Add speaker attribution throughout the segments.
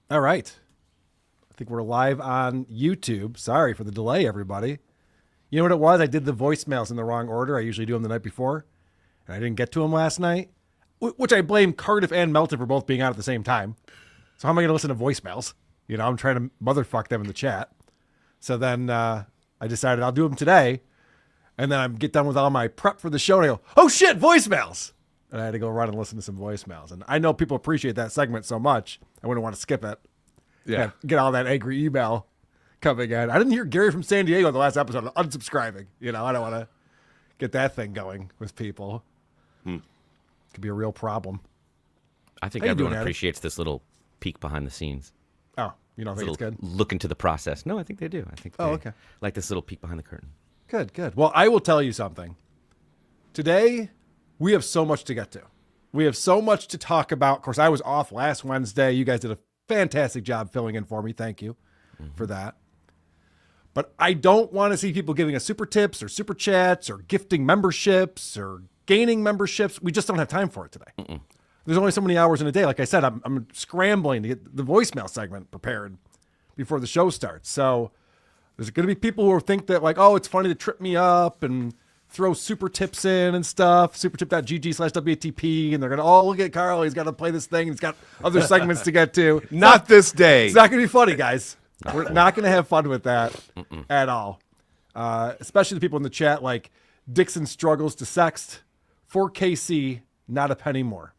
Speaker 1: All right. I think we're live on YouTube. Sorry for the delay, everybody. You know what it was? I did the voicemails in the wrong order. I usually do them the night before, and I didn't get to them last night, which I blame Cardiff and Melton for both being out at the same time. So how am I going to listen to voicemails? You know, I'm trying to motherfuck them in the chat. So then I decided I'll do them today, and then I get done with all my prep for the show, and I go, oh shit, voicemails! And I had to go run and listen to some voicemails. And I know people appreciate that segment so much, I wouldn't want to skip it. Yeah. Get all that angry email coming in. I didn't hear Gary from San Diego in the last episode. I'm unsubscribing. You know, I don't want to get that thing going with people. Could be a real problem.
Speaker 2: I think everyone appreciates this little peek behind the scenes.
Speaker 1: Oh, you don't think it's good?
Speaker 2: Look into the process. No, I think they do. I think they like this little peek behind the curtain.
Speaker 1: Good, good. Well, I will tell you something. Today, we have so much to get to. We have so much to talk about. Of course, I was off last Wednesday. You guys did a fantastic job filling in for me. Thank you for that. But I don't want to see people giving us super tips or super chats or gifting memberships or gaining memberships. We just don't have time for it today. There's only so many hours in a day. Like I said, I'm scrambling to get the voicemail segment prepared before the show starts. So there's going to be people who think that like, oh, it's funny to trip me up and throw super tips in and stuff, supertip.gg/WATP, and they're going to, oh, look at Carl, he's got to play this thing, he's got other segments to get to.
Speaker 3: Not this day.
Speaker 1: It's not going to be funny, guys. We're not going to have fun with that at all. Especially the people in the chat like Dixon struggles to sext. For KC, not a penny more.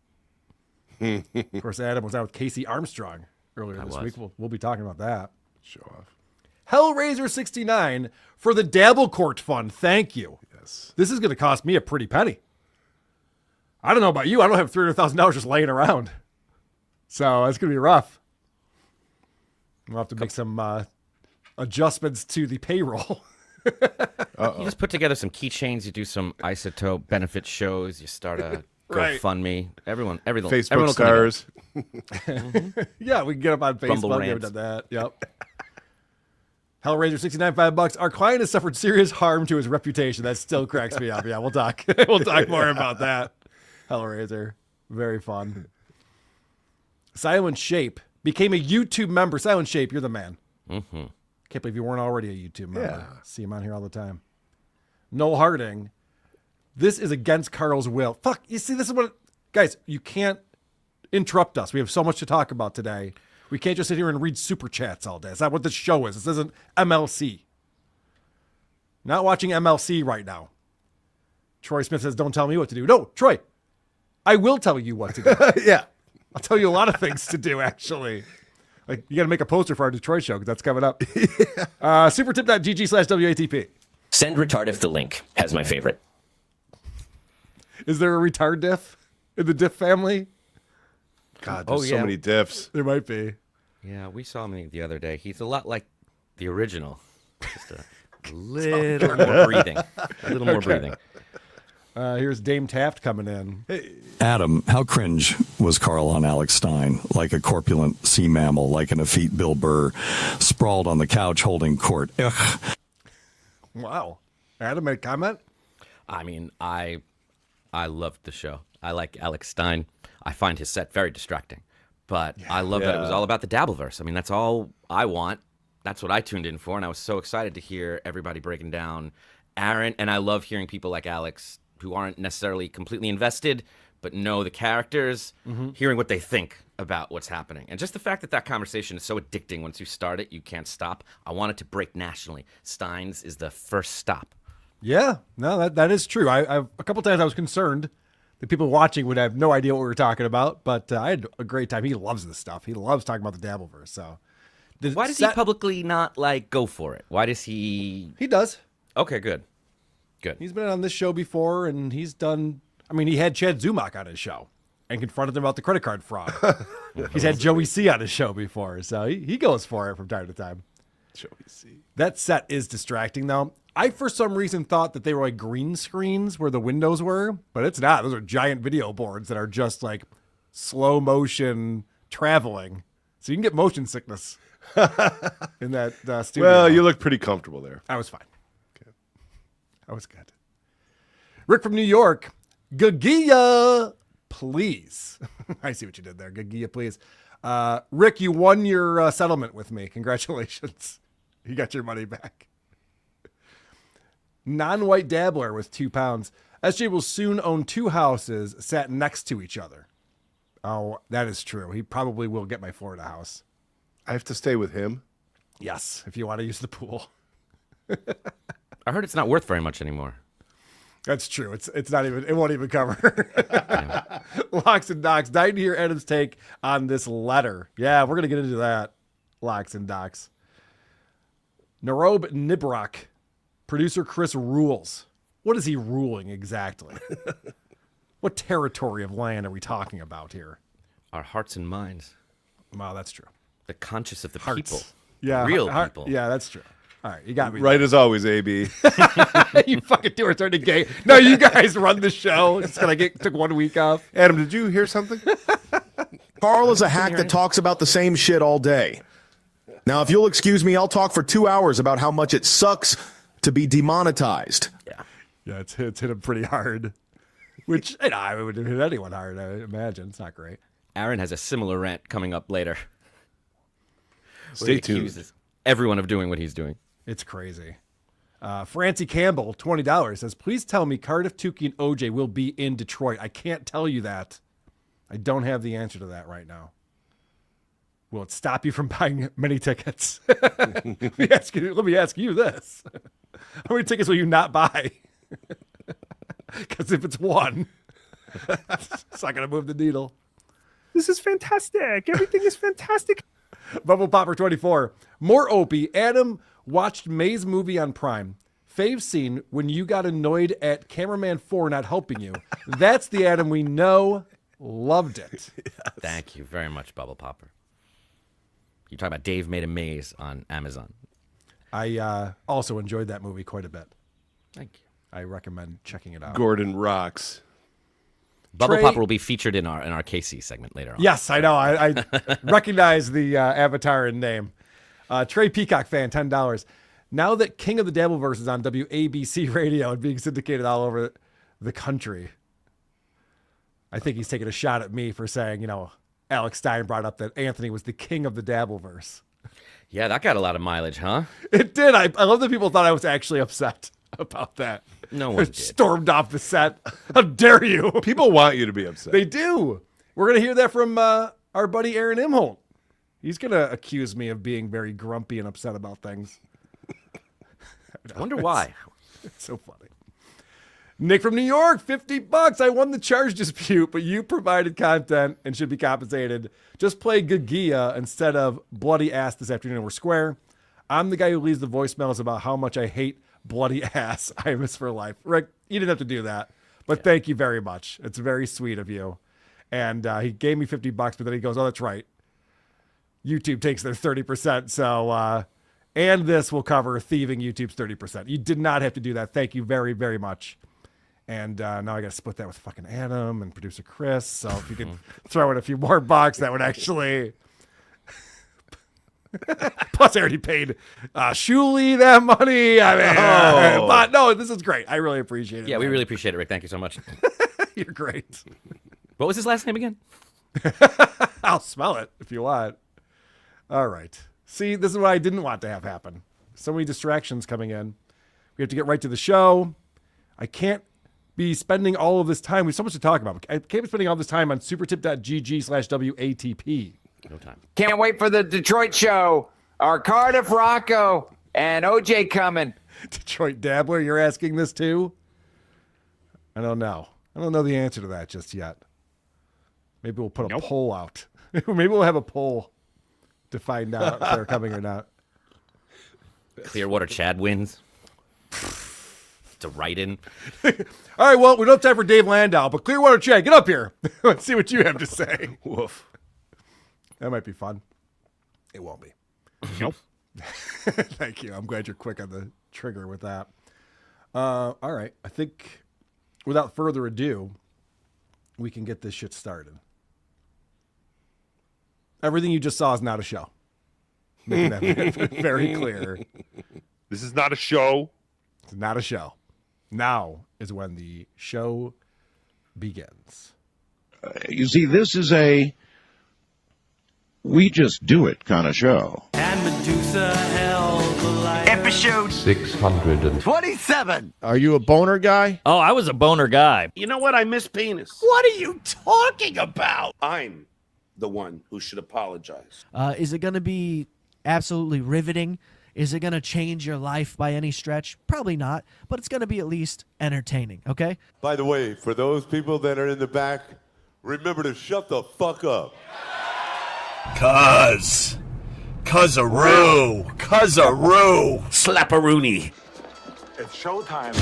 Speaker 1: Of course, Adam was out with Casey Armstrong earlier this week. We'll be talking about that.
Speaker 3: Show off.
Speaker 1: Hellraiser69 for the Dabble Court Fund. Thank you.
Speaker 3: Yes.
Speaker 1: This is going to cost me a pretty penny. I don't know about you. I don't have $300,000 just laying around. So it's going to be rough. We'll have to make some adjustments to the payroll.
Speaker 2: You just put together some keychains. You do some isotope benefit shows. You start a GoFundMe. Everyone, everything.
Speaker 3: Facebook stars.
Speaker 1: Yeah, we can get up on Facebook. We've done that. Yep. Hellraiser 69, $5. Our client has suffered serious harm to his reputation. That still cracks me up. Yeah, we'll talk. We'll talk more about that. Hellraiser, very fun. Silent Shape became a YouTube member. Silent Shape, you're the man. Can't believe you weren't already a YouTube member.
Speaker 3: Yeah.
Speaker 1: See him on here all the time. Noel Harding. This is against Carl's will. Fuck. You see, this is what, guys. You can't interrupt us. We have so much to talk about today. We can't just sit here and read super chats all day. It's not what this show is. This isn't MLC. Not watching MLC right now. Troy Smith says, don't tell me what to do. No, Troy, I will tell you what to do.
Speaker 3: Yeah.
Speaker 1: I'll tell you a lot of things to do, actually. Like, you got to make a poster for our Detroit show because that's coming up. Supertip.gg/WATP.
Speaker 4: Send retardif the link has my favorite.
Speaker 1: Is there a retard diff in the diff family?
Speaker 3: God, there's so many diffs.
Speaker 1: There might be.
Speaker 2: Yeah, we saw him the other day. He's a lot like the original. Just a little more breathing. A little more breathing.
Speaker 1: Here's Dame Taft coming in.
Speaker 3: Hey.
Speaker 5: Adam, how cringe was Carl on Alex Stein? Like a corpulent sea mammal, like an effete Bill Burr, sprawled on the couch holding court. Ugh.
Speaker 1: Wow. Adam made a comment?
Speaker 2: I mean, I loved the show. I like Alex Stein. I find his set very distracting. But I love that it was all about the Dabverse. I mean, that's all I want. That's what I tuned in for, and I was so excited to hear everybody breaking down Aaron. And I love hearing people like Alex who aren't necessarily completely invested, but know the characters, hearing what they think about what's happening. And just the fact that that conversation is so addicting. Once you start it, you can't stop. I want it to break nationally. Stein's is the first stop.
Speaker 1: Yeah, no, that is true. I a couple times I was concerned that people watching would have no idea what we were talking about, but I had a great time. He loves this stuff. He loves talking about the Dabverse. So,
Speaker 2: why does he publicly not like go for it? Why does he?
Speaker 1: He does.
Speaker 2: Okay, good.
Speaker 1: He's been on this show before, and he's done. I mean, he had Chad Zumach on his show and confronted him about the credit card fraud. He's had Joey C on his show before, so he goes for it from time to time.
Speaker 3: Joey C.
Speaker 1: That set is distracting, though. I, for some reason, thought that they were like green screens where the windows were, but it's not. Those are giant video boards that are just like slow motion traveling. So you can get motion sickness in that studio.
Speaker 3: Well, you look pretty comfortable there.
Speaker 1: I was fine. Okay. I was good. Rick from New York. Gagia. please. I see what you did there. Gagia, please. Rick, you won your settlement with me. Congratulations. You got your money back. Non-white dabbler with 2 pounds. SJ will soon own 2 houses sat next to each other. Oh, that is true. He probably will get my Florida house.
Speaker 3: I have to stay with him.
Speaker 1: Yes, if you want to use the pool.
Speaker 2: I heard it's not worth very much anymore.
Speaker 1: That's true. It's not even. It won't even cover. Locks and Docs. Dying to hear Adam's take on this letter. Yeah, we're gonna get into that. Locks and Docs. Narob Nibrock. Producer Chris rules. What is he ruling exactly? What territory of land are we talking about here?
Speaker 2: Our hearts and minds.
Speaker 1: Wow, that's true.
Speaker 2: The conscious of the
Speaker 1: Hearts.
Speaker 2: people.
Speaker 1: Yeah,
Speaker 2: Real people.
Speaker 1: Yeah, that's true. All right, you got me.
Speaker 3: Right as always, AB.
Speaker 1: You fucking two are turning gay. No, you guys run the show. Just gonna took 1 week off.
Speaker 3: Adam, did you hear something?
Speaker 6: Carl is a hack that talks about the same shit all day. Now, if you'll excuse me, I'll talk for 2 hours about how much it sucks to be demonetized.
Speaker 1: Yeah, it's hit him pretty hard. Which, I would hit anyone hard, I imagine. It's not great.
Speaker 2: Aaron has a similar rant coming up later.
Speaker 3: Stay
Speaker 2: He
Speaker 3: tuned.
Speaker 2: accuses everyone of doing what he's doing.
Speaker 1: It's crazy. Francie Campbell, $20, says, please tell me Cardiff, Tukey, and OJ will be in Detroit. I can't tell you that. I don't have the answer to that right now. Will it stop you from buying many tickets? Let me ask you this. How many tickets will you not buy? Because if it's one, it's not going to move the needle.
Speaker 7: This is fantastic. Everything is fantastic.
Speaker 1: Bubble Popper 24. More Opie. Adam watched May's movie on Prime. Fave scene when you got annoyed at cameraman 4 not helping you. That's the Adam we know. Loved it.
Speaker 2: Yes. Thank you very much, Bubble Popper. You talk about Dave Made a Maze on Amazon.
Speaker 1: I also enjoyed that movie quite a bit.
Speaker 2: Thank you.
Speaker 1: I recommend checking it out.
Speaker 3: Gordon rocks.
Speaker 2: Bubble
Speaker 1: Trey-
Speaker 2: Popper will be featured in our KC segment later on.
Speaker 1: Yes, I know. I recognize the avatar and name. Trey Peacock fan, $10. Now that King of the Dabverse is on WABC radio and being syndicated all over the country, I think he's taking a shot at me for saying, Alex Stein brought up that Anthony was the king of the Dabverse.
Speaker 2: Yeah, that got a lot of mileage, huh?
Speaker 1: It did. I love that people thought I was actually upset about that.
Speaker 2: No one did.
Speaker 1: Stormed off the set. How dare you?
Speaker 3: People want you to be upset.
Speaker 1: They do. We're going to hear that from our buddy Aaron Imhol. He's going to accuse me of being very grumpy and upset about things.
Speaker 2: I wonder why.
Speaker 1: It's so funny. Nick from New York, $50. I won the charge dispute, but you provided content and should be compensated. Just play Gagia instead of bloody ass this afternoon. We're square. I'm the guy who leaves the voicemails about how much I hate bloody ass. I miss for life. Rick, you didn't have to do that, but thank you very much. It's very sweet of you. And he gave me $50, but then he goes, oh, that's right. YouTube takes their 30%. So, and this will cover thieving YouTube's 30%. You did not have to do that. Thank you very, very much. And now I got to split that with fucking Adam and producer Chris. So if you could throw in a few more bucks, that would actually. Plus, I already paid Shuli that money. I mean, but no, this is great. I really appreciate it.
Speaker 2: Yeah, we
Speaker 1: man.
Speaker 2: really appreciate it, Rick. Thank you so much.
Speaker 1: You're great.
Speaker 2: What was his last name again?
Speaker 1: I'll smell it if you want. All right. See, this is what I didn't want to have happen. So many distractions coming in. We have to get right to the show. I can't be spending all of this time. We have so much to talk about. I can't be spending all this time on supertip.gg/WATP.
Speaker 2: No time.
Speaker 8: Can't wait for the Detroit show. Our Cardiff Rocco and OJ coming.
Speaker 1: Detroit Dabbler, you're asking this too? I don't know. I don't know the answer to that just yet. Maybe we'll put a poll out. Maybe we'll have a poll to find out if they're coming or not.
Speaker 2: Clearwater Chad wins. To write in.
Speaker 1: All right, well, we don't have time for Dave Landau, but Clearwater Chad, get up here. Let's see what you have to say.
Speaker 3: Woof.
Speaker 1: That might be fun. It won't be.
Speaker 7: Nope.
Speaker 1: Thank you. I'm glad you're quick on the trigger with that. All right. I think without further ado, we can get this shit started. Everything you just saw is not a show. Making that very clear.
Speaker 7: This is not a show.
Speaker 1: It's not a show. Now is when the show begins.
Speaker 9: You see, this is a we just do it kind of show.
Speaker 10: And Medusa held the light.
Speaker 8: Episode
Speaker 10: 627.
Speaker 3: Are you a boner guy?
Speaker 11: Oh, I was a boner guy.
Speaker 10: You know what? I miss penis.
Speaker 7: What are you talking about?
Speaker 10: I'm the one who should apologize.
Speaker 12: Is it going to be absolutely riveting? Is it going to change your life by any stretch? Probably not, but it's going to be at least entertaining, okay?
Speaker 13: By the way, for those people that are in the back, remember to shut the fuck up.
Speaker 7: Cuz-a-roo.
Speaker 10: Slapperoonie.
Speaker 9: It's showtime.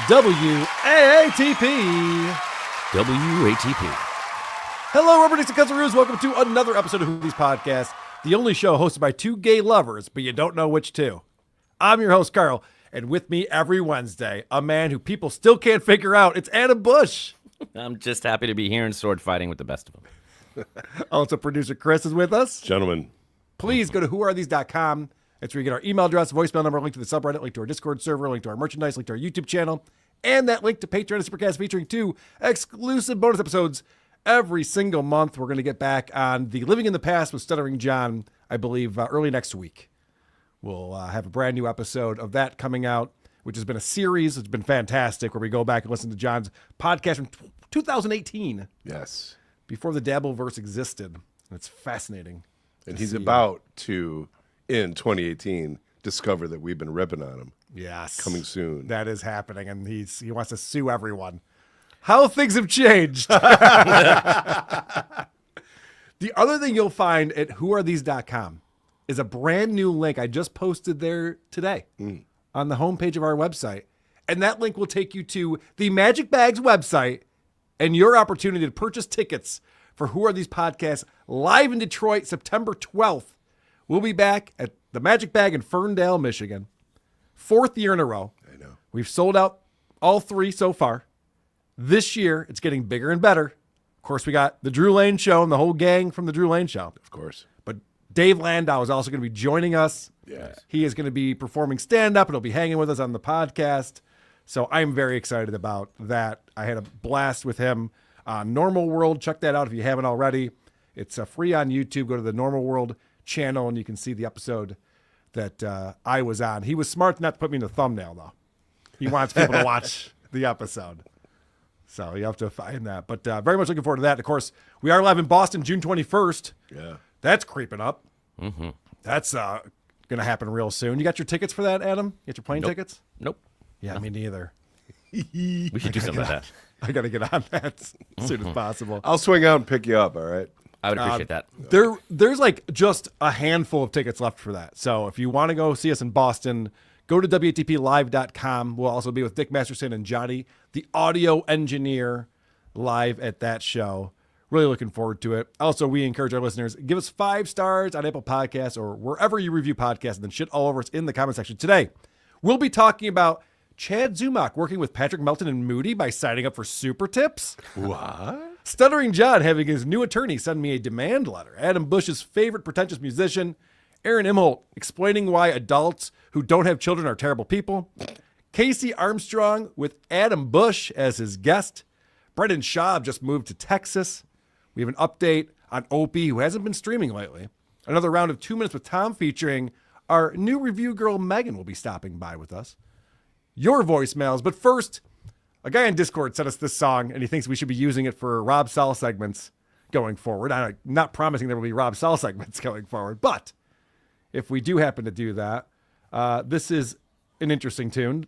Speaker 1: WAATP.
Speaker 2: WATP.
Speaker 1: Hello, Rubber Dicks and Cuzzaroos. Welcome to another episode of Who These Podcasts, the only show hosted by two gay lovers, but you don't know which two. I'm your host, Carl, and with me every Wednesday, a man who people still can't figure out. It's Adam Busch.
Speaker 2: I'm just happy to be here and sword fighting with the best of them.
Speaker 1: Also, producer Chris is with us.
Speaker 3: Gentlemen.
Speaker 1: Please go to whoarethese.com. That's where you get our email address, voicemail number, link to the subreddit, link to our Discord server, link to our merchandise, link to our YouTube channel, and that link to Patreon and Supercast featuring 2 exclusive bonus episodes every single month. We're going to get back on the Living in the Past with Stuttering John, I believe, early next week. We'll have a brand new episode of that coming out, which has been a series. It's been fantastic, where we go back and listen to John's podcast from 2018.
Speaker 3: Yes.
Speaker 1: Before the Dabverse existed. It's fascinating.
Speaker 3: And he's about to, in 2018, discover that we've been ripping on him.
Speaker 1: Yes.
Speaker 3: Coming soon.
Speaker 1: That is happening, and he wants to sue everyone. How things have changed. The other thing you'll find at whoarethese.com is a brand new link I just posted there today on the homepage of our website. And that link will take you to the Magic Bags website and your opportunity to purchase tickets for Who Are These Podcasts live in Detroit, September 12th. We'll be back at the Magic Bag in Ferndale, Michigan. 4th year in a row.
Speaker 3: I know.
Speaker 1: We've sold out all 3 so far. This year, it's getting bigger and better. Of course, we got the Drew Lane Show and the whole gang from the Drew Lane Show.
Speaker 3: Of course.
Speaker 1: But Dave Landau is also going to be joining us.
Speaker 3: Yes.
Speaker 1: He is going to be performing stand-up, and he'll be hanging with us on the podcast. So I'm very excited about that. I had a blast with him on Normal World. Check that out if you haven't already. It's free on YouTube. Go to the Normal World channel, and you can see the episode that I was on. He was smart not to put me in the thumbnail, though. He wants people to watch the episode. So you have to find that. But very much looking forward to that. Of course, we are live in Boston June 21st.
Speaker 3: Yeah.
Speaker 1: That's creeping up.
Speaker 2: Mm-hmm.
Speaker 1: That's going to happen real soon. You got your tickets for that, Adam? You got your plane tickets?
Speaker 2: Nope.
Speaker 1: Yeah, me neither.
Speaker 2: We should do something like that.
Speaker 1: I got to get on that as soon as possible.
Speaker 3: I'll swing out and pick you up, all right?
Speaker 2: I would appreciate that.
Speaker 1: There's like just a handful of tickets left for that. So if you want to go see us in Boston, go to WATPlive.com. We'll also be with Dick Masterson and Johnny, the audio engineer, live at that show. Really looking forward to it. Also, we encourage our listeners, give us 5 stars on Apple Podcasts or wherever you review podcasts, and then shit all over us in the comment section. Today, we'll be talking about Chad Zumach working with Patrick Melton and Moody by signing up for Super Tips.
Speaker 3: What?
Speaker 1: Stuttering John having his new attorney send me a demand letter. Adam Busch's favorite pretentious musician. Aaron Imhol explaining why adults who don't have children are terrible people. Casey Armstrong with Adam Busch as his guest. Brendan Schaub just moved to Texas. We have an update on Opie, who hasn't been streaming lately. Another round of 2 Minutes with Tom featuring our new review girl, Megan, will be stopping by with us. Your voicemails. But first, a guy on Discord sent us this song, and he thinks we should be using it for Rob Saul segments going forward. I'm not promising there will be Rob Saul segments going forward, but if we do happen to do that, this is an interesting tune.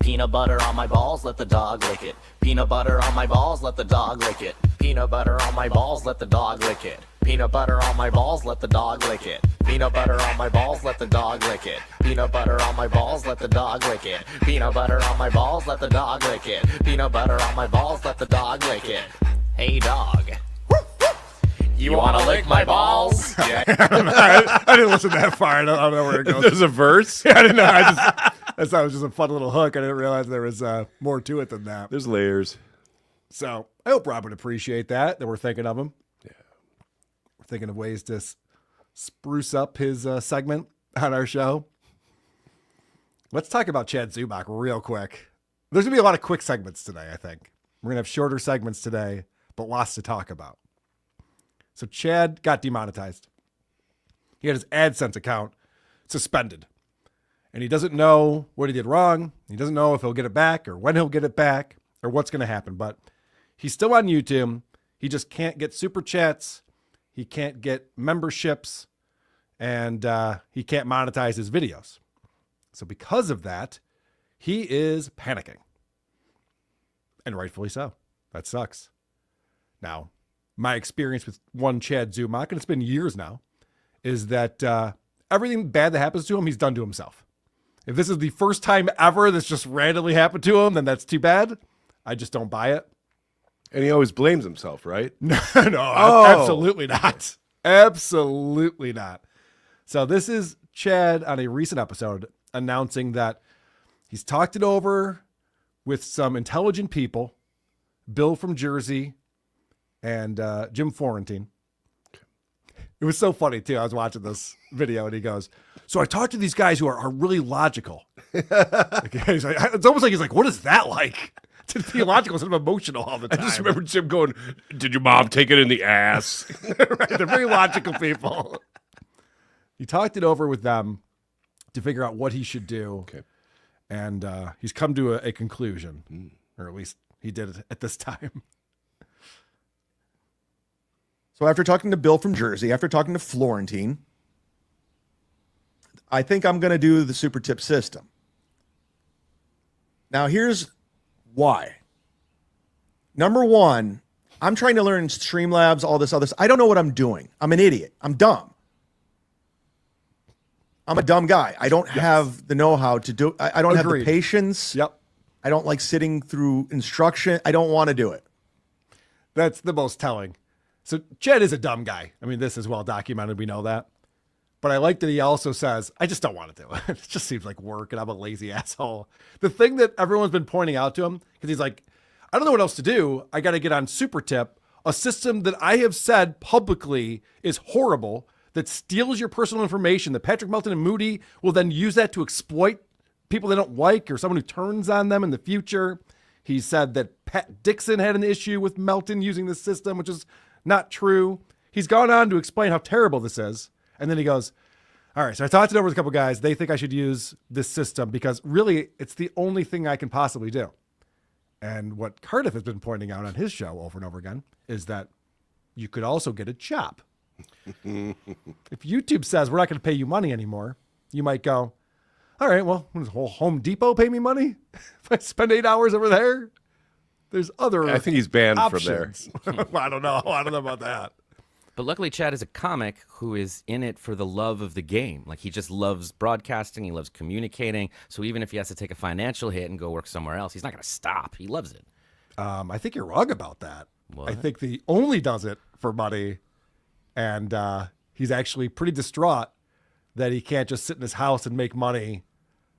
Speaker 14: Peanut butter on my balls, let the dog lick it. Peanut butter on my balls, let the dog lick it. Peanut butter on my balls, let the dog lick it. Peanut butter on my balls, let the dog lick it. Peanut butter on my balls, let the dog lick it. Peanut butter on my balls, let the dog lick it. Peanut butter on my balls, let the dog lick it. Peanut butter on my balls, let the dog lick it. Hey dog, you wanna lick my balls? Yeah.
Speaker 1: I didn't listen that far. I don't know where it goes.
Speaker 3: There's a verse?
Speaker 1: Yeah, I didn't know. That was just a fun little hook. I didn't realize there was more to it than that.
Speaker 3: There's layers.
Speaker 1: So I hope Rob would appreciate that we're thinking of him. Yeah. We're thinking of ways to spruce up his segment on our show. Let's talk about Chad Zumach real quick. There's going to be a lot of quick segments today, I think. We're going to have shorter segments today, but lots to talk about. So Chad got demonetized. He had his AdSense account suspended. And he doesn't know what he did wrong. He doesn't know if he'll get it back or when he'll get it back or what's going to happen. But he's still on YouTube. He just can't get super chats. He can't get memberships. And he can't monetize his videos. So because of that, he is panicking. And rightfully so. That sucks. Now, my experience with one Chad Zumach, and it's been years now, is that everything bad that happens to him, he's done to himself. If this is the first time ever that's just randomly happened to him, then that's too bad. I just don't buy it.
Speaker 3: And he always blames himself, right?
Speaker 1: No, absolutely not. Absolutely not. So this is Chad on a recent episode announcing that he's talked it over with some intelligent people, Bill from Jersey and Jim Florentine. It was so funny, too. I was watching this video, and he goes, so I talked to these guys who are really logical. It's almost like he's like, what is that like? To be logical instead of emotional all the time.
Speaker 3: I just remember Jim going, did your mom take it in the ass?
Speaker 1: Right, they're very logical people. He talked it over with them to figure out what he should do.
Speaker 3: Okay.
Speaker 1: And he's come to a conclusion, or at least he did it at this time.
Speaker 6: So after talking to Bill from Jersey, after talking to Florentine, I think I'm going to do the super tip system. Now, here's why. Number one, I'm trying to learn Streamlabs, all this other stuff. I don't know what I'm doing. I'm an idiot. I'm dumb. I'm a dumb guy. I don't have the know-how to do. I don't have the patience.
Speaker 1: Yep.
Speaker 6: I don't like sitting through instruction. I don't want to do it.
Speaker 1: That's the most telling. So Chad is a dumb guy. I mean, this is well documented. We know that. But I like that he also says, I just don't want to do it. It just seems like work, and I'm a lazy asshole. The thing that everyone's been pointing out to him, because he's like, I don't know what else to do. I got to get on Super Tip, a system that I have said publicly is horrible, that steals your personal information, that Patrick Melton and Moody will then use that to exploit people they don't like or someone who turns on them in the future. He said that Pat Dixon had an issue with Melton using this system, which is not true. He's gone on to explain how terrible this is. And then he goes, all right, so I talked it over with a couple guys. They think I should use this system because really it's the only thing I can possibly do. And what Cardiff has been pointing out on his show over and over again is that you could also get a job. If YouTube says we're not going to pay you money anymore, you might go, all right, well, does Home Depot pay me money if I spend 8 hours over there? There's other
Speaker 3: I think he's banned
Speaker 1: options.
Speaker 3: from there.
Speaker 1: I don't know. I don't know about that.
Speaker 2: But luckily, Chad is a comic who is in it for the love of the game. Like, he just loves broadcasting. He loves communicating. So even if he has to take a financial hit and go work somewhere else, he's not going to stop. He loves it.
Speaker 1: I think you're wrong about that.
Speaker 2: What?
Speaker 1: I think he only does it for money. And he's actually pretty distraught that he can't just sit in his house and make money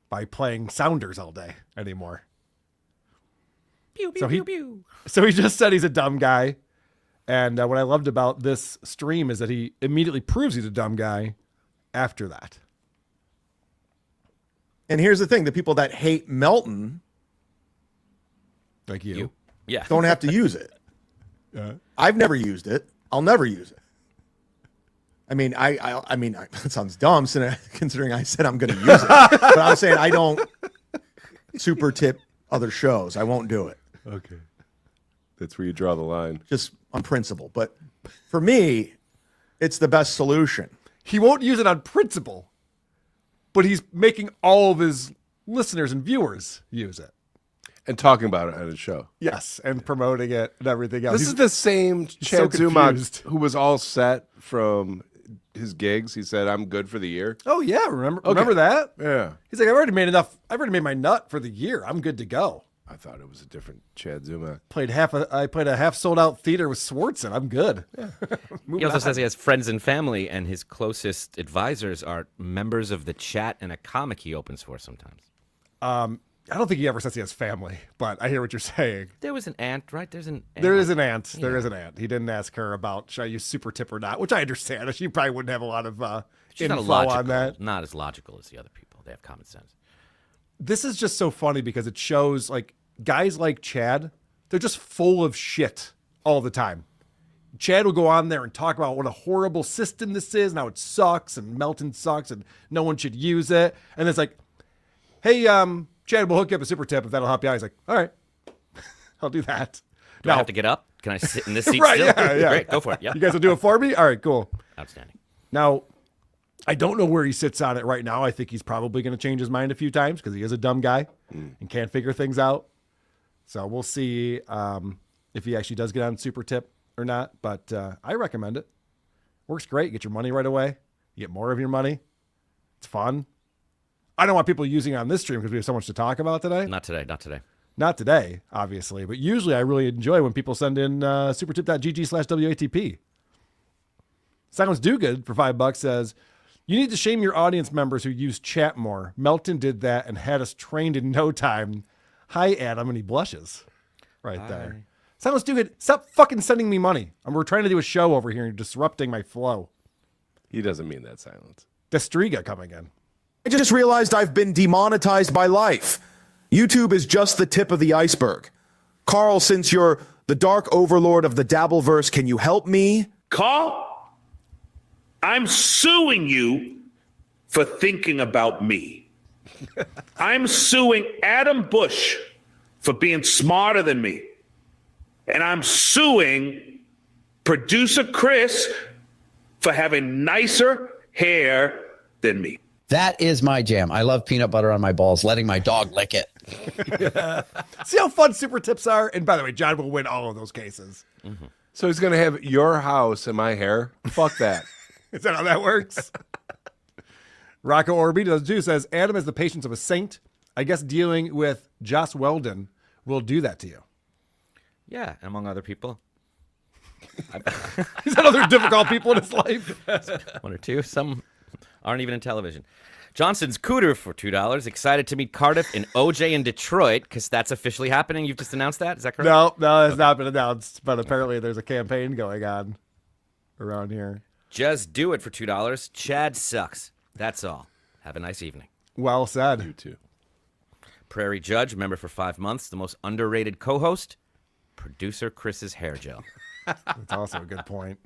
Speaker 1: by playing Sounders all day anymore.
Speaker 2: Pew, pew, pew, pew.
Speaker 1: So he just said he's a dumb guy. And what I loved about this stream is that he immediately proves he's a dumb guy after that.
Speaker 6: And here's the thing. The people that hate Melton
Speaker 1: like you.
Speaker 2: Yeah.
Speaker 6: don't have to use it. I've never used it. I'll never use it. I mean, I mean, that sounds dumb considering I said I'm going to use it. But I'm saying I don't super tip other shows. I won't do it.
Speaker 3: Okay. That's where you draw the line.
Speaker 6: Just on principle. But for me, it's the best solution.
Speaker 1: He won't use it on principle, but he's making all of his listeners and viewers use it.
Speaker 3: And talking about it on his show.
Speaker 1: Yes, and promoting it and everything else.
Speaker 3: This is the same Chad
Speaker 1: so
Speaker 3: Zumach
Speaker 1: confused.
Speaker 3: who was all set from his gigs. He said, I'm good for the year.
Speaker 1: Oh, yeah. Remember that?
Speaker 3: Yeah.
Speaker 1: He's like, I've already made enough. I've already made my nut for the year. I'm good to go.
Speaker 3: I thought it was a different Chad Zumach.
Speaker 1: I played a half sold out theater with Swartzen. I'm good. Yeah.
Speaker 2: He also says he has friends and family, and his closest advisors are members of the chat and a comic he opens for sometimes.
Speaker 1: I don't think he ever says he has family, but I hear what you're saying.
Speaker 2: There was an aunt, right? There is an aunt.
Speaker 1: There is an aunt. He didn't ask her about should I use super tip or not, which I understand. She probably wouldn't have a lot of
Speaker 2: She's
Speaker 1: info on that.
Speaker 2: Not as logical as the other people. They have common sense.
Speaker 1: This is just so funny because it shows like guys like Chad, they're just full of shit all the time. Chad will go on there and talk about what a horrible system this is and how it sucks and Melton sucks and no one should use it. And it's like, hey, Chad, we'll hook you up a super tip if that'll help you out. He's like, all right, I'll do that.
Speaker 2: Do I have to get up? Can I sit in this seat
Speaker 1: right,
Speaker 2: still?
Speaker 1: Yeah.
Speaker 2: Great, go for it. Yeah.
Speaker 1: You guys will do it for me? All right, cool.
Speaker 2: Outstanding.
Speaker 1: Now, I don't know where he sits on it right now. I think he's probably going to change his mind a few times because he is a dumb guy and can't figure things out. So we'll see if he actually does get on super tip or not. But I recommend it. Works great. You get your money right away. You get more of your money. It's fun. I don't want people using it on this stream because we have so much to talk about today.
Speaker 2: Not today. Not today.
Speaker 1: Not today, obviously. But usually I really enjoy when people send in supertip.gg/WATP. Sounds Do Good for $5 says, you need to shame your audience members who use chat more. Melton did that and had us trained in no time. Hi, Adam. And he blushes right there. Sounds Do Good. Stop fucking sending me money. We're trying to do a show over here and you're disrupting my flow.
Speaker 3: He doesn't mean that, Silence.
Speaker 1: Destriga coming in.
Speaker 6: I just realized I've been demonetized by life. YouTube is just the tip of the iceberg. Carl, since you're the dark overlord of the Dabverse, can you help me?
Speaker 10: Carl, I'm suing you for thinking about me. I'm suing Adam Busch for being smarter than me. And I'm suing producer Chris for having nicer hair than me.
Speaker 11: That is my jam. I love peanut butter on my balls, letting my dog lick it.
Speaker 1: See how fun super tips are? And by the way, John will win all of those cases.
Speaker 3: Mm-hmm. So he's going to have your house and my hair? Fuck that.
Speaker 1: Is that how that works? Rocco Orby does too, says, Adam has the patience of a saint. I guess dealing with Joss Weldon will do that to you.
Speaker 2: Yeah, among other people.
Speaker 1: He's had other difficult people in his life.
Speaker 2: One or two. Some aren't even in television. Johnson's Cooter for $2. Excited to meet Cardiff and OJ in Detroit because that's officially happening. You've just announced that? Is that correct?
Speaker 1: No, it's not been announced. But apparently there's a campaign going on around here.
Speaker 2: Just do it for $2. Chad sucks. That's all. Have a nice evening.
Speaker 1: Well said.
Speaker 3: You too.
Speaker 2: Prairie Judge, member for 5 months. The most underrated co-host, producer Chris's hair gel.
Speaker 1: That's also a good point.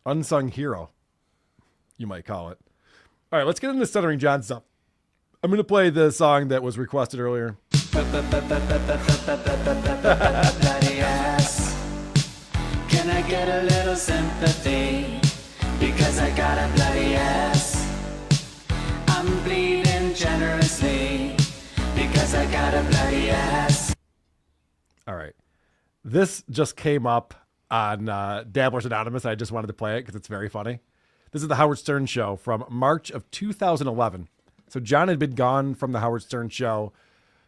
Speaker 1: Unsung hero, you might call it. All right, let's get into Stuttering John stuff. I'm going to play the song that was requested earlier.
Speaker 15: Bloody ass. Can I get a little sympathy? Because I got a bloody ass. I'm bleeding generously. Because I got a bloody ass.
Speaker 1: All right. This just came up on Dabblers Anonymous. I just wanted to play it because it's very funny. This is the Howard Stern Show from March of 2011. So John had been gone from the Howard Stern Show.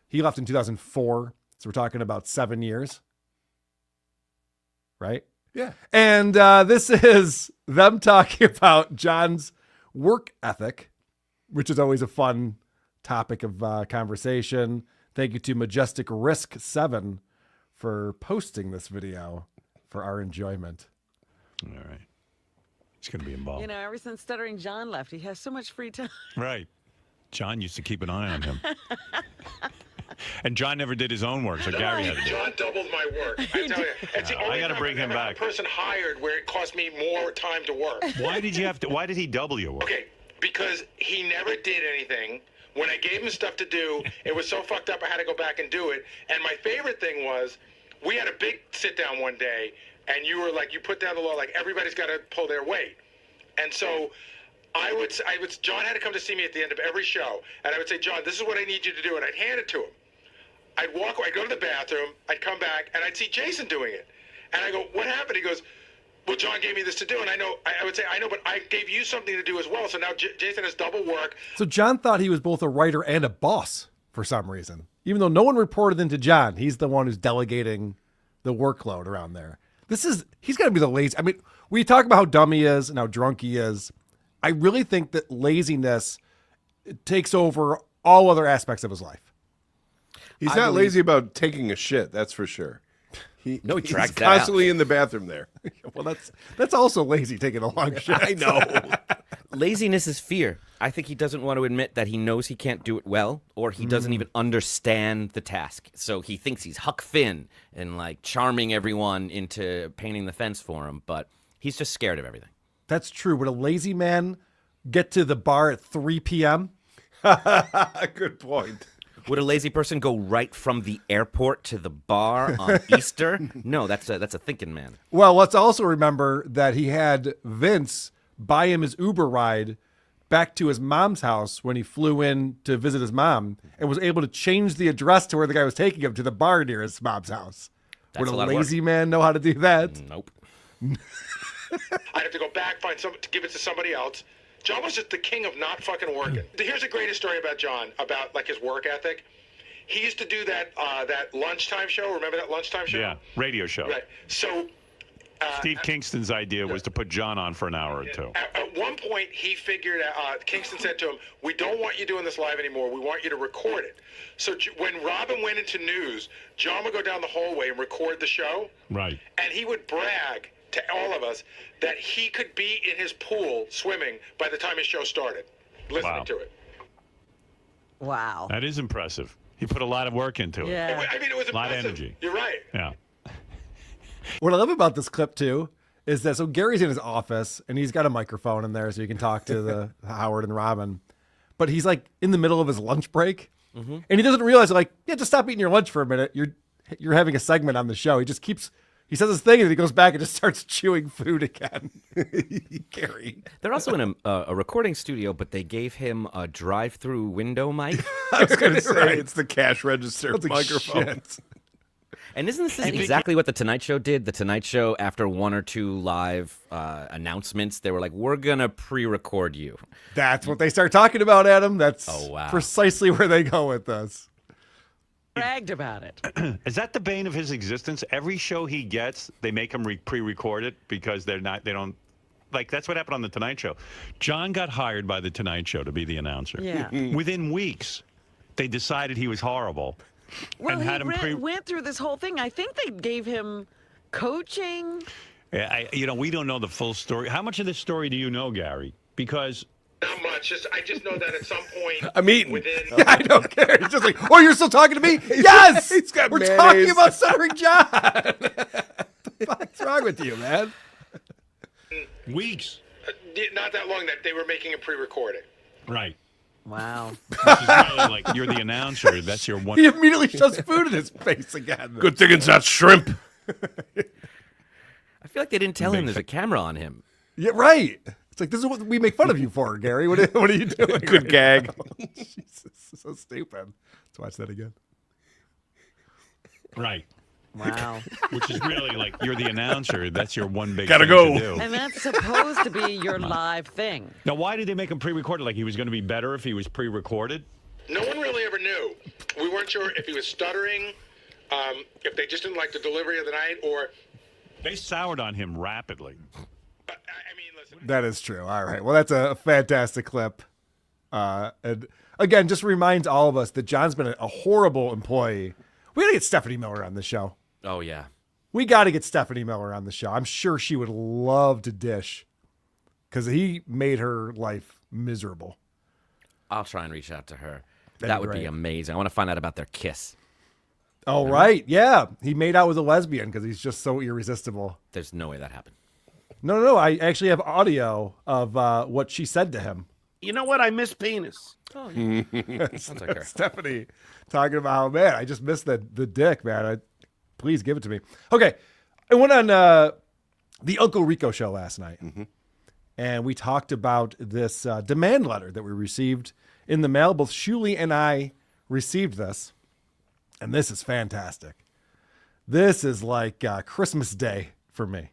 Speaker 1: He left in 2004. So we're talking about 7 years. Right?
Speaker 3: Yeah.
Speaker 1: And this is them talking about John's work ethic, which is always a fun topic of conversation. Thank you to Majestic Risk 7 for posting this video for our enjoyment.
Speaker 5: All right. He's going to be involved.
Speaker 16: You know, ever since Stuttering John left, he has so much free time.
Speaker 5: Right. John used to keep an eye on him. And John never did his own work, so Gary had to do it.
Speaker 17: John doubled my work. I tell you, it's the only
Speaker 5: I got to
Speaker 17: time
Speaker 5: bring
Speaker 17: I've
Speaker 5: him
Speaker 17: ever had
Speaker 5: back.
Speaker 17: a person hired where it cost me more time to work.
Speaker 5: Why did you have to? Why did he double your work?
Speaker 17: Okay, because he never did anything. When I gave him stuff to do, it was so fucked up I had to go back and do it. And my favorite thing was, we had a big sit down one day, and you were like, you put down the law, like everybody's got to pull their weight. And so John had to come to see me at the end of every show, and I would say, John, this is what I need you to do, and I'd hand it to him. I'd go to the bathroom, I'd come back, and I'd see Jason doing it. And I go, what happened? He goes, well, John gave me this to do, and I would say, I know, but I gave you something to do as well, so now Jason has double work.
Speaker 1: So John thought he was both a writer and a boss for some reason. Even though no one reported into John, he's the one who's delegating the workload around there. He's got to be the lazy. I mean, we talk about how dumb he is and how drunk he is. I really think that laziness takes over all other aspects of his life.
Speaker 3: He's not lazy about taking a shit, that's for sure.
Speaker 2: He
Speaker 3: he's
Speaker 2: drags that out.
Speaker 3: constantly in the bathroom there.
Speaker 1: Well, that's also lazy, taking a long shit.
Speaker 3: I know.
Speaker 2: Laziness is fear. I think he doesn't want to admit that he knows he can't do it well, or he doesn't even understand the task. So he thinks he's Huck Finn and like charming everyone into painting the fence for him, but he's just scared of everything.
Speaker 1: That's true. Would a lazy man get to the bar at 3 p.m.?
Speaker 3: Good point.
Speaker 2: Would a lazy person go right from the airport to the bar on Easter? No, that's a thinking man.
Speaker 1: Well, let's also remember that he had Vince buy him his Uber ride back to his mom's house when he flew in to visit his mom and was able to change the address to where the guy was taking him to the bar near his mom's house.
Speaker 2: That's
Speaker 1: Would
Speaker 2: a
Speaker 1: a
Speaker 2: lot of
Speaker 1: lazy man know how to do that?
Speaker 2: Nope.
Speaker 17: I'd have to go back, find some to give it to somebody else. John was just the king of not fucking working. Here's the greatest story about John, about like his work ethic. He used to do that that lunchtime show. Remember that lunchtime show?
Speaker 18: Yeah, radio show.
Speaker 17: Right. So
Speaker 18: Steve Kingston's idea was to put John on for an hour or two.
Speaker 17: At one point, he figured Kingston said to him, "We don't want you doing this live anymore. We want you to record it." So when Robin went into news, John would go down the hallway and record the show.
Speaker 18: Right.
Speaker 17: And he would brag to all of us that he could be in his pool swimming by the time his show started, listening to it.
Speaker 16: Wow.
Speaker 18: That is impressive. He put a lot of work into it.
Speaker 16: Yeah.
Speaker 17: I mean, it was
Speaker 18: a lot of
Speaker 17: impressive.
Speaker 18: energy.
Speaker 17: You're right.
Speaker 18: Yeah.
Speaker 1: What I love about this clip too is that so Gary's in his office and he's got a microphone in there so you can talk to the Howard and Robin, but he's like in the middle of his lunch break and he doesn't realize like, yeah, just stop eating your lunch for a minute. You're having a segment on the show. He says his thing and he goes back and just starts chewing food again. Gary.
Speaker 2: They're also in a recording studio, but they gave him a drive-through window mic.
Speaker 3: I was going to say,
Speaker 1: Right.
Speaker 3: it's the cash register
Speaker 1: That's like
Speaker 3: microphone.
Speaker 1: shit.
Speaker 2: And isn't this exactly what The Tonight Show did? The Tonight Show, after one or two live announcements, they were like, we're going to pre-record you.
Speaker 1: That's what they start talking about, Adam. That's
Speaker 2: wow.
Speaker 1: precisely where they go with this.
Speaker 16: Bragged about it.
Speaker 18: Is that the bane of his existence? Every show he gets, they make him pre-record it because they don't. Like, that's what happened on The Tonight Show. John got hired by The Tonight Show to be the announcer.
Speaker 16: Yeah.
Speaker 18: Within weeks, they decided he was horrible.
Speaker 16: Well,
Speaker 18: and had him
Speaker 16: went through this whole thing. I think they gave him coaching.
Speaker 18: We don't know the full story. How much of this story do you know, Gary? Because
Speaker 17: Not much. I just know that at some point
Speaker 3: I'm eating.
Speaker 17: within
Speaker 1: Yeah, I don't care. He's just like, oh, you're still talking to me? Yes!
Speaker 3: he's got
Speaker 1: We're
Speaker 3: mayonnaise.
Speaker 1: talking about Stuttering John. What's wrong with you, man?
Speaker 18: weeks.
Speaker 17: not that long that they were making a pre-recording.
Speaker 18: Right.
Speaker 16: Wow.
Speaker 18: Which is really like, you're the announcer. That's your one.
Speaker 1: He immediately shoves food in his face again.
Speaker 3: Good thing it's not shrimp.
Speaker 2: I feel like they didn't tell him there's a camera on him.
Speaker 1: Yeah, right. It's like, this is what we make fun of you for, Gary. What are you doing?
Speaker 3: Good gag.
Speaker 1: Jesus, so stupid. Let's watch that again.
Speaker 18: Right.
Speaker 16: Wow.
Speaker 18: Which is really like, you're the announcer. That's your one big
Speaker 3: Gotta
Speaker 18: thing
Speaker 3: go.
Speaker 18: to do.
Speaker 16: And that's supposed to be your live thing.
Speaker 18: Now, why did they make him pre-recorded? Like he was going to be better if he was pre-recorded?
Speaker 17: No one really ever knew. We weren't sure if he was stuttering, if they just didn't like the delivery of the night, or...
Speaker 18: They soured on him rapidly.
Speaker 1: That is true. All right. Well, that's a fantastic clip. And again, just reminds all of us that John's been a horrible employee. We got to get Stephanie Miller on the show.
Speaker 2: Oh, yeah.
Speaker 1: We got to get Stephanie Miller on the show. I'm sure she would love to dish because he made her life miserable.
Speaker 2: I'll try and reach out to her.
Speaker 1: That'd
Speaker 2: That
Speaker 1: be
Speaker 2: would be
Speaker 1: great.
Speaker 2: amazing. I want to find out about their kiss.
Speaker 1: Oh, right. Yeah. He made out with a lesbian because he's just so irresistible.
Speaker 2: There's no way that happened.
Speaker 1: No. I actually have audio of what she said to him.
Speaker 10: You know what? I miss penis.
Speaker 2: Oh, yeah. Sounds like her.
Speaker 1: Stephanie talking about how, man, I just missed the dick, man. Please give it to me. Okay. I went on the Uncle Rico show last night, and we talked about this demand letter that we received in the mail. Both Shuli and I received this, and this is fantastic. This is like Christmas Day for me.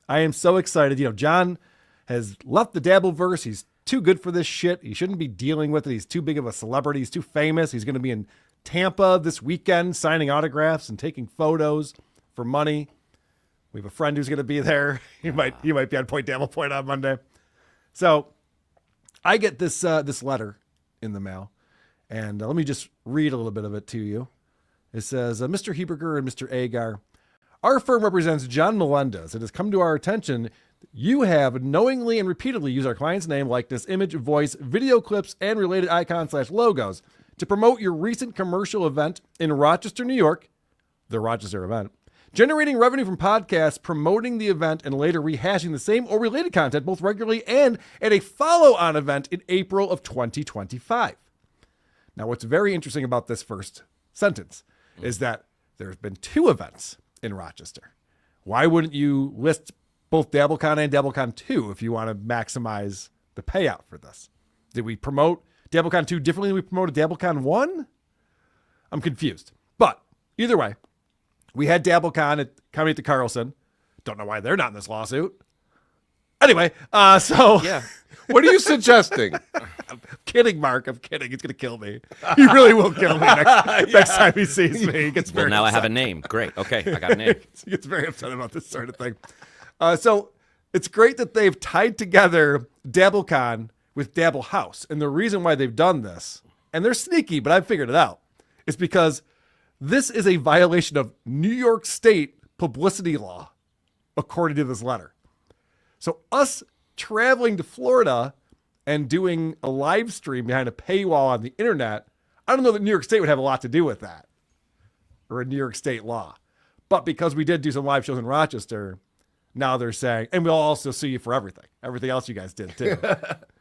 Speaker 1: I am so excited. You know, John has left the Dabverse. He's too good for this shit. He shouldn't be dealing with it. He's too big of a celebrity. He's too famous. He's going to be in Tampa this weekend signing autographs and taking photos for money. We have a friend who's going to be there. He might be on Point Dabble Point on Monday. So I get this letter in the mail, And let me just read a little bit of it to you. It says, Mr. Heberger and Mr. Agar, our firm represents John Melendez. It has come to our attention you have knowingly and repeatedly used our client's name, likeness, image, voice, video clips, and related icons/logos to promote your recent commercial event in Rochester, New York, the Rochester event, generating revenue from podcasts, promoting the event, and later rehashing the same or related content both regularly and at a follow-on event in April of 2025. Now, what's very interesting about this first sentence is that there's been 2 events in Rochester. Why wouldn't you list both DabbleCon and DabbleCon 2 if you want to maximize the payout for this? Did we promote DabbleCon 2 differently than we promoted DabbleCon 1? I'm confused. But either way, we had DabbleCon at Comedy at the Carlson. Don't know why they're not in this lawsuit. Anyway, so...
Speaker 3: Yeah. What are you suggesting?
Speaker 1: I'm kidding, Mark. I'm kidding. He's going to kill me. He really will kill me next time he sees me. He gets very
Speaker 2: now
Speaker 1: upset.
Speaker 2: I have a name. Great. Okay, I got a name.
Speaker 1: He gets very upset about this sort of thing. So it's great that they've tied together DabbleCon with Dabble House. And the reason why they've done this, and they're sneaky, but I've figured it out, is because this is a violation of New York State publicity law, according to this letter. So us traveling to Florida and doing a live stream behind a paywall on the internet, I don't know that New York State would have a lot to do with that, or a New York State law. But because we did do some live shows in Rochester, now they're saying, and we'll also sue you for everything else you guys did too.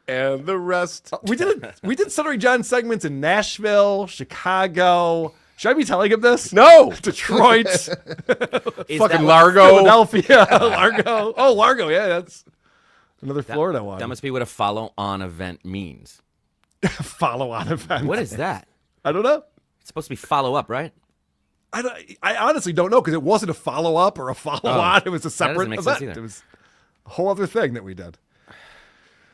Speaker 3: And the rest.
Speaker 1: We did Stuttering John segments in Nashville, Chicago. Should I be telling him this?
Speaker 3: No.
Speaker 1: Detroit.
Speaker 3: Fucking Largo.
Speaker 1: Philadelphia. Largo. Oh, Largo. Yeah, that's another Florida one.
Speaker 2: That must be what a follow-on event means.
Speaker 1: Follow-on event.
Speaker 2: What is that?
Speaker 1: I don't know.
Speaker 2: It's supposed to be follow-up, right?
Speaker 1: I honestly don't know because it wasn't a follow-up or a follow-on. It was a separate event. It was a whole other thing that we did.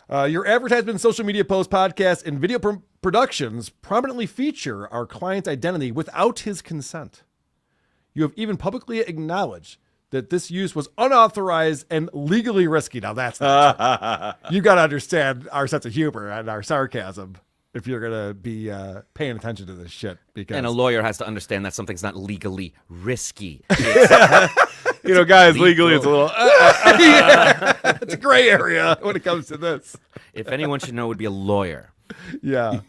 Speaker 1: Your advertisement, social media posts, podcasts, and video productions prominently feature our client's identity without his consent. You have even publicly acknowledged that this use was unauthorized and legally risky. Now, that's not true. You got to understand our sense of humor and our sarcasm if you're going to be paying attention to this shit. Because
Speaker 2: And a lawyer has to understand that something's not legally risky.
Speaker 3: You know, guys, legally it's a little...
Speaker 1: Yeah, it's a gray area when it comes to this.
Speaker 2: If anyone should know, it would be a lawyer.
Speaker 1: Yeah.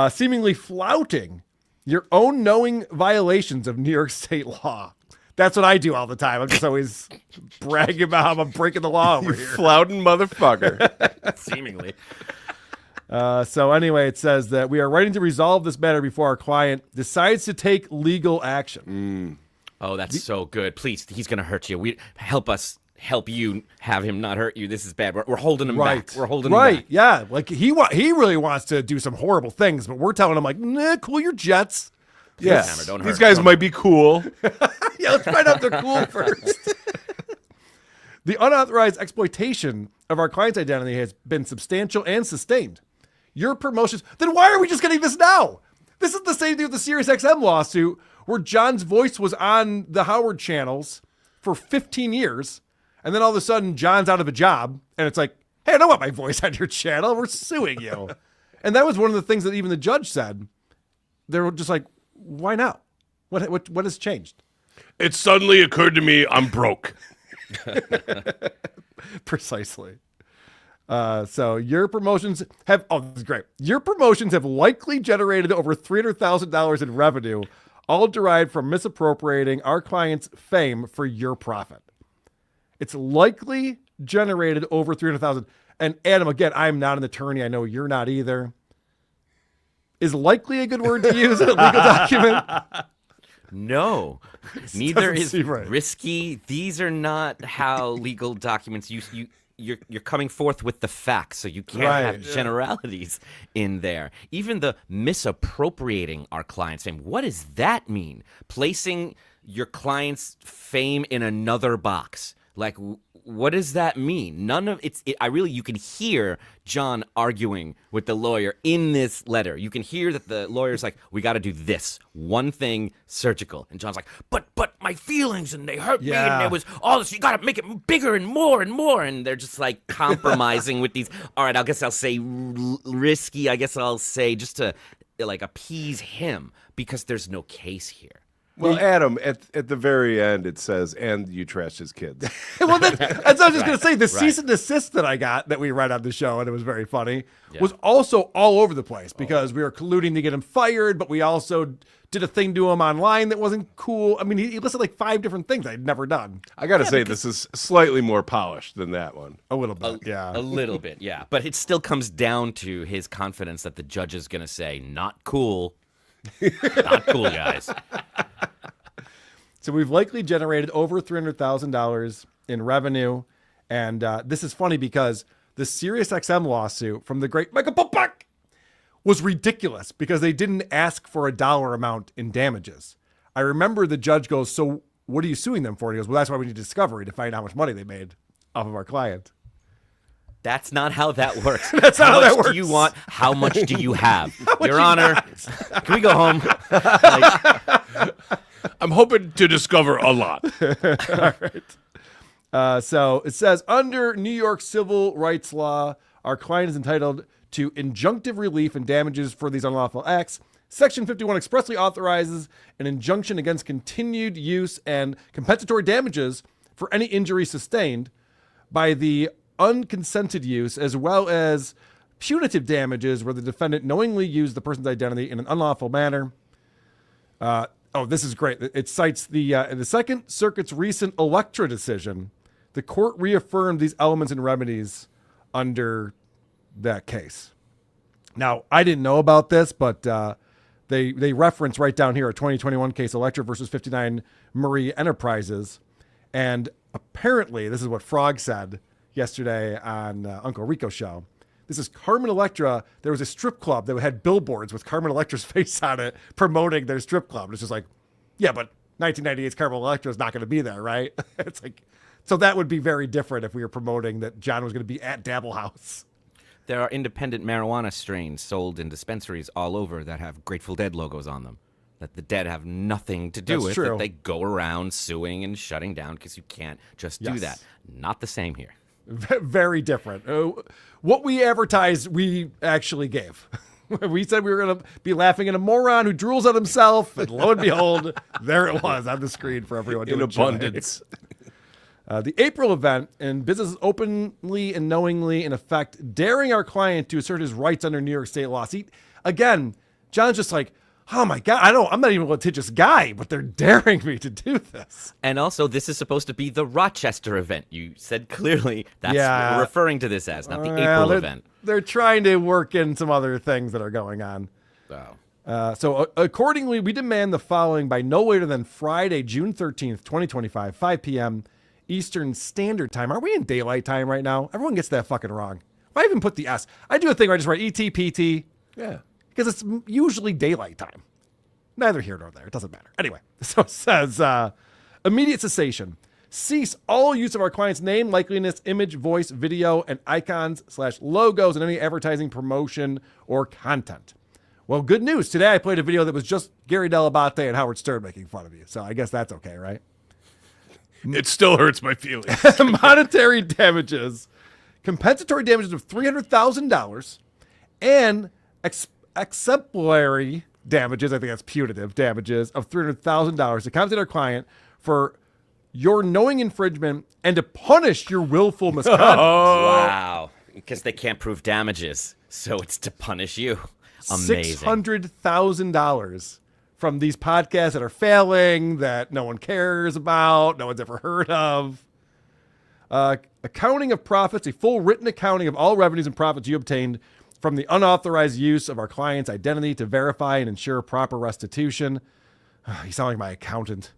Speaker 1: Seemingly flouting your own knowing violations of New York State law. That's what I do all the time. I'm just always bragging about how I'm breaking the law over
Speaker 3: You
Speaker 1: here.
Speaker 3: flouting motherfucker.
Speaker 2: Seemingly.
Speaker 1: So anyway, it says that we are writing to resolve this matter before our client decides to take legal action.
Speaker 2: Oh, that's so good. Please, he's going to hurt you. Help us help you have him not hurt you. This is bad. We're holding him back. We're holding him back.
Speaker 1: Yeah. Like he really wants to do some horrible things, but we're telling him like, nah, cool your jets.
Speaker 3: Yes.
Speaker 2: Don't
Speaker 3: These
Speaker 2: hurt.
Speaker 3: guys might be cool.
Speaker 1: Yeah, let's find out if they're cool first. The unauthorized exploitation of our client's identity has been substantial and sustained. Your promotions, then why are we just getting this now? This is the same thing with the SiriusXM lawsuit where John's voice was on the Howard channels for 15 years. And then all of a sudden John's out of a job and it's like, hey, I don't want my voice on your channel. We're suing you. And that was one of the things that even the judge said. They were just like, why now? What has changed?
Speaker 3: It suddenly occurred to me I'm broke.
Speaker 1: Precisely. So your promotions have, this is great. Your promotions have likely generated over $300,000 in revenue, all derived from misappropriating our client's fame for your profit. It's likely generated over $300,000. And Adam, again, I'm not an attorney. I know you're not either. Is likely a good word to use in a legal document?
Speaker 2: No, neither is
Speaker 1: right.
Speaker 2: risky. These are not how legal documents you're coming forth with the facts, so you can't have generalities in there. Even the misappropriating our client's fame. What does that mean? Placing your client's fame in another box. Like, what does that mean? None of you can hear John arguing with the lawyer in this letter. You can hear that the lawyer's like, we got to do this one thing, surgical. And John's like, but my feelings and they hurt me and there was all this. You got to make it bigger and more and more. And they're just like compromising with these. All right, I guess I'll say risky. I guess I'll say just to like appease him because there's no case here.
Speaker 3: Well, Adam, at the very end, it says, and you trashed his kids.
Speaker 1: Well, that's what I was just going to say. The cease and desist that I got that we read on the show, and it was very funny, was also all over the place because we were colluding to get him fired, but we also did a thing to him online that wasn't cool. I mean, he listed like 5 different things I'd never done.
Speaker 3: I got to say, this is slightly more polished than that one.
Speaker 1: A little bit, yeah.
Speaker 2: A little bit, yeah. But it still comes down to his confidence that the judge is going to say, not cool. Not cool, guys.
Speaker 1: So we've likely generated over $300,000 in revenue. And this is funny because the SiriusXM lawsuit from the great Michael Popek was ridiculous because they didn't ask for a dollar amount in damages. I remember the judge goes, so what are you suing them for? And he goes, well, that's why we need discovery to find out how much money they made off of our client.
Speaker 2: That's not how that works.
Speaker 1: That's not how that works.
Speaker 2: Do you want? How much do you have? Your Honor, can we go home?
Speaker 3: I'm hoping to discover a lot.
Speaker 1: All right. So it says, under New York civil rights law, our client is entitled to injunctive relief and damages for these unlawful acts. Section 51 expressly authorizes an injunction against continued use and compensatory damages for any injury sustained by the unconsented use, as well as punitive damages where the defendant knowingly used the person's identity in an unlawful manner. This is great. It cites the Second Circuit's recent Electra decision. The court reaffirmed these elements and remedies under that case. Now, I didn't know about this, but they reference right down here a 2021 case, Electra versus 59 Murray Enterprises. And apparently, this is what Frog said yesterday on Uncle Rico's show. This is Carmen Electra. There was a strip club that had billboards with Carmen Electra's face on it promoting their strip club. And it's just like, yeah, but 1998's Carmen Electra is not going to be there, right? It's like, so that would be very different if we were promoting that John was going to be at Dabble House.
Speaker 2: There are independent marijuana strains sold in dispensaries all over that have Grateful Dead logos on them that the dead have nothing to do
Speaker 1: That's
Speaker 2: with.
Speaker 1: true.
Speaker 2: That they go around suing and shutting down because you can't just do that. Not the same here.
Speaker 1: Very different. What we advertised, we actually gave. We said we were going to be laughing at a moron who drools on himself, and lo and behold, there it was on the screen for everyone to
Speaker 3: In
Speaker 1: enjoy.
Speaker 3: abundance.
Speaker 1: The April event, and businesses openly and knowingly, in effect, daring our client to assert his rights under New York state law. See, again, John's just like, oh my God, I'm not even a litigious guy, but they're daring me to do this.
Speaker 2: And also, this is supposed to be the Rochester event. You said clearly that's what we're referring to this as, not the April event.
Speaker 1: They're trying to work in some other things that are going on.
Speaker 2: Wow.
Speaker 1: So accordingly, we demand the following by no later than Friday, June 13th, 2025, 5 p.m. Eastern Standard Time. Are we in daylight time right now? Everyone gets that fucking wrong. Why even put the S? I do a thing where I just write ET, PT.
Speaker 3: Yeah.
Speaker 1: Because it's usually daylight time. Neither here nor there. It doesn't matter. Anyway, so it says immediate cessation. Cease all use of our client's name, likeliness, image, voice, video, and icons/logos in any advertising, promotion, or content. Well, good news. Today I played a video that was just Gary Dell'Abate and Howard Stern making fun of you. So I guess that's okay, right?
Speaker 3: It still hurts my feelings.
Speaker 1: Monetary damages. Compensatory damages of $300,000 and exemplary damages, I think that's punitive damages, of $300,000 to compensate our client for your knowing infringement and to punish your willful misconduct.
Speaker 2: Wow. Because they can't prove damages, so it's to punish you. Amazing.
Speaker 1: $600,000 from these podcasts that are failing, that no one cares about, no one's ever heard of. Accounting of profits, a full written accounting of all revenues and profits you obtained from the unauthorized use of our client's identity to verify and ensure proper restitution. You sound like my accountant.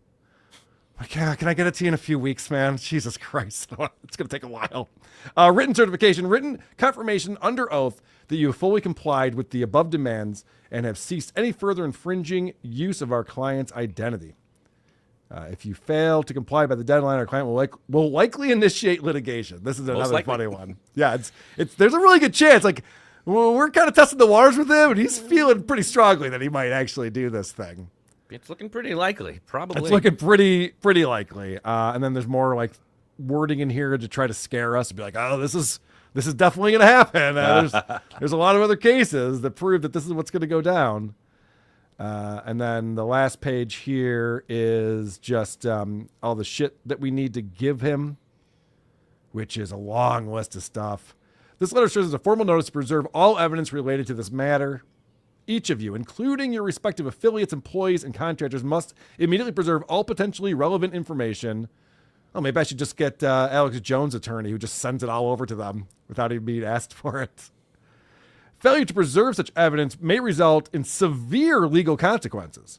Speaker 1: Can I get it to you in a few weeks, man? Jesus Christ. It's going to take a while. Written certification, written confirmation under oath that you have fully complied with the above demands and have ceased any further infringing use of our client's identity. If you fail to comply by the deadline, our client will likely initiate litigation. This is another funny one. Yeah, there's a really good chance. Like, we're kind of testing the waters with him, and he's feeling pretty strongly that he might actually do this thing.
Speaker 2: It's looking pretty likely, probably.
Speaker 1: It's looking pretty likely. And then there's more like wording in here to try to scare us and be like, oh, this is this is definitely going to happen. There's a lot of other cases that prove that this is what's going to go down. And then the last page here is just all the shit that we need to give him, which is a long list of stuff. This letter serves as a formal notice to preserve all evidence related to this matter. Each of you, including your respective affiliates, employees, and contractors, must immediately preserve all potentially relevant information. Oh, maybe I should just get Alex Jones' attorney, who just sends it all over to them without even being asked for it. Failure to preserve such evidence may result in severe legal consequences.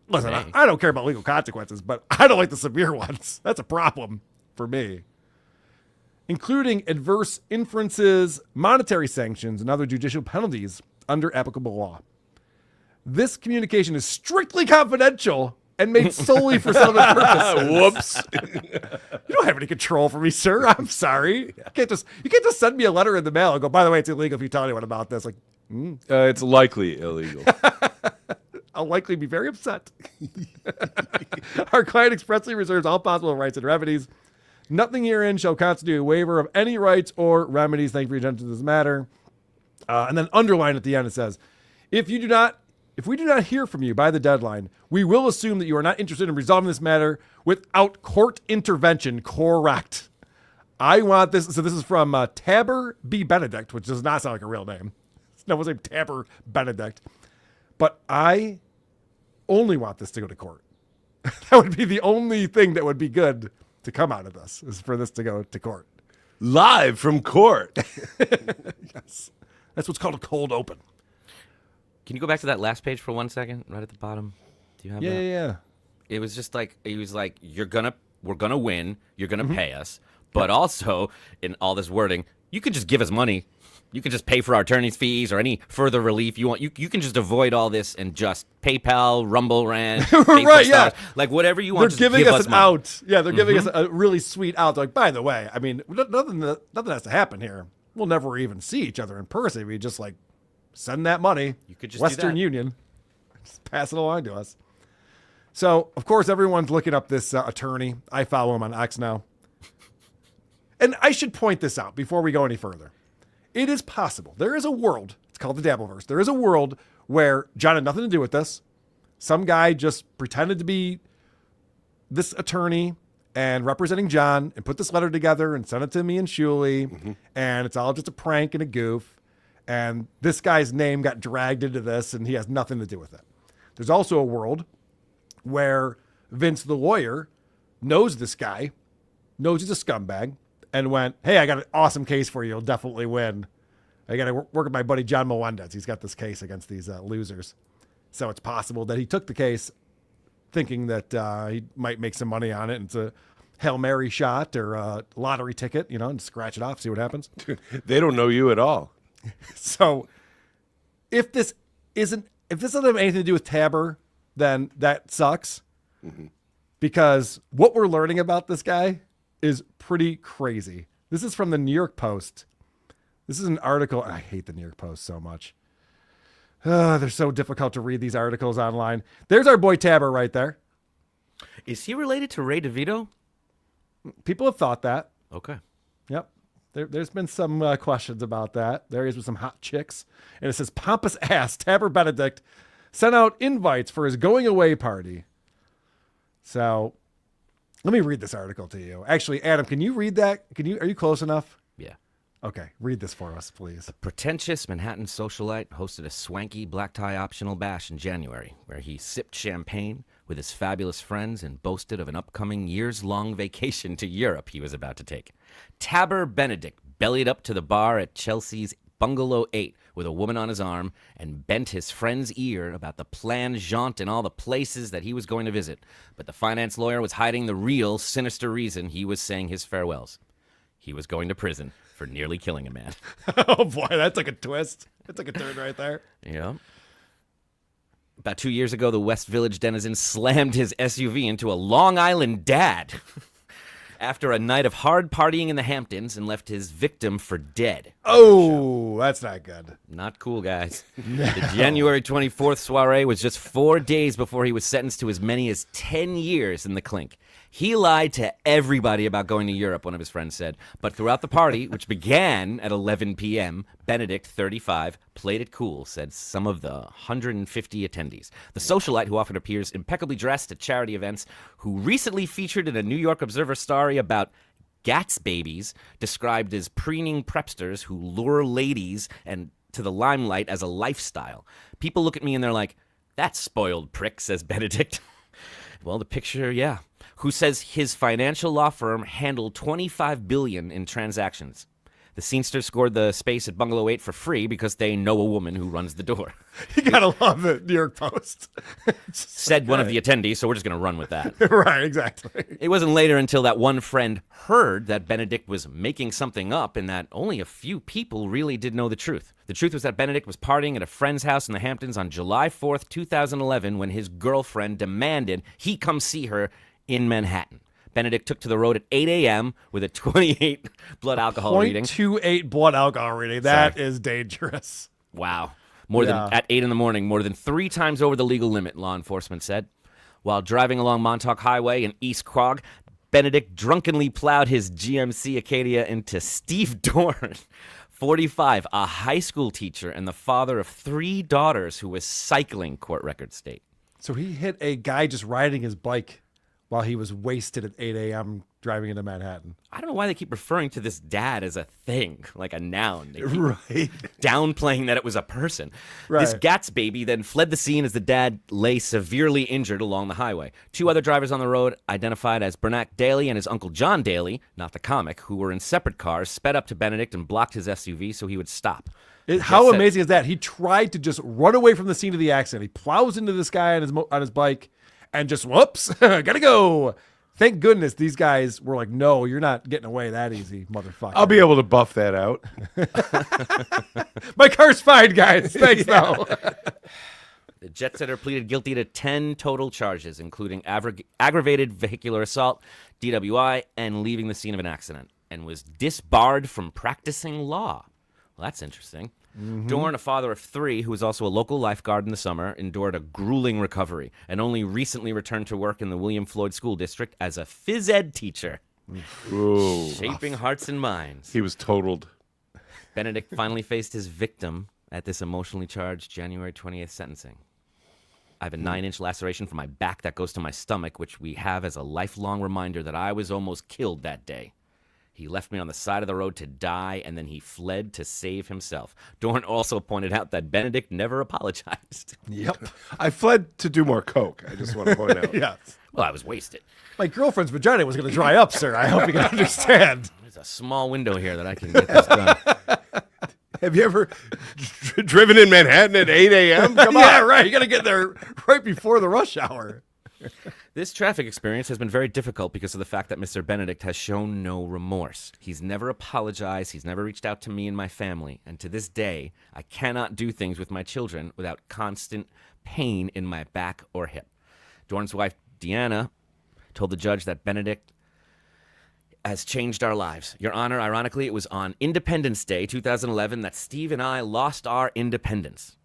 Speaker 1: Listen, I don't care about legal consequences, but I don't like the severe ones. That's a problem for me. Including adverse inferences, monetary sanctions, and other judicial penalties under applicable law. This communication is strictly confidential and made solely for settlement purposes.
Speaker 3: Whoops.
Speaker 1: You don't have any control for me, sir. I'm sorry. You can't just send me a letter in the mail and go, by the way, it's illegal if you tell anyone about this. Like,
Speaker 3: it's likely illegal.
Speaker 1: I'll likely be very upset. Our client expressly reserves all possible rights and remedies. Nothing herein shall constitute a waiver of any rights or remedies. Thank you for your attention to this matter. And then underline at the end, it says, if we do not hear from you by the deadline, we will assume that you are not interested in resolving this matter without court intervention. Correct. I want this. So this is from Tabber B. Benedict, which does not sound like a real name. No one's named Tabber Benedict. But I only want this to go to court. That would be the only thing that would be good to come out of this, is for this to go to court.
Speaker 3: Live from court.
Speaker 1: Yes. That's what's called a cold open.
Speaker 2: Can you go back to that last page for 1 second, right at the bottom? Do you have that?
Speaker 1: Yeah.
Speaker 2: It was just like, he was like, we're gonna win, you're gonna pay us, but also in all this wording, you could just give us money. You can just pay for our attorney's fees or any further relief you want. You can just avoid all this and just PayPal, Rumble Rant,
Speaker 1: right? Yeah,
Speaker 2: like whatever you want.
Speaker 1: They're giving us an out. Yeah, they're giving us
Speaker 2: Mm-hmm.
Speaker 1: a really sweet out. They're like, by the way, I mean, nothing has to happen here. We'll never even see each other in person. We just like send that money.
Speaker 2: You could just
Speaker 1: Western
Speaker 2: do that.
Speaker 1: Union, just pass it along to us. So of course everyone's looking up this attorney. I follow him on X now, and I should point this out before we go any further. It is possible. There is a world, it's called the Dabverse. There is a world where John had nothing to do with this. Some guy just pretended to be this attorney and representing John and put this letter together and sent it to me and Shuley. And it's all just a prank and a goof. And this guy's name got dragged into this and he has nothing to do with it. There's also a world where Vince, the lawyer, knows this guy, knows he's a scumbag, and went, hey, I got an awesome case for you. You'll definitely win. I got to work with my buddy John Melendez. He's got this case against these losers. So it's possible that he took the case thinking that he might make some money on it. And it's a Hail Mary shot or a lottery ticket, and scratch it off, see what happens.
Speaker 3: They don't know you at all.
Speaker 1: So if this doesn't have anything to do with Tabber, then that sucks. Because what we're learning about this guy is pretty crazy. This is from the New York Post. This is an article. I hate the New York Post so much. They're so difficult to read, these articles online. There's our boy Tabber right there.
Speaker 2: Is he related to Ray DeVito?
Speaker 1: People have thought that.
Speaker 2: Okay.
Speaker 1: Yep. There's been some questions about that. There he is with some hot chicks. And it says, pompous ass Tabber Benedict sent out invites for his going away party. So let me read this article to you. Actually, Adam, can you read that? Are you close enough?
Speaker 2: Yeah.
Speaker 1: Okay, read this for us, please.
Speaker 2: A pretentious Manhattan socialite hosted a swanky black tie optional bash in January, where he sipped champagne with his fabulous friends and boasted of an upcoming years-long vacation to Europe he was about to take. Tabber Benedict bellied up to the bar at Chelsea's Bungalow 8 with a woman on his arm and bent his friend's ear about the planned jaunt and all the places that he was going to visit. But the finance lawyer was hiding the real sinister reason he was saying his farewells. He was going to prison for nearly killing a man.
Speaker 1: Oh boy, that's like a twist. That's like a turn right there.
Speaker 2: Yeah. About 2 years ago, the West Village denizen slammed his SUV into a Long Island dad after a night of hard partying in the Hamptons and left his victim for dead.
Speaker 1: Oh, that's not good.
Speaker 2: Not cool, guys.
Speaker 1: No.
Speaker 2: The January 24th soiree was just 4 days before he was sentenced to as many as 10 years in the clink. He lied to everybody about going to Europe, one of his friends said. But throughout the party, which began at 11 p.m., Benedict, 35, played it cool, said some of the 150 attendees. The socialite, who often appears impeccably dressed at charity events, who recently featured in a New York Observer story about Gats babies, described as preening prepsters who lure ladies and to the limelight as a lifestyle. People look at me and they're like, "That spoiled prick," says Benedict. Well, the picture, yeah. Who says his financial law firm handled $25 billion in transactions. The scenester scored the space at Bungalow 8 for free because they know a woman who runs the door.
Speaker 1: You gotta love it, New York Post.
Speaker 2: Said one of the attendees, so we're just going to run with that.
Speaker 1: Right, exactly.
Speaker 2: It wasn't later until that one friend heard that Benedict was making something up and that only a few people really did know the truth. The truth was that Benedict was partying at a friend's house in the Hamptons on July 4th, 2011, when his girlfriend demanded he come see her in Manhattan. Benedict took to the road at 8 a.m. with a 28 blood alcohol reading.
Speaker 1: 0.28 blood alcohol reading. That is dangerous.
Speaker 2: Wow. More than at 8 in the morning, more than 3 times over the legal limit, law enforcement said. While driving along Montauk Highway in East Quogue, Benedict drunkenly plowed his GMC Acadia into Steve Dorn, 45, a high school teacher and the father of 3 daughters who was cycling, court records state.
Speaker 1: So he hit a guy just riding his bike while he was wasted at 8 a.m. driving into Manhattan.
Speaker 2: I don't know why they keep referring to this dad as a thing, like a noun. They keep
Speaker 1: Right.
Speaker 2: downplaying that it was a person.
Speaker 1: Right.
Speaker 2: This Gats baby then fled the scene as the dad lay severely injured along the highway. 2 other drivers on the road, identified as Bernac Daly and his uncle John Daly, not the comic, who were in separate cars, sped up to Benedict and blocked his SUV so he would stop.
Speaker 1: How amazing is that? He tried to just run away from the scene of the accident. He plows into this guy on his bike and just, whoops, gotta go. Thank goodness these guys were like, no, you're not getting away that easy, motherfucker.
Speaker 3: I'll be able to buff that out.
Speaker 1: My car's fine, guys. Thanks, though.
Speaker 2: The jet setter pleaded guilty to 10 total charges, including aggravated vehicular assault, DWI, and leaving the scene of an accident, and was disbarred from practicing law. Well, that's interesting. Dorn, a father of 3, who was also a local lifeguard in the summer, endured a grueling recovery and only recently returned to work in the William Floyd School District as a phys ed teacher.
Speaker 3: Ooh.
Speaker 2: Shaping hearts and minds.
Speaker 3: He was totaled.
Speaker 2: Benedict finally faced his victim at this emotionally charged January 20th sentencing. I have a 9-inch laceration from my back that goes to my stomach, which we have as a lifelong reminder that I was almost killed that day. He left me on the side of the road to die, and then he fled to save himself. Dorn also pointed out that Benedict never apologized.
Speaker 1: Yep.
Speaker 3: I fled to do more coke, I just want to point out.
Speaker 1: Yes.
Speaker 2: Well, I was wasted.
Speaker 1: My girlfriend's vagina was going to dry up, sir. I hope you can understand.
Speaker 2: There's a small window here that I can get this done.
Speaker 3: Have you ever driven in Manhattan at 8 a.m.? Come on.
Speaker 1: Yeah, right. You got to get there right before the rush hour.
Speaker 2: This traffic experience has been very difficult because of the fact that Mr. Benedict has shown no remorse. He's never apologized. He's never reached out to me and my family. And to this day, I cannot do things with my children without constant pain in my back or hip. Dorn's wife, Deanna, told the judge that Benedict has changed our lives. Your Honor, ironically, it was on Independence Day, 2011, that Steve and I lost our independence.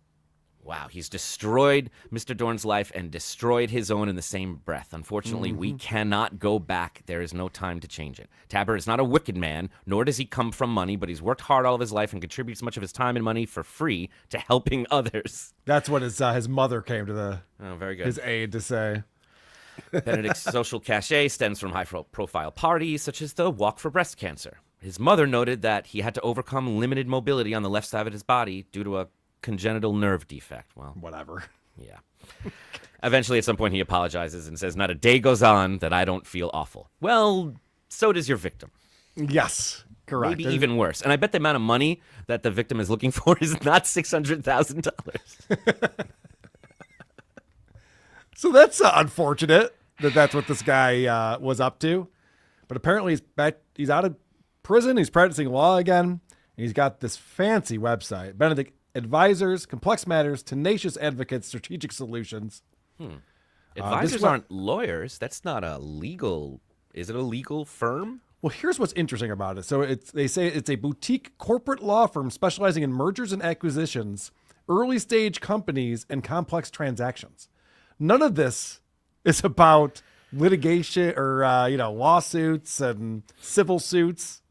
Speaker 2: Wow, he's destroyed Mr. Dorn's life and destroyed his own in the same breath. Unfortunately, we cannot go back. There is no time to change it. Tabber is not a wicked man, nor does he come from money, but he's worked hard all of his life and contributes much of his time and money for free to helping others.
Speaker 1: That's what his mother came to
Speaker 2: very good.
Speaker 1: his aid to say.
Speaker 2: Benedict's social cachet stems from high-profile parties, such as the Walk for Breast Cancer. His mother noted that he had to overcome limited mobility on the left side of his body due to a congenital nerve defect. Well,
Speaker 1: whatever.
Speaker 2: Yeah. Eventually, at some point, he apologizes and says, "Not a day goes on that I don't feel awful." Well, so does your victim.
Speaker 1: Yes, correct.
Speaker 2: Maybe even worse. And I bet the amount of money that the victim is looking for is not $600,000.
Speaker 1: So that's unfortunate that that's what this guy was up to. But apparently he's out of prison. He's practicing law again. And he's got this fancy website, Benedict Advisors, Complex Matters, Tenacious Advocates, Strategic Solutions.
Speaker 2: Advisors aren't lawyers. That's not a legal... Is it a legal firm?
Speaker 1: Well, here's what's interesting about it. So they say it's a boutique corporate law firm specializing in mergers and acquisitions, early stage companies, and complex transactions. None of this is about litigation or lawsuits and civil suits.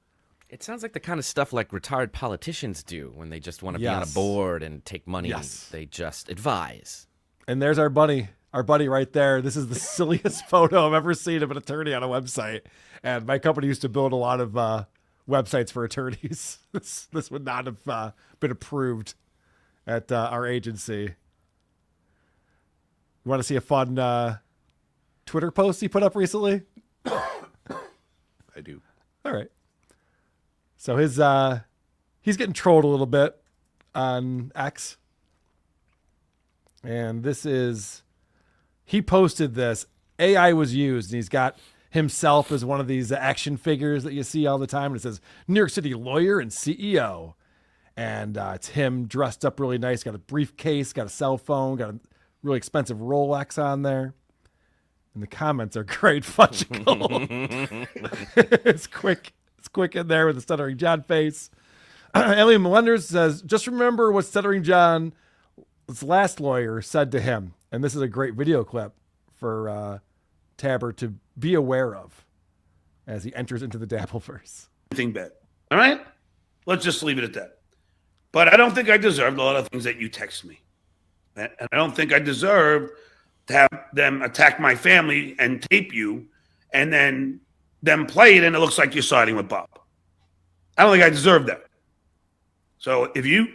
Speaker 2: It sounds like the kind of stuff like retired politicians do when they just want to be on a board and take money.
Speaker 1: Yes.
Speaker 2: They just advise.
Speaker 1: And there's our buddy right there. This is the silliest photo I've ever seen of an attorney on a website. And my company used to build a lot of websites for attorneys. This would not have been approved at our agency. You want to see a fun Twitter post he put up recently?
Speaker 3: I do.
Speaker 1: All right. So he's getting trolled a little bit on X. And he posted this. AI was used, and he's got himself as one of these action figures that you see all the time. And it says, New York City lawyer and CEO. And it's him dressed up really nice, got a briefcase, got a cell phone, got a really expensive Rolex on there. And the comments are great fudgical. It's quick in there with the Stuttering John face. Alien Melenders says, just remember what Stuttering John's last lawyer said to him. And this is a great video clip for Tabber to be aware of as he enters into the Dabverse.
Speaker 10: Bet. All right? Let's just leave it at that. But I don't think I deserved a lot of things that you text me. And I don't think I deserve to have them attack my family and tape you and then them play it and it looks like you're siding with Bob. I don't think I deserve that. So if you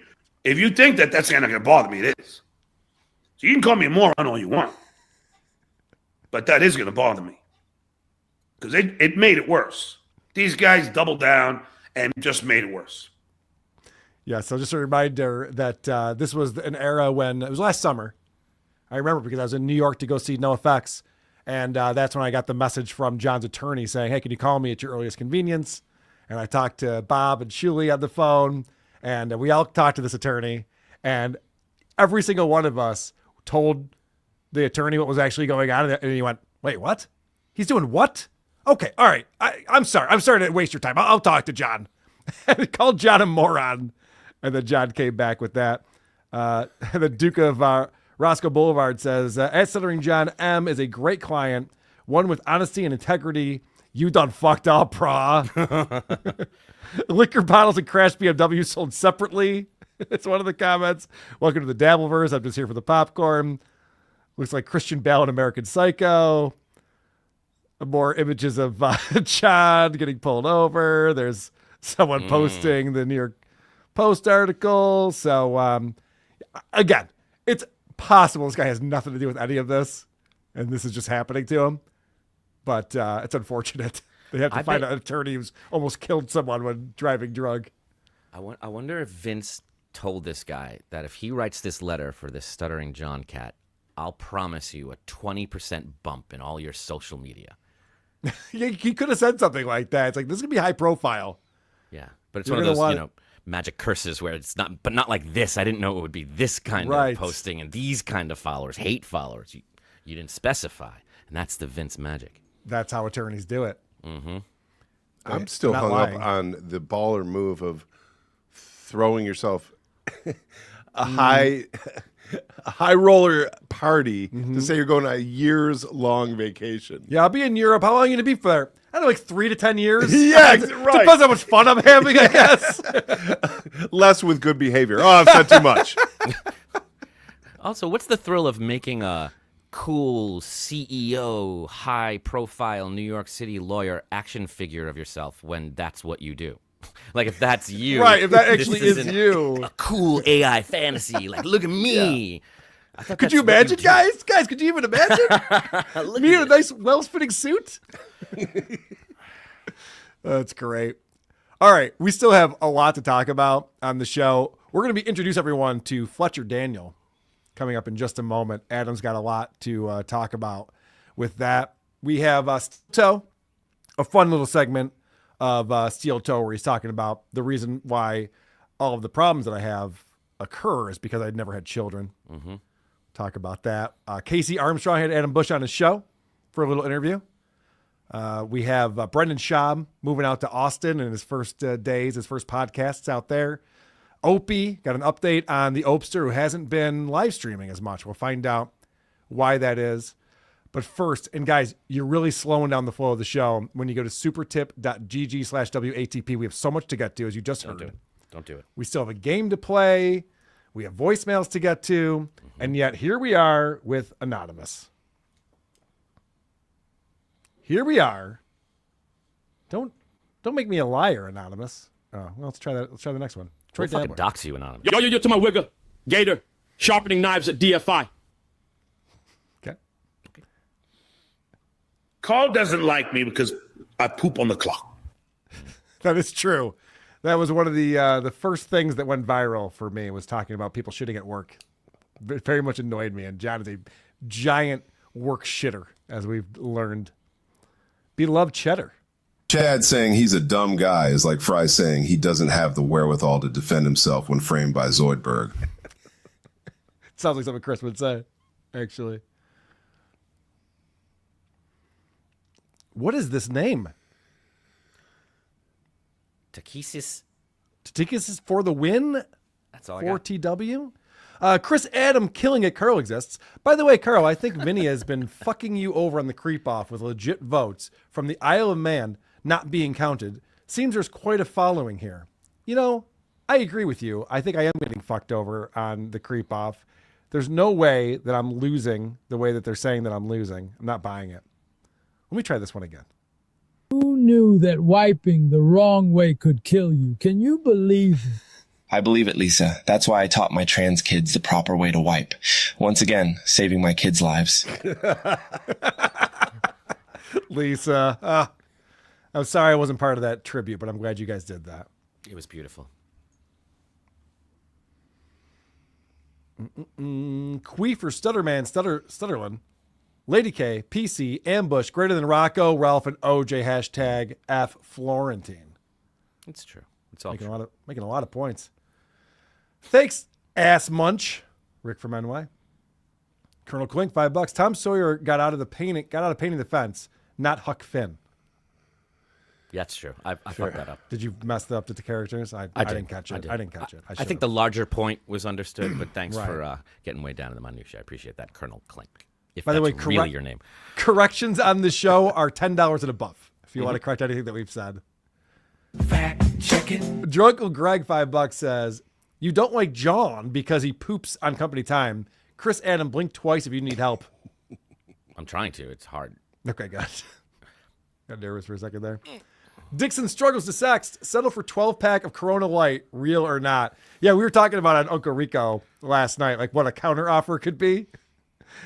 Speaker 10: think that that's not going to bother me, it is. So you can call me a moron all you want. But that is going to bother me. Because it made it worse. These guys doubled down and just made it worse.
Speaker 1: Yeah, so just a reminder that this was an era when, it was last summer. I remember because I was in New York to go see NoFX. And that's when I got the message from John's attorney saying, hey, can you call me at your earliest convenience? And I talked to Bob and Shuli on the phone. And we all talked to this attorney. And every single one of us told the attorney what was actually going on. And he went, wait, what? He's doing what? Okay, all right. I'm sorry. I'm sorry to waste your time. I'll talk to John. And he called John a moron. And then John came back with that. The Duke of Roscoe Boulevard says, at Stuttering John, M is a great client, one with honesty and integrity. You done fucked up, brah. Liquor bottles and crashed BMW sold separately. It's one of the comments. Welcome to the Dabverse. I'm just here for the popcorn. Looks like Christian Bale in American Psycho. More images of John getting pulled over. There's someone posting the New York Post article. So, again, it's possible this guy has nothing to do with any of this, and this is just happening to him. But it's unfortunate. They have to find an attorney who's almost killed someone when driving drunk.
Speaker 2: I wonder if Vince told this guy that if he writes this letter for this Stuttering John cat, I'll promise you a 20% bump in all your social media.
Speaker 1: He could have said something like that. It's like, this is going to be high profile.
Speaker 2: Yeah, but it's one of those, magic curses where it's not, but not like this. I didn't know it would be this kind of posting and these kind of followers, hate followers. You didn't specify, and that's the Vince magic.
Speaker 1: That's how attorneys do it.
Speaker 2: Mm-hmm.
Speaker 3: I'm still hung up on the baller move of throwing yourself a high roller party to say you're going on a years long vacation.
Speaker 1: Yeah, I'll be in Europe. How long are you going to be for there? I don't know, like 3 to 10 years.
Speaker 3: Yeah, right.
Speaker 1: Depends how much fun I'm having, I guess.
Speaker 3: Less with good behavior. Oh, I've said too much.
Speaker 2: Also, what's the thrill of making a cool CEO, high-profile New York City lawyer action figure of yourself when that's what you do? Like, if that's you.
Speaker 1: Right, if that actually is you.
Speaker 2: A cool AI fantasy. Like, look at me.
Speaker 1: Yeah. Could you imagine, guys? Guys, could you even imagine? Me in a nice, well-fitting suit? That's great. All right, we still have a lot to talk about on the show. We're going to introduce everyone to Fletcher Daniel coming up in just a moment. Adam's got a lot to talk about with that. We have StutJo, a fun little segment of Steel Toe where he's talking about the reason why all of the problems that I have occur is because I'd never had children.
Speaker 2: Mm-hmm.
Speaker 1: Talk about that. Casey Armstrong had Adam Busch on his show for a little interview. We have Brendan Schaub moving out to Austin in his first days, his first podcasts out there. Opie got an update on the Opester who hasn't been live streaming as much. We'll find out why that is. But first, and guys, you're really slowing down the flow of the show when you go to supertip.gg/WATP. We have so much to get to, as you just heard.
Speaker 2: Don't do it.
Speaker 1: We still have a game to play. We have voicemails to get to. And yet here we are with Anonymous. Here we are. Don't make me a liar, Anonymous. Oh, well, let's try that. Let's try the next one.
Speaker 2: We'll fucking dox you, Anonymous.
Speaker 19: Yo, to my wigger. Gator. Sharpening knives at DFI.
Speaker 1: Okay.
Speaker 10: Carl doesn't like me because I poop on the clock.
Speaker 1: That is true. That was one of the first things that went viral for me, was talking about people shitting at work. It very much annoyed me. And John is a giant work shitter, as we've learned. Beloved cheddar.
Speaker 20: Chad saying he's a dumb guy is like Fry saying he doesn't have the wherewithal to defend himself when framed by Zoidberg.
Speaker 1: Sounds like something Chris would say, actually. What is this name?
Speaker 2: Takesis
Speaker 1: is for the win.
Speaker 2: That's all I got.
Speaker 1: 4TW. Chris Adam killing it. Carl exists. By the way, Carl, I think Vinny has been fucking you over on the creep off with legit votes from the Isle of Man not being counted. Seems there's quite a following here. You know, I agree with you. I think I am getting fucked over on the creep off. There's no way that I'm losing the way that they're saying that I'm losing. I'm not buying it. Let me try this one again.
Speaker 21: Who knew that wiping the wrong way could kill you? Can you believe it?
Speaker 22: I believe it, Lisa. That's why I taught my trans kids the proper way to wipe. Once again, saving my kids' lives.
Speaker 1: Lisa, I'm sorry I wasn't part of that tribute, but I'm glad you guys did that.
Speaker 2: It was beautiful.
Speaker 1: Queefer, Stutterman, Stutterlin, Lady K, PC, Ambush, Greater Than Rocco, Ralph, and OJ, hashtag F Florentine.
Speaker 2: It's true. It's all
Speaker 1: making
Speaker 2: true.
Speaker 1: Making a lot of points. Thanks, Ass Munch. Rick from NY. Colonel Clink, $5. Tom Sawyer got out of painting the fence, not Huck Finn.
Speaker 2: Yeah, that's true. I fucked that up.
Speaker 1: Did you mess up with the characters? I didn't catch it. I didn't catch it.
Speaker 2: I think the larger point was understood, but thanks
Speaker 1: Right.
Speaker 2: for getting way down to the minutiae. I appreciate that, Colonel Clink. If
Speaker 1: By the
Speaker 2: that's
Speaker 1: way,
Speaker 2: really your name.
Speaker 1: Corrections on the show are $10 and above if you want to correct anything that we've said.
Speaker 15: Fact checking.
Speaker 1: Drunkle Greg, $5 says, you don't like John because he poops on company time. Chris Adam, blink twice if you need help.
Speaker 2: I'm trying to. It's hard.
Speaker 1: Okay, good. Got nervous for a second there. Dixon struggles to sex. Settle for 12-pack of Corona Light, real or not. Yeah, we were talking about on Uncle Rico last night, like what a counter offer could be.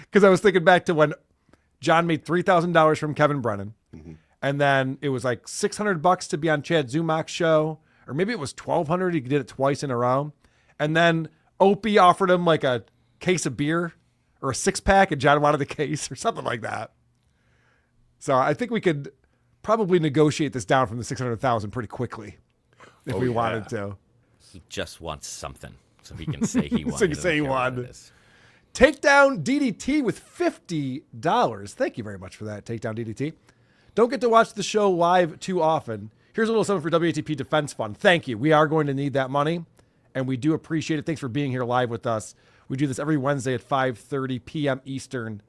Speaker 1: Because I was thinking back to when John made $3,000 from Kevin Brennan.
Speaker 3: Mm-hmm.
Speaker 1: And then it was like $600 to be on Chad Zumach's show. Or maybe it was $1,200. He did it twice in a row. And then Opie offered him like a case of beer or a 6-pack, and John wanted the case or something like that. So I think we could probably negotiate this down from the $600,000 pretty quickly if we wanted to.
Speaker 2: He just wants something so he can say he won.
Speaker 1: So he can say he won. Takedown DDT with $50. Thank you very much for that, Takedown DDT. Don't get to watch the show live too often. Here's a little something for WATP Defense Fund. Thank you. We are going to need that money, and we do appreciate it. Thanks for being here live with us. We do this every Wednesday at 5:30 p.m. Eastern.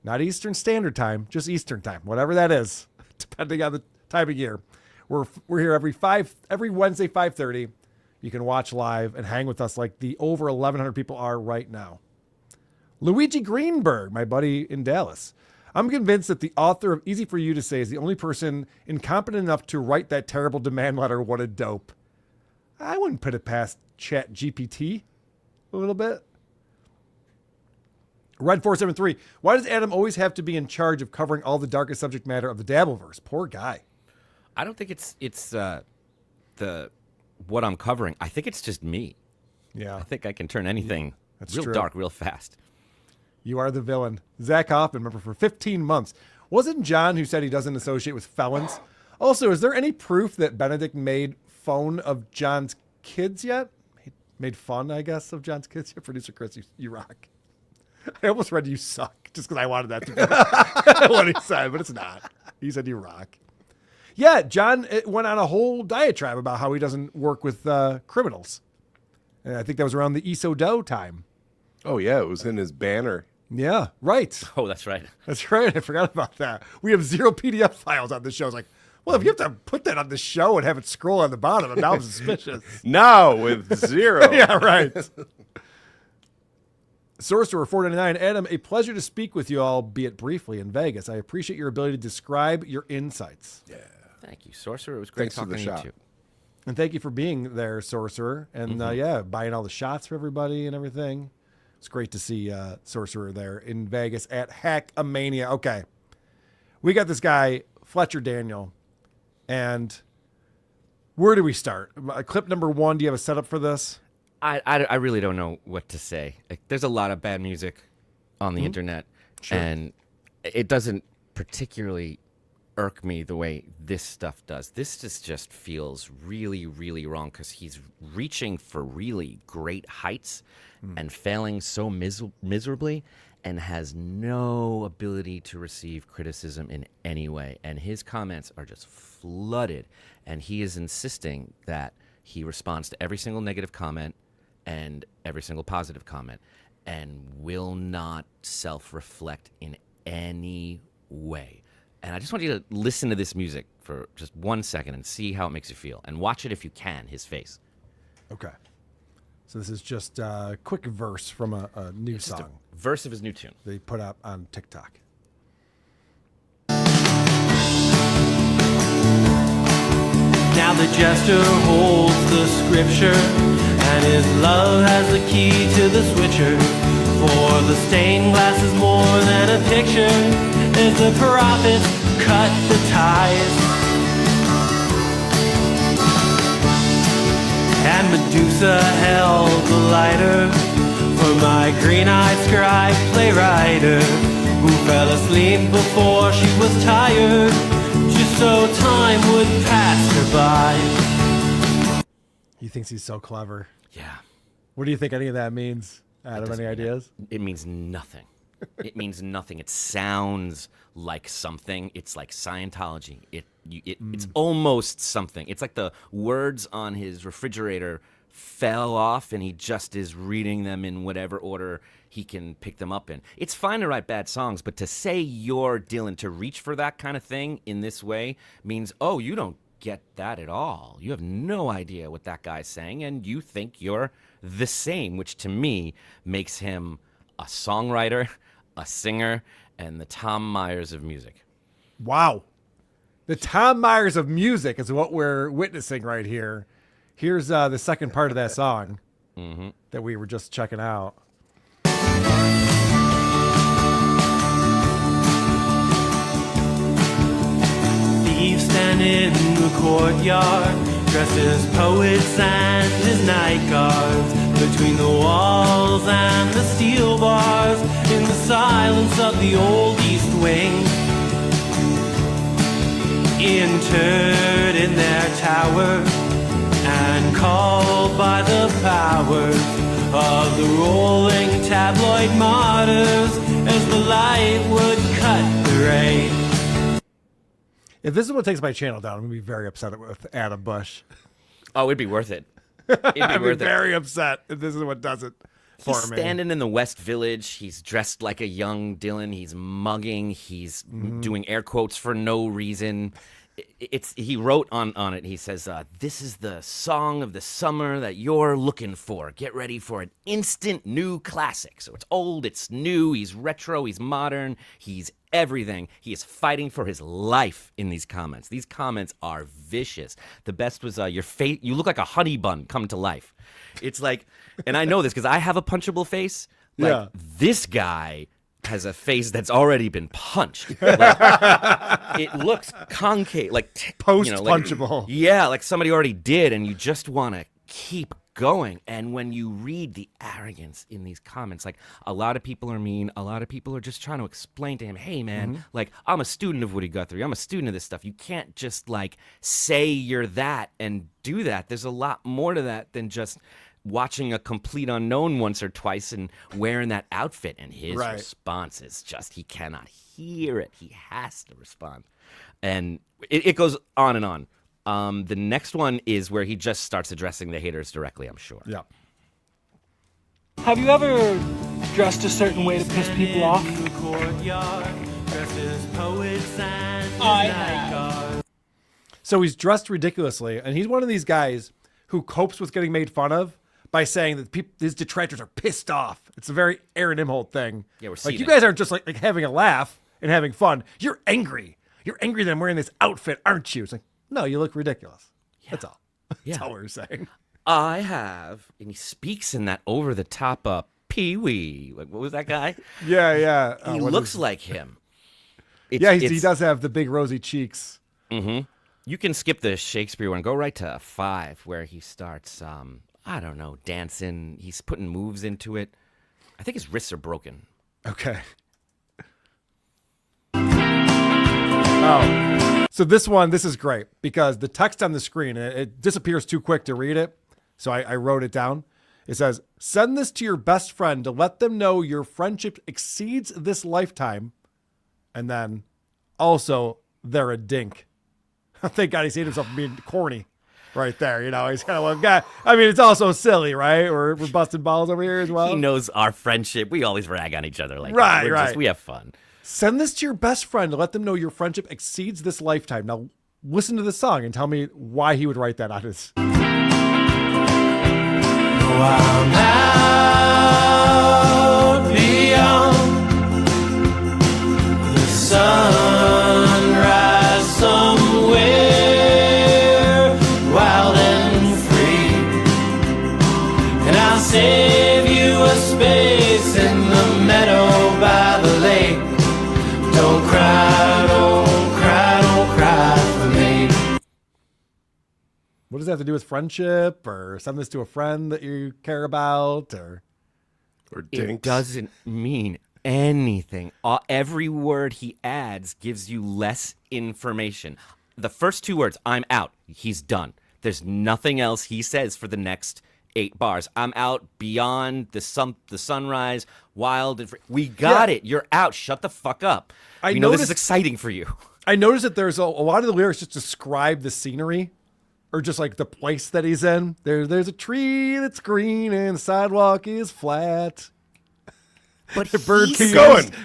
Speaker 1: Not Eastern Standard Time, just Eastern Time, whatever that is, depending on the time of year. We're here every Wednesday, 5:30. You can watch live and hang with us like the over 1,100 people are right now. Luigi Greenberg, my buddy in Dallas. I'm convinced that the author of Easy For You to Say is the only person incompetent enough to write that terrible demand letter. What a dope. I wouldn't put it past Chat GPT a little bit. Red473. Why does Adam always have to be in charge of covering all the darkest subject matter of the Dabverse? Poor guy.
Speaker 2: I don't think it's what I'm covering. I think it's just me.
Speaker 1: Yeah.
Speaker 2: I think I can turn anything real
Speaker 1: true.
Speaker 2: dark real fast.
Speaker 1: You are the villain. Zach Hoffman, remember, for 15 months. Wasn't John who said he doesn't associate with felons? Also, is there any proof that Benedict made fun of John's kids yet? He made fun, I guess, of John's kids. Yeah, Producer Chris, you rock. I almost read you suck just because I wanted that to be what he said, but it's not. He said you rock. Yeah, John went on a whole diatribe about how he doesn't work with criminals. And I think that was around the Iso Do time.
Speaker 3: Oh, yeah. It was in his banner
Speaker 1: Yeah, right.
Speaker 2: Oh, that's right.
Speaker 1: That's right. I forgot about that. We have 0 PDF files on the show. It's like, well, if you have to put that on the show and have it scroll on the bottom, now I'm suspicious.
Speaker 3: Now with 0.
Speaker 1: Yeah, right. Sorcerer 499, Adam, a pleasure to speak with you all, be it briefly, in Vegas. I appreciate your ability to describe your insights.
Speaker 3: Yeah.
Speaker 2: Thank you, Sorcerer. It was great talking to you too.
Speaker 1: And thank you for being there, Sorcerer. And buying all the shots for everybody and everything. It's great to see Sorcerer there in Vegas at Hackamania. Okay. We got this guy, Fletcher Daniel. And where do we start? Clip number 1, do you have a setup for this?
Speaker 2: I really don't know what to say. Like, there's a lot of bad music on the internet, and it doesn't particularly irk me the way this stuff does. This just feels really, really wrong because he's reaching for really great heights and failing so miserably and has no ability to receive criticism in any way. And his comments are just flooded, and he is insisting that he responds to every single negative comment and every single positive comment, and will not self-reflect in any way. And I just want you to listen to this music for just 1 second and see how it makes you feel. And watch it if you can, his face.
Speaker 1: Okay. So this is just a quick verse from a new song.
Speaker 2: Just a verse of his new tune.
Speaker 1: They put up on TikTok.
Speaker 15: Now the jester holds the scripture, and his love has the key to the switcher. For the stained glass is more than a picture, as the prophets cut the ties. And Medusa held the lighter for my green-eyed scribe playwriter, who fell asleep before she was tired, just so time would pass her by.
Speaker 1: He thinks he's so clever.
Speaker 2: Yeah.
Speaker 1: What do you think any of that means? Adam, any ideas?
Speaker 2: It means nothing. It means nothing. It sounds like something. It's like Scientology. It's almost something. It's like the words on his refrigerator fell off and he just is reading them in whatever order he can pick them up in. It's fine to write bad songs, but to say you're Dylan, to reach for that kind of thing in this way means, oh, you don't get that at all. You have no idea what that guy's saying, and you think you're the same, which to me makes him a songwriter, a singer, and the Tom Myers of music.
Speaker 1: Wow. The Tom Myers of music is what we're witnessing right here. Here's the second part of that song that we were just checking out.
Speaker 15: Thieves stand in the courtyard, dressed as poets and as night guards, between the walls and the steel bars, in the silence of the old East Wing. Interred in their tower and called by the powers of the rolling tabloid martyrs, as the light would cut the rain.
Speaker 1: If this is what takes my channel down, I'm going to be very upset with Adam Busch.
Speaker 2: Oh, it'd be worth it. It'd be
Speaker 1: I'd be
Speaker 2: worth it.
Speaker 1: very upset if this is what does it for
Speaker 2: He's
Speaker 1: me.
Speaker 2: standing in the West Village. He's dressed like a young Dylan. He's mugging. He's doing air quotes for no reason. He wrote on it. He says, "This is the song of the summer that you're looking for. Get ready for an instant new classic." So it's old, it's new. He's retro. He's modern. He's everything. He is fighting for his life in these comments. These comments are vicious. The best was your face. You look like a honey bun come to life. It's like, and I know this because I have a punchable face. Like this guy has a face that's already been punched. Like, it looks concave, like
Speaker 1: post-punchable.
Speaker 2: Like somebody already did, and you just want to keep going. And when you read the arrogance in these comments, like a lot of people are mean, a lot of people are just trying to explain to him, hey man, like I'm a student of Woody Guthrie, I'm a student of this stuff. You can't just like say you're that and do that. There's a lot more to that than just watching a complete unknown once or twice and wearing that outfit. And his response is just, he cannot hear it. He has to respond. And it goes on and on. The next one is where he just starts addressing the haters directly, I'm sure.
Speaker 1: Yeah.
Speaker 4: Have you ever dressed a certain way to piss people off? I have.
Speaker 1: So he's dressed ridiculously, and he's one of these guys who copes with getting made fun of by saying that his detractors are pissed off. It's a very Aaron Imhol thing.
Speaker 2: Yeah, we're
Speaker 1: like
Speaker 2: seeing
Speaker 1: you
Speaker 2: it.
Speaker 1: guys aren't just like having a laugh and having fun. You're angry. You're angry that I'm wearing this outfit, aren't you? It's like, no, you look ridiculous. That's all. That's all we're saying.
Speaker 2: I have, and he speaks in that over the top Pee-wee. Like, what was that guy?
Speaker 1: Yeah.
Speaker 2: He looks like him.
Speaker 1: He does have the big rosy cheeks.
Speaker 2: Mm-hmm. You can skip the Shakespeare one. Go right to 5, where he starts, I don't know, dancing. He's putting moves into it. I think his wrists are broken.
Speaker 1: Okay. Oh. So this is great because the text on the screen, it disappears too quick to read it. So I wrote it down. It says, send this to your best friend to let them know your friendship exceeds this lifetime. And then also, they're a dink. Thank God he saved himself from being corny right there. You know, he's kind of one guy. I mean, it's also silly, right? We're busting balls over here as well.
Speaker 2: He knows our friendship. We always rag on each other like
Speaker 1: right,
Speaker 2: that.
Speaker 1: right.
Speaker 2: We have fun.
Speaker 1: Send this to your best friend to let them know your friendship exceeds this lifetime. Now, listen to the song and tell me why he would write that on his.
Speaker 15: I'm out beyond the sunrise somewhere, wild and free, and I'll save you a space in the meadow by the lake. Don't cry, don't cry, don't cry for me.
Speaker 1: What does that have to do with friendship or send this to a friend that you care about or dinks?
Speaker 2: It doesn't mean anything. Every word he adds gives you less information. The first 2 words, I'm out, he's done. There's nothing else he says for the next 8 bars. I'm out beyond the sunrise, wild and free. We got it. You're out. Shut the fuck up. We know this is exciting for you.
Speaker 1: I noticed that there's a lot of the lyrics just describe the scenery or just like the place that he's in. There's a tree that's green and the sidewalk is flat.
Speaker 2: But
Speaker 1: the bird
Speaker 2: he's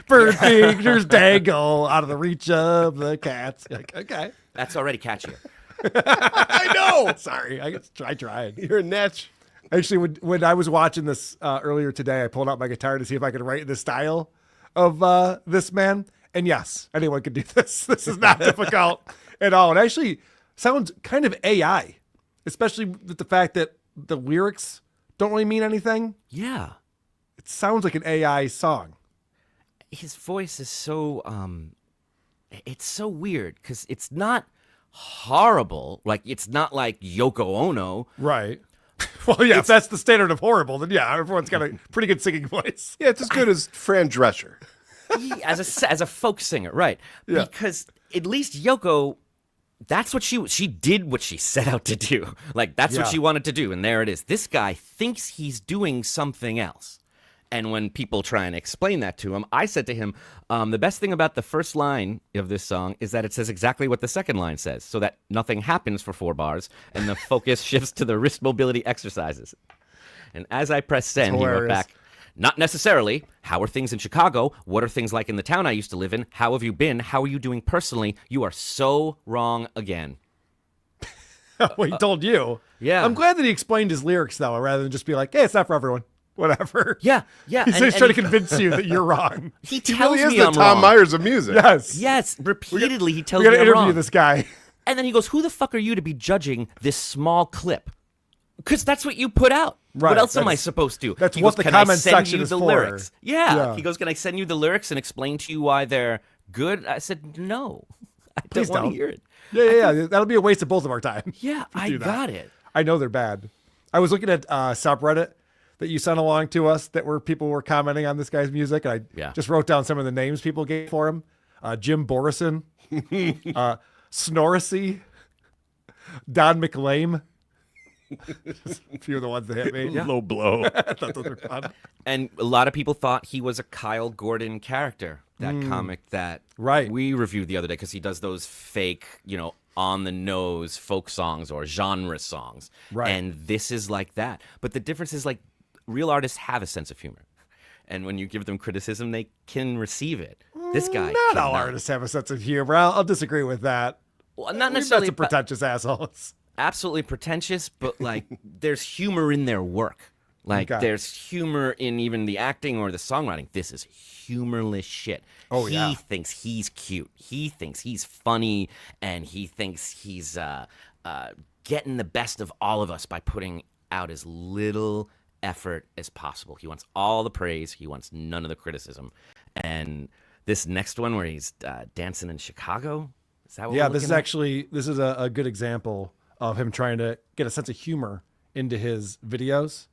Speaker 1: pictures dangle out of the reach of the cats. Like, okay.
Speaker 2: That's already catchier.
Speaker 1: I know. Sorry. I tried.
Speaker 3: You're a netch.
Speaker 1: Actually, when I was watching this earlier today, I pulled out my guitar to see if I could write in the style of this man. And yes, anyone could do this. This is not difficult at all. It actually sounds kind of AI, especially with the fact that the lyrics don't really mean anything.
Speaker 2: Yeah.
Speaker 1: It sounds like an AI song.
Speaker 2: His voice is so, it's so weird because it's not horrible. Like, it's not like Yoko Ono.
Speaker 1: Right. Well, yeah, if that's the standard of horrible, then yeah, everyone's got a pretty good singing voice.
Speaker 3: Yeah, it's as good as Fran Drescher.
Speaker 2: As a folk singer, right? Yeah. Because at least Yoko, that's what she did what she set out to do. Like, that's what she wanted to do, and there it is. This guy thinks he's doing something else. And when people try and explain that to him, I said to him, the best thing about the first line of this song is that it says exactly what the second line says, so that nothing happens for 4 bars, and the focus shifts to the wrist mobility exercises. And as I pressed send, he wrote back, not necessarily. How are things in Chicago? What are things like in the town I used to live in? How have you been? How are you doing personally? You are so wrong again.
Speaker 1: Well, he told you.
Speaker 2: Yeah.
Speaker 1: I'm glad that he explained his lyrics, though, rather than just be like, hey, it's not for everyone. Whatever.
Speaker 2: Yeah.
Speaker 1: He's trying to convince you that you're wrong.
Speaker 2: He tells
Speaker 3: really is
Speaker 2: me
Speaker 3: the
Speaker 2: I'm
Speaker 3: Tom
Speaker 2: wrong.
Speaker 3: Myers of music.
Speaker 1: Yes.
Speaker 2: Repeatedly, he tells
Speaker 1: we
Speaker 2: me
Speaker 1: gotta
Speaker 2: I'm
Speaker 1: interview
Speaker 2: wrong.
Speaker 1: this guy.
Speaker 2: And then he goes, who the fuck are you to be judging this small clip? Because that's what you put out.
Speaker 1: Right,
Speaker 2: What else am I supposed to?
Speaker 1: That's
Speaker 2: He
Speaker 1: what
Speaker 2: goes,
Speaker 1: the
Speaker 2: "Can I
Speaker 1: comment
Speaker 2: send
Speaker 1: section
Speaker 2: you
Speaker 1: is
Speaker 2: the
Speaker 1: for?"
Speaker 2: lyrics?
Speaker 1: Yeah.
Speaker 2: He goes, can I send you the lyrics and explain to you why they're good? I said, no. I
Speaker 1: Please
Speaker 2: don't want
Speaker 1: don't.
Speaker 2: to hear it.
Speaker 1: Yeah. That'll be a waste of both of our time.
Speaker 2: Yeah, I got it.
Speaker 1: I know they're bad. I was looking at subreddit that you sent along to us that were people were commenting on this guy's music. And I just wrote down some of the names people gave for him. Jim Borison, Snorrisy, Don McLame. Just a few of the ones that hit me.
Speaker 3: Low blow.
Speaker 1: I thought those were fun.
Speaker 2: And a lot of people thought he was a Kyle Gordon character, that comic that we reviewed the other day, because he does those fake, on the nose folk songs or genre songs.
Speaker 1: Right.
Speaker 2: And this is like that. But the difference is, like, real artists have a sense of humor. And when you give them criticism, they can receive it. This guy
Speaker 1: Not all
Speaker 2: cannot.
Speaker 1: artists have a sense of humor. I'll disagree with that.
Speaker 2: Well, not
Speaker 1: We've
Speaker 2: necessarily
Speaker 1: got some pretentious assholes.
Speaker 2: Absolutely pretentious, but like there's humor in their work. Like there's humor in even the acting or the songwriting. This is humorless shit.
Speaker 1: Oh, yeah.
Speaker 2: He thinks he's cute. He thinks he's funny, and he thinks he's getting the best of all of us by putting out as little effort as possible. He wants all the praise. He wants none of the criticism. And this next one where he's dancing in Chicago, is that what we're
Speaker 1: this is
Speaker 2: looking at?
Speaker 1: actually a good example of him trying to get a sense of humor into his videos.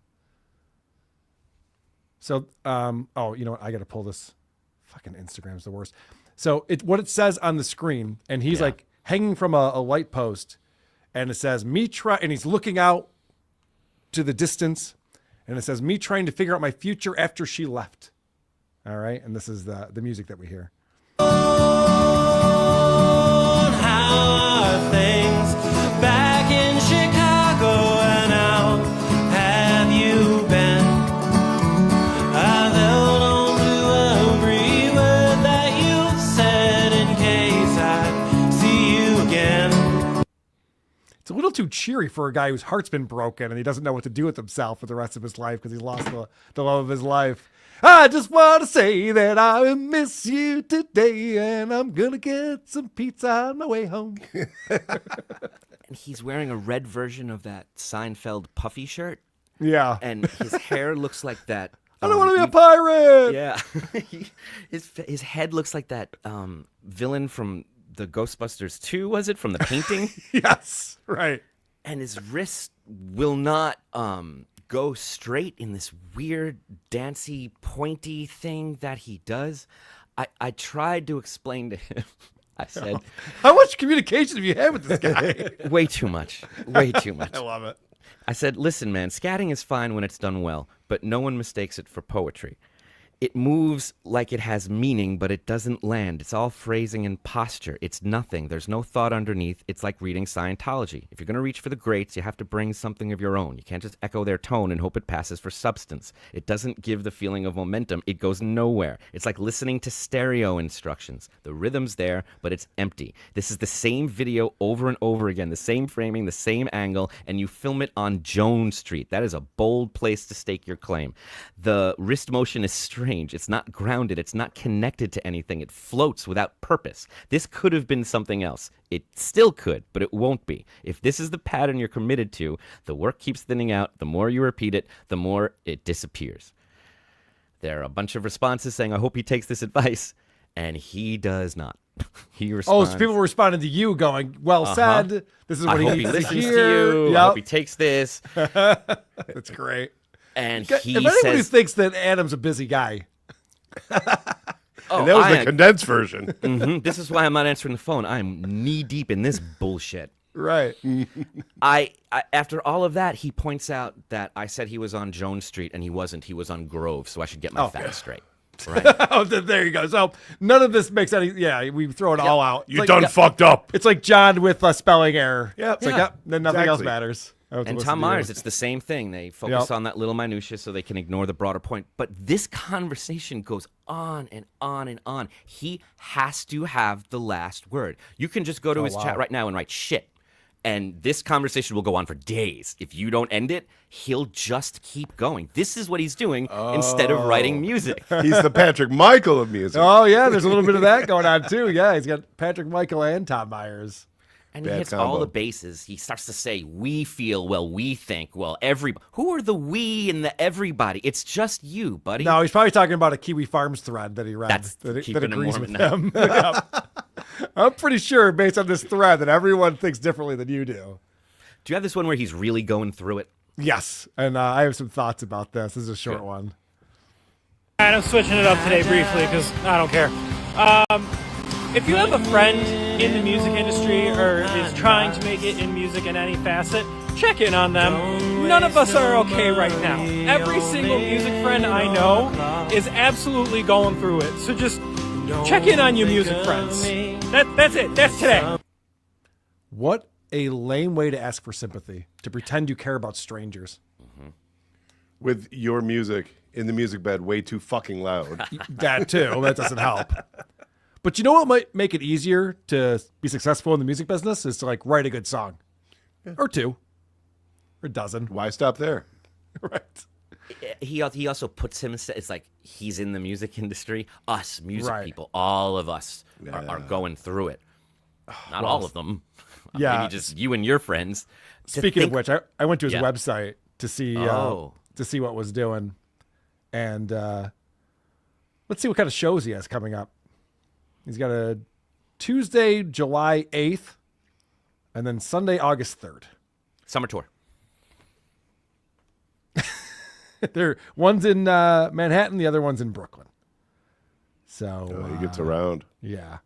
Speaker 1: So, you know what? I got to pull this. Fucking Instagram's the worst. So what it says on the screen, and he's like hanging from a light post, and it says and he's looking out to the distance, and it says me trying to figure out my future after she left. All right, and this is the music that we hear.
Speaker 4: Things back in Chicago, and how have you been? I've held on to every word that you said in case I see you again.
Speaker 1: It's a little too cheery for a guy whose heart's been broken and he doesn't know what to do with himself for the rest of his life because he lost the love of his life. I just want to say that I miss you today, and I'm going to get some pizza on my way home.
Speaker 2: And he's wearing a red version of that Seinfeld puffy shirt.
Speaker 1: Yeah.
Speaker 2: And his hair looks like that.
Speaker 1: I don't want to be a pirate.
Speaker 2: Yeah. his head looks like that villain from the Ghostbusters 2, was it? From the painting?
Speaker 1: Yes, right.
Speaker 2: And his wrist will not go straight in this weird, dancey, pointy thing that he does. I tried to explain to him. I said,
Speaker 1: how much communication have you had with this guy?
Speaker 2: Way too much. Way too much.
Speaker 1: I love it.
Speaker 2: I said, listen, man, scatting is fine when it's done well, but no one mistakes it for poetry. It moves like it has meaning, but it doesn't land. It's all phrasing and posture. It's nothing. There's no thought underneath. It's like reading Scientology. If you're going to reach for the greats, you have to bring something of your own. You can't just echo their tone and hope it passes for substance. It doesn't give the feeling of momentum. It goes nowhere. It's like listening to stereo instructions. The rhythm's there, but it's empty. This is the same video over and over again, the same framing, the same angle, and you film it on Jones Street. That is a bold place to stake your claim. The wrist motion is strange. It's not grounded. It's not connected to anything. It floats without purpose. This could have been something else. It still could, but it won't be. If this is the pattern you're committed to, the work keeps thinning out. The more you repeat it, the more it disappears. There are a bunch of responses saying, I hope he takes this advice. And he does not. He responds.
Speaker 1: Oh, so people were responding to you going, well said. This is what
Speaker 2: I hope
Speaker 1: he
Speaker 2: he
Speaker 1: needs to
Speaker 2: listens
Speaker 1: hear.
Speaker 2: to you.
Speaker 1: Yep.
Speaker 2: I hope he takes this.
Speaker 1: That's great.
Speaker 2: And
Speaker 1: if
Speaker 2: he
Speaker 1: anybody
Speaker 2: says,
Speaker 1: thinks that Adam's a busy guy.
Speaker 3: And that was the condensed version.
Speaker 2: This is why I'm not answering the phone. I'm knee deep in this bullshit.
Speaker 1: Right.
Speaker 2: I after all of that, he points out that I said he was on Jones Street and he wasn't. He was on Grove, so I should get my facts straight. Right.
Speaker 1: Oh, there you go. So none of this makes any. Yeah, we throw it all out.
Speaker 3: You done fucked up.
Speaker 1: It's like John with a spelling error.
Speaker 3: Yep.
Speaker 1: It's like, then nothing else matters.
Speaker 2: And Tom Myers, it's the same thing. They focus on that little minutia so they can ignore the broader point. But this conversation goes on and on and on. He has to have the last word. You can just go to his chat right now and write shit. And this conversation will go on for days. If you don't end it, he'll just keep going. This is what he's doing instead of writing music.
Speaker 3: He's the Patrick Michael of music.
Speaker 1: Oh, yeah, there's a little bit of that going on, too. Yeah, he's got Patrick Michael and Tom Myers.
Speaker 2: And he hits all the bases. He starts to say, we feel, well, we think, well, everybody. Who are the we and the everybody? It's just you, buddy.
Speaker 1: No, he's probably talking about a Kiwi Farms thread that he read that agrees with him. I'm pretty sure, based on this thread, that everyone thinks differently than you do.
Speaker 2: Do you have this one where he's really going through it?
Speaker 1: Yes, and I have some thoughts about this. This is a short one.
Speaker 7: All right, I'm switching it up today briefly because I don't care. If you have a friend in the music industry or is trying to make it in music in any facet, check in on them. None of us are okay right now. Every single music friend I know is absolutely going through it. So just check in on your music friends. That's it. That's today.
Speaker 1: What a lame way to ask for sympathy, to pretend you care about strangers.
Speaker 3: with your music in the music bed way too fucking loud.
Speaker 1: That too. That doesn't help. But you know what might make it easier to be successful in the music business is to like write a good song, or two, or a dozen.
Speaker 3: Why stop there?
Speaker 1: Right.
Speaker 2: He also puts him. It's like he's in the music industry. Us music people, all of us are going through it. Not all of them.
Speaker 1: Yeah.
Speaker 2: Maybe just you and your friends.
Speaker 1: Speaking of which, I went to his website to see what was doing, and let's see what kind of shows he has coming up. He's got a Tuesday, July 8th, and then Sunday, August 3rd.
Speaker 2: Summer tour.
Speaker 1: One's in Manhattan, the other one's in Brooklyn. So
Speaker 3: he gets around.
Speaker 1: Yeah.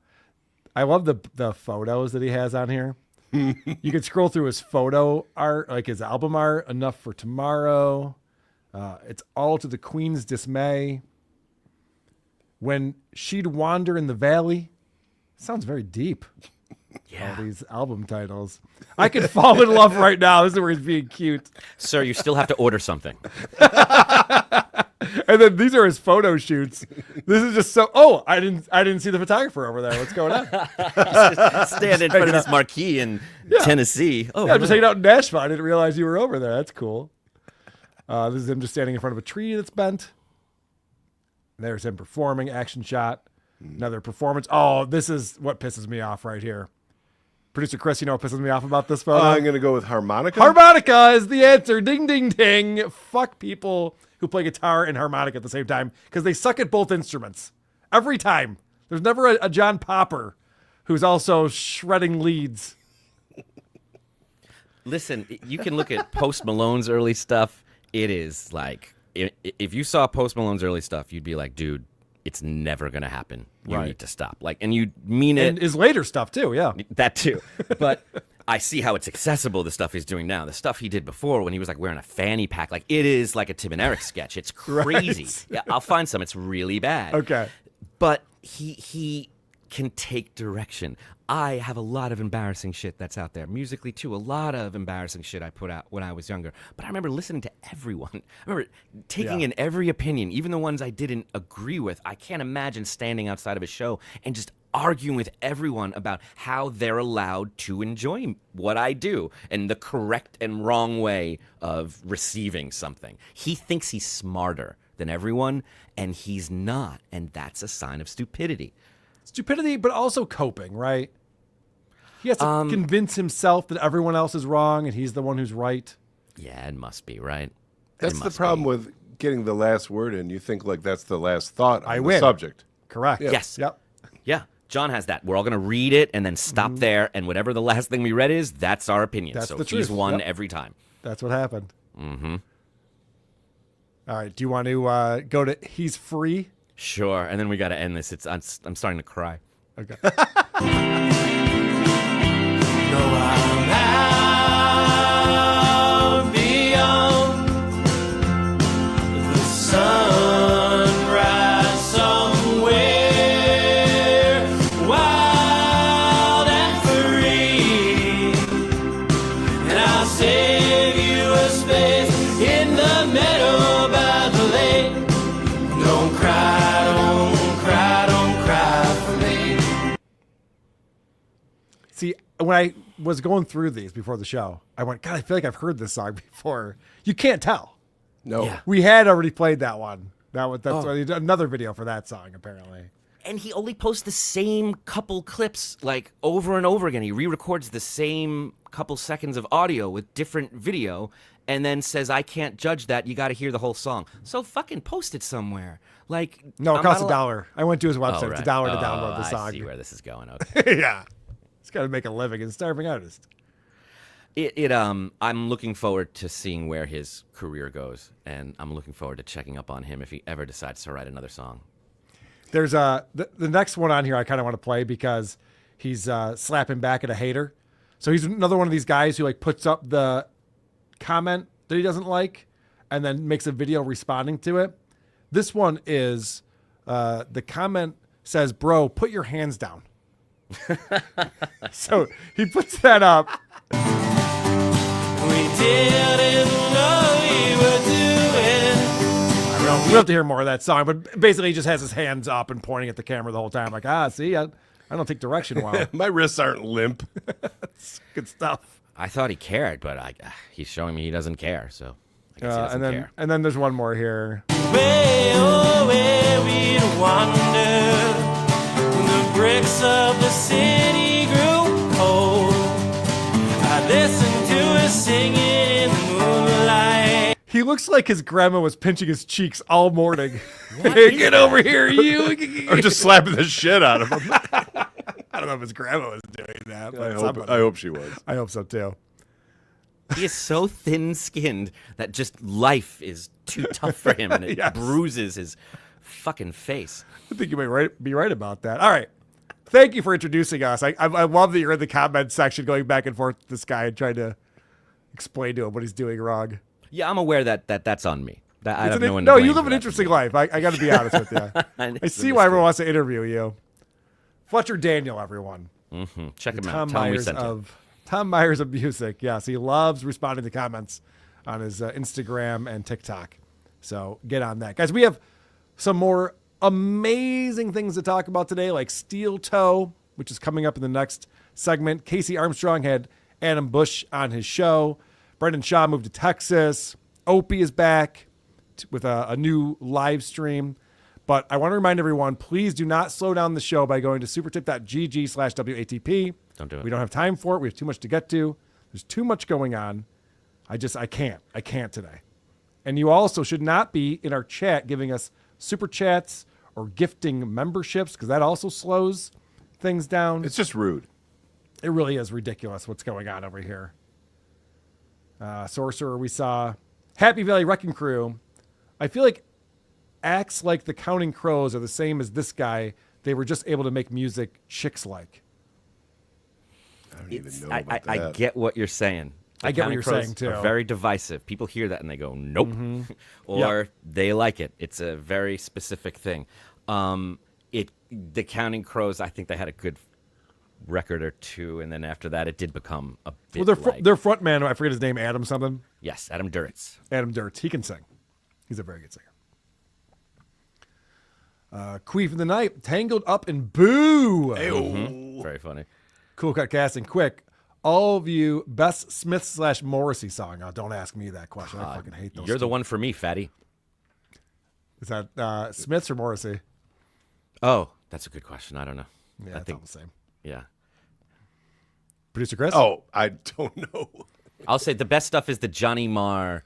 Speaker 1: I love the photos that he has on here. You can scroll through his photo art, like his album art, Enough for Tomorrow. It's all to the Queen's dismay. When She'd Wander in the Valley. Sounds very deep.
Speaker 2: Yeah.
Speaker 1: All these album titles. I could fall in love right now. This is where he's being cute.
Speaker 2: Sir, you still have to order something.
Speaker 1: And then these are his photo shoots. This is just so. Oh, I didn't see the photographer over there. What's going on?
Speaker 2: Stand in front of this marquee in Tennessee. Oh,
Speaker 1: yeah, I'm just hanging out in Nashville. I didn't realize you were over there. That's cool. This is him just standing in front of a tree that's bent. There's him performing. Action shot. Another performance. Oh, this is what pisses me off right here. Producer Chris, you know what pisses me off about this photo?
Speaker 3: I'm going to go with harmonica.
Speaker 1: Harmonica is the answer. Ding, ding, ding. Fuck people who play guitar and harmonica at the same time because they suck at both instruments. Every time. There's never a John Popper who's also shredding leads.
Speaker 2: Listen, you can look at Post Malone's early stuff. It is like, if you saw Post Malone's early stuff, you'd be like, dude, it's never going to happen. You need to stop. Like, and you mean it.
Speaker 1: And his later stuff too, yeah.
Speaker 2: That too. But I see how it's accessible, the stuff he's doing now. The stuff he did before when he was like wearing a fanny pack. Like, it is like a Tim and Eric sketch. It's crazy.
Speaker 1: Right.
Speaker 2: Yeah, I'll find some. It's really bad.
Speaker 1: Okay.
Speaker 2: But he can take direction. I have a lot of embarrassing shit that's out there. Musically, too, a lot of embarrassing shit I put out when I was younger. But I remember listening to everyone. I remember taking in every opinion, even the ones I didn't agree with. I can't imagine standing outside of a show and just arguing with everyone about how they're allowed to enjoy what I do and the correct and wrong way of receiving something. He thinks he's smarter than everyone, and he's not. And that's a sign of stupidity.
Speaker 1: Stupidity, but also coping, right? He has to convince himself that everyone else is wrong and he's the one who's right.
Speaker 2: Yeah, it must be, right?
Speaker 3: That's the problem with getting the last word in. You think like that's the last thought on the
Speaker 1: win.
Speaker 3: subject.
Speaker 1: Correct.
Speaker 3: Yeah.
Speaker 2: Yes.
Speaker 1: Yep.
Speaker 2: Yeah. John has that. We're all going to read it and then stop there, and whatever the last thing we read is, that's our opinion.
Speaker 1: That's
Speaker 2: so
Speaker 1: the
Speaker 2: he's
Speaker 1: truth.
Speaker 2: won
Speaker 1: Yep.
Speaker 2: every time.
Speaker 1: That's what happened.
Speaker 2: Mm-hmm.
Speaker 1: All right. Do you want to go to He's Free?
Speaker 2: Sure. And then we got to end this. I'm starting to cry.
Speaker 1: Okay.
Speaker 4: Go on out beyond the sunrise somewhere, wild and free, and I'll save you a space in the meadow by the lake. Don't cry, don't cry, don't cry for me.
Speaker 1: See, when I was going through these before the show, I went, God, I feel like I've heard this song before. You can't tell.
Speaker 3: No.
Speaker 2: Yeah.
Speaker 1: We had already played that one. That's another video for that song, apparently.
Speaker 2: And he only posts the same couple clips, like, over and over again. He re-records the same couple seconds of audio with different video and then says, I can't judge that. You got to hear the whole song. So fucking post it somewhere. Like,
Speaker 1: No, it
Speaker 2: I'm
Speaker 1: costs
Speaker 2: not
Speaker 1: $1. I went to his website.
Speaker 2: Oh,
Speaker 1: It's
Speaker 2: right.
Speaker 1: $1 to download the song.
Speaker 2: I see where this is going. Okay.
Speaker 1: Yeah. He's got to make a living. He's a starving artist.
Speaker 2: I'm looking forward to seeing where his career goes, and I'm looking forward to checking up on him if he ever decides to write another song.
Speaker 1: There's the next one on here I kind of want to play because he's slapping back at a hater. So he's another one of these guys who like puts up the comment that he doesn't like and then makes a video responding to it. This one is the comment says, "Bro, put your hands down." So he puts that up.
Speaker 4: We didn't know we were doing
Speaker 1: have to hear more of that song, but basically he just has his hands up and pointing at the camera the whole time, like, see, I don't take direction well.
Speaker 3: My wrists aren't limp.
Speaker 1: That's good stuff.
Speaker 2: I thought he cared, but he's showing me he doesn't care. So I guess he doesn't care.
Speaker 1: And then there's one more here.
Speaker 4: Where we'd wander, the bricks of the city grew cold. I listened to her singing in the moonlight.
Speaker 1: He looks like his grandma was pinching his cheeks all morning. Hey, get over here, you.
Speaker 3: Or just slapping the shit out of him.
Speaker 1: I don't know if his grandma was doing that. But
Speaker 3: I hope she was.
Speaker 1: I hope so, too.
Speaker 2: He is so thin-skinned that just life is too tough for him, and it bruises his fucking face.
Speaker 1: I think you may be right about that. All right. Thank you for introducing us. I love that you're in the comment section going back and forth with this guy and trying to explain to him what he's doing wrong.
Speaker 2: Yeah, I'm aware that that's on me. That I have no one.
Speaker 1: No, you live an interesting life. I got to be honest with you. I see why everyone wants to interview you. Fletcher Daniel, everyone.
Speaker 2: Mm-hmm. Check him out. Tell him we sent him.
Speaker 1: Tom Myers of music. Yes, he loves responding to comments on his Instagram and TikTok. So get on that. Guys, we have some more amazing things to talk about today, like Steel Toe, which is coming up in the next segment. Casey Armstrong had Adam Busch on his show. Brendan Schaub moved to Texas. Opie is back with a new live stream. But I want to remind everyone, please do not slow down the show by going to supertip.gg/WATP.
Speaker 2: Don't do it.
Speaker 1: We don't have time for it. We have too much to get to. There's too much going on. I can't today. And you also should not be in our chat giving us super chats or gifting memberships, because that also slows things down.
Speaker 3: It's just rude.
Speaker 1: It really is ridiculous what's going on over here. Sorcerer, we saw Happy Valley Wrecking Crew. I feel like acts like the Counting Crows are the same as this guy. They were just able to make music chicks like.
Speaker 3: I don't even know about that.
Speaker 2: I get what you're saying.
Speaker 1: I get what you're saying, too.
Speaker 2: Are very divisive. People hear that and they go, nope.
Speaker 1: Mm-hmm.
Speaker 2: Or they like it. It's a very specific thing. The Counting Crows, I think they had a good record or two, and then after that, it did become a bit
Speaker 1: their front man, I forget his name, Adam something.
Speaker 2: Yes, Adam Duritz.
Speaker 1: Adam Duritz. He can sing. He's a very good singer. Queef in the Night, Tangled Up in Boo.
Speaker 2: Mm-hmm. Very funny.
Speaker 1: Cool Cut Casting. Quick, all of you, best Smith/Morrissey song. Oh, don't ask me that question. I fucking hate those.
Speaker 2: You're the one for me, fatty.
Speaker 1: Is that Smiths or Morrissey?
Speaker 2: Oh, that's a good question. I don't know.
Speaker 1: Yeah, I think all the same.
Speaker 2: Yeah.
Speaker 1: Producer Chris?
Speaker 3: Oh, I don't know.
Speaker 2: I'll say the best stuff is the Johnny Marr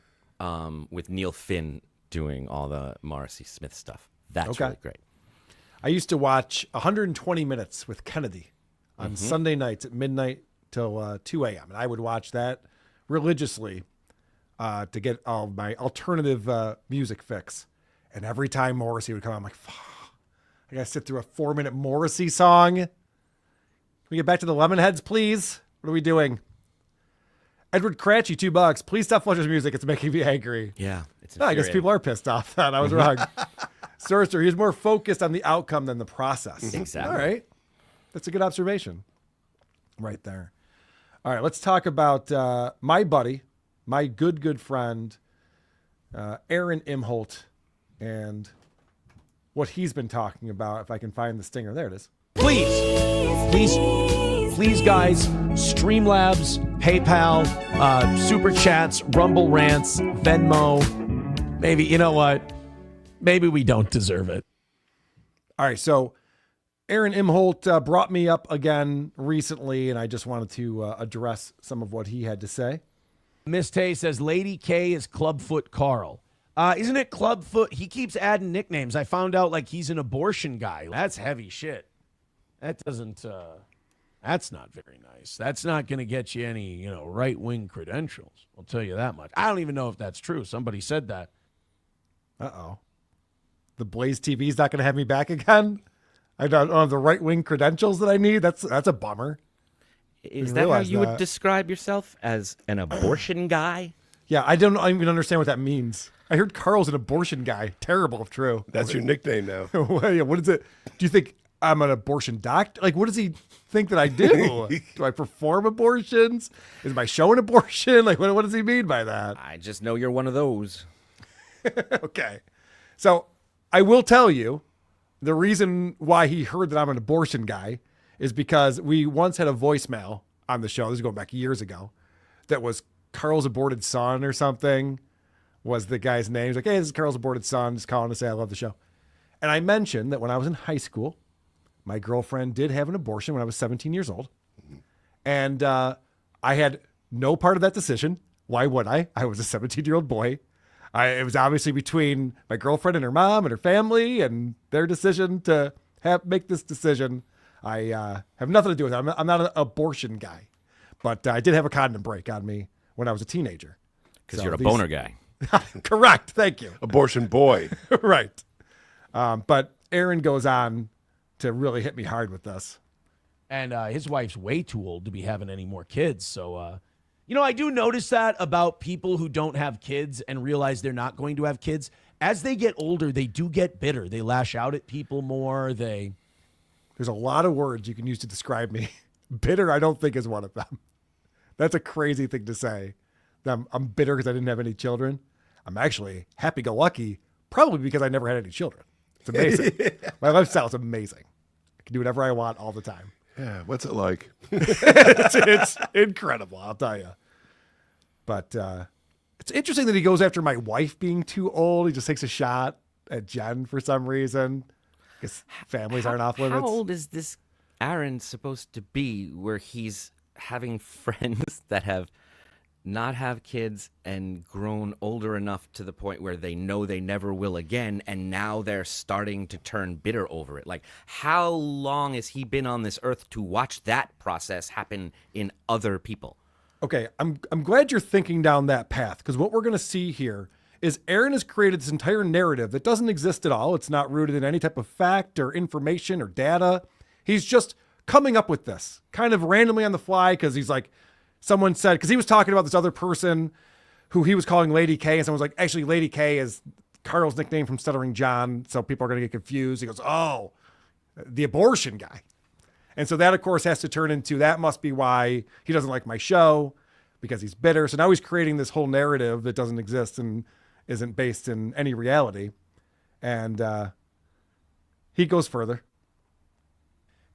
Speaker 2: with Neil Finn doing all the Morrissey Smith stuff. That's really great.
Speaker 1: I used to watch 120 Minutes with Kennedy on Sunday nights at midnight till 2 a.m. And I would watch that religiously to get all my alternative music fix. And every time Morrissey would come, I'm like, I got to sit through a 4-minute Morrissey song. Can we get back to the Lemonheads, please? What are we doing? Edward Cratchy, $2. Please stop Fletcher's music. It's making me angry.
Speaker 2: Yeah.
Speaker 1: I guess people are pissed off that I was wrong. Sorcerer, he's more focused on the outcome than the process.
Speaker 2: Exactly.
Speaker 1: All right. That's a good observation right there. All right, let's talk about my buddy, my good friend, Aaron Imhol, and what he's been talking about. If I can find the stinger. There it is.
Speaker 8: Please, guys, Streamlabs, PayPal, Super Chats, Rumble Rants, Venmo. Maybe, you know what? Maybe we don't deserve it.
Speaker 1: All right, so Aaron Imhol brought me up again recently, and I just wanted to address some of what he had to say.
Speaker 8: Miss Tay says Lady K is Clubfoot Carl. Isn't it Clubfoot? He keeps adding nicknames. I found out like he's an abortion guy. That's heavy shit. That doesn't, that's not very nice. That's not going to get you any, right-wing credentials. I'll tell you that much. I don't even know if that's true. Somebody said that.
Speaker 1: Uh-oh. The Blaze TV's not going to have me back again? I don't have the right-wing credentials that I need? That's a bummer.
Speaker 2: Is that how you would describe yourself, as an abortion guy?
Speaker 1: Yeah, I don't even understand what that means. I heard Carl's an abortion guy. Terrible if true.
Speaker 3: That's your nickname now.
Speaker 1: What is it? Do you think I'm an abortion doctor? Like, what does he think that I do? Do I perform abortions? Is my show an abortion? Like, what does he mean by that?
Speaker 2: I just know you're one of those.
Speaker 1: Okay. So I will tell you, the reason why he heard that I'm an abortion guy is because we once had a voicemail on the show. This is going back years ago. That was Carl's aborted son or something was the guy's name. He's like, hey, this is Carl's aborted son. Just calling to say I love the show. And I mentioned that when I was in high school, my girlfriend did have an abortion when I was 17 years old. And I had no part of that decision. Why would I? I was a 17-year-old boy. It was obviously between my girlfriend and her mom and her family and their decision to make this decision. I have nothing to do with it. I'm not an abortion guy. But I did have a condom break on me when I was a teenager.
Speaker 2: Because you're a boner guy.
Speaker 1: Correct. Thank you.
Speaker 3: Abortion boy.
Speaker 1: Right. But Aaron goes on to really hit me hard with this.
Speaker 8: And his wife's way too old to be having any more kids. So, I do notice that about people who don't have kids and realize they're not going to have kids. As they get older, they do get bitter. They lash out at people more. There's
Speaker 1: a lot of words you can use to describe me. Bitter, I don't think, is one of them. That's a crazy thing to say. I'm bitter because I didn't have any children. I'm actually happy-go-lucky, probably because I never had any children. It's amazing. My lifestyle is amazing. I can do whatever I want all the time.
Speaker 3: Yeah, what's it like?
Speaker 1: it's incredible, I'll tell you. But it's interesting that he goes after my wife being too old. He just takes a shot at Jen for some reason. Because families aren't off limits.
Speaker 2: How old is this Aaron supposed to be where he's having friends that have not have kids and grown older enough to the point where they know they never will again, and now they're starting to turn bitter over it? Like, how long has he been on this earth to watch that process happen in other people?
Speaker 1: Okay, I'm glad you're thinking down that path, because what we're going to see here is Aaron has created this entire narrative that doesn't exist at all. It's not rooted in any type of fact or information or data. He's just coming up with this kind of randomly on the fly because he's like, someone said, because he was talking about this other person who he was calling Lady K, and someone's like, actually, Lady K is Carl's nickname from Stuttering John, so people are going to get confused. He goes, oh, the abortion guy. And so that, of course, has to turn into, that must be why he doesn't like my show, because he's bitter. So now he's creating this whole narrative that doesn't exist and isn't based in any reality. And he goes further.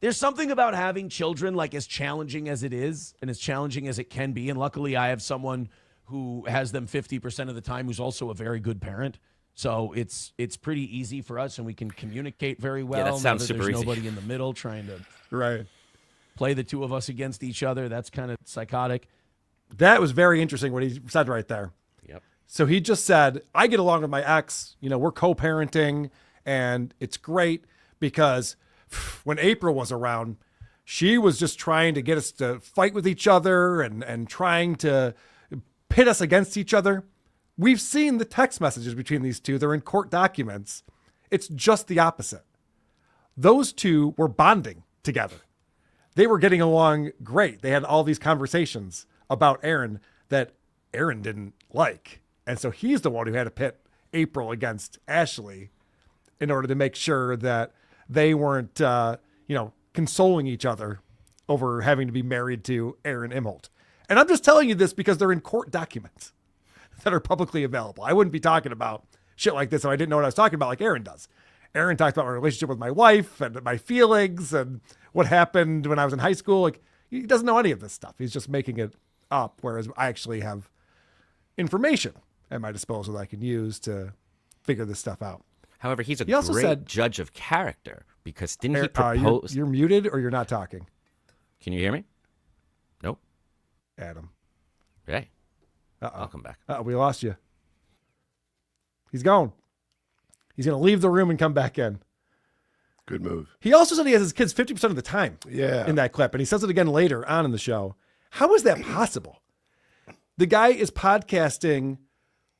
Speaker 8: There's something about having children, like as challenging as it is and as challenging as it can be. And luckily I have someone who has them 50% of the time who's also a very good parent. So it's pretty easy for us, and we can communicate very well.
Speaker 2: Yeah, that sounds super
Speaker 8: there's
Speaker 2: easy.
Speaker 8: nobody in the middle trying to
Speaker 1: right
Speaker 8: play the two of us against each other. That's kind of psychotic.
Speaker 1: That was very interesting what he said right there.
Speaker 2: Yep.
Speaker 1: So he just said, I get along with my ex, we're co-parenting, and it's great because when April was around, she was just trying to get us to fight with each other and trying to pit us against each other. We've seen the text messages between these two. They're in court documents. It's just the opposite. Those two were bonding together. They were getting along great. They had all these conversations about Aaron that Aaron didn't like. And so he's the one who had to pit April against Ashley in order to make sure that they weren't, consoling each other over having to be married to Aaron Imhol. And I'm just telling you this because they're in court documents that are publicly available. I wouldn't be talking about shit like this if I didn't know what I was talking about, like Aaron does. Aaron talks about my relationship with my wife and my feelings and what happened when I was in high school. Like, he doesn't know any of this stuff. He's just making it up, whereas I actually have information at my disposal that I can use to figure this stuff out.
Speaker 2: However, he's a
Speaker 1: He also
Speaker 2: great
Speaker 1: said-
Speaker 2: judge of character, because didn't he propose?
Speaker 1: You're muted or you're not talking.
Speaker 2: Can you hear me? Nope.
Speaker 1: Adam.
Speaker 2: Hey.
Speaker 1: Uh-oh.
Speaker 2: I'll come back.
Speaker 1: We lost you. He's gone. He's going to leave the room and come back in.
Speaker 3: Good move.
Speaker 1: He also said he has his kids 50% of the time
Speaker 3: Yeah.
Speaker 1: in that clip, and he says it again later on in the show. How is that possible? The guy is podcasting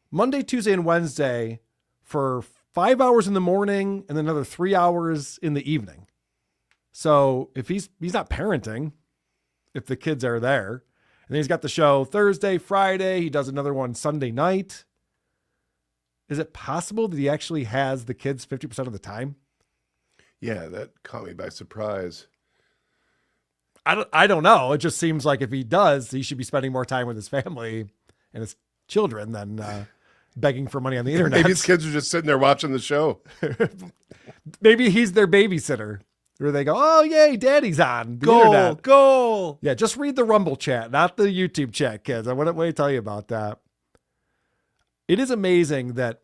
Speaker 1: Monday, Tuesday, and Wednesday for 5 hours in the morning and then another 3 hours in the evening. So if he's not parenting, if the kids are there, and then he's got the show Thursday, Friday, he does another one Sunday night. Is it possible that he actually has the kids 50% of the time?
Speaker 3: Yeah, that caught me by surprise.
Speaker 1: I don't know. It just seems like if he does, he should be spending more time with his family and his children than begging for money on the internet.
Speaker 3: Maybe his kids are just sitting there watching the show.
Speaker 1: Maybe he's their babysitter. Where they go, oh, yay, daddy's on the
Speaker 8: Goal,
Speaker 1: internet.
Speaker 8: goal.
Speaker 1: Yeah, just read the Rumble chat, not the YouTube chat, kids. I wouldn't wait to tell you about that. It is amazing that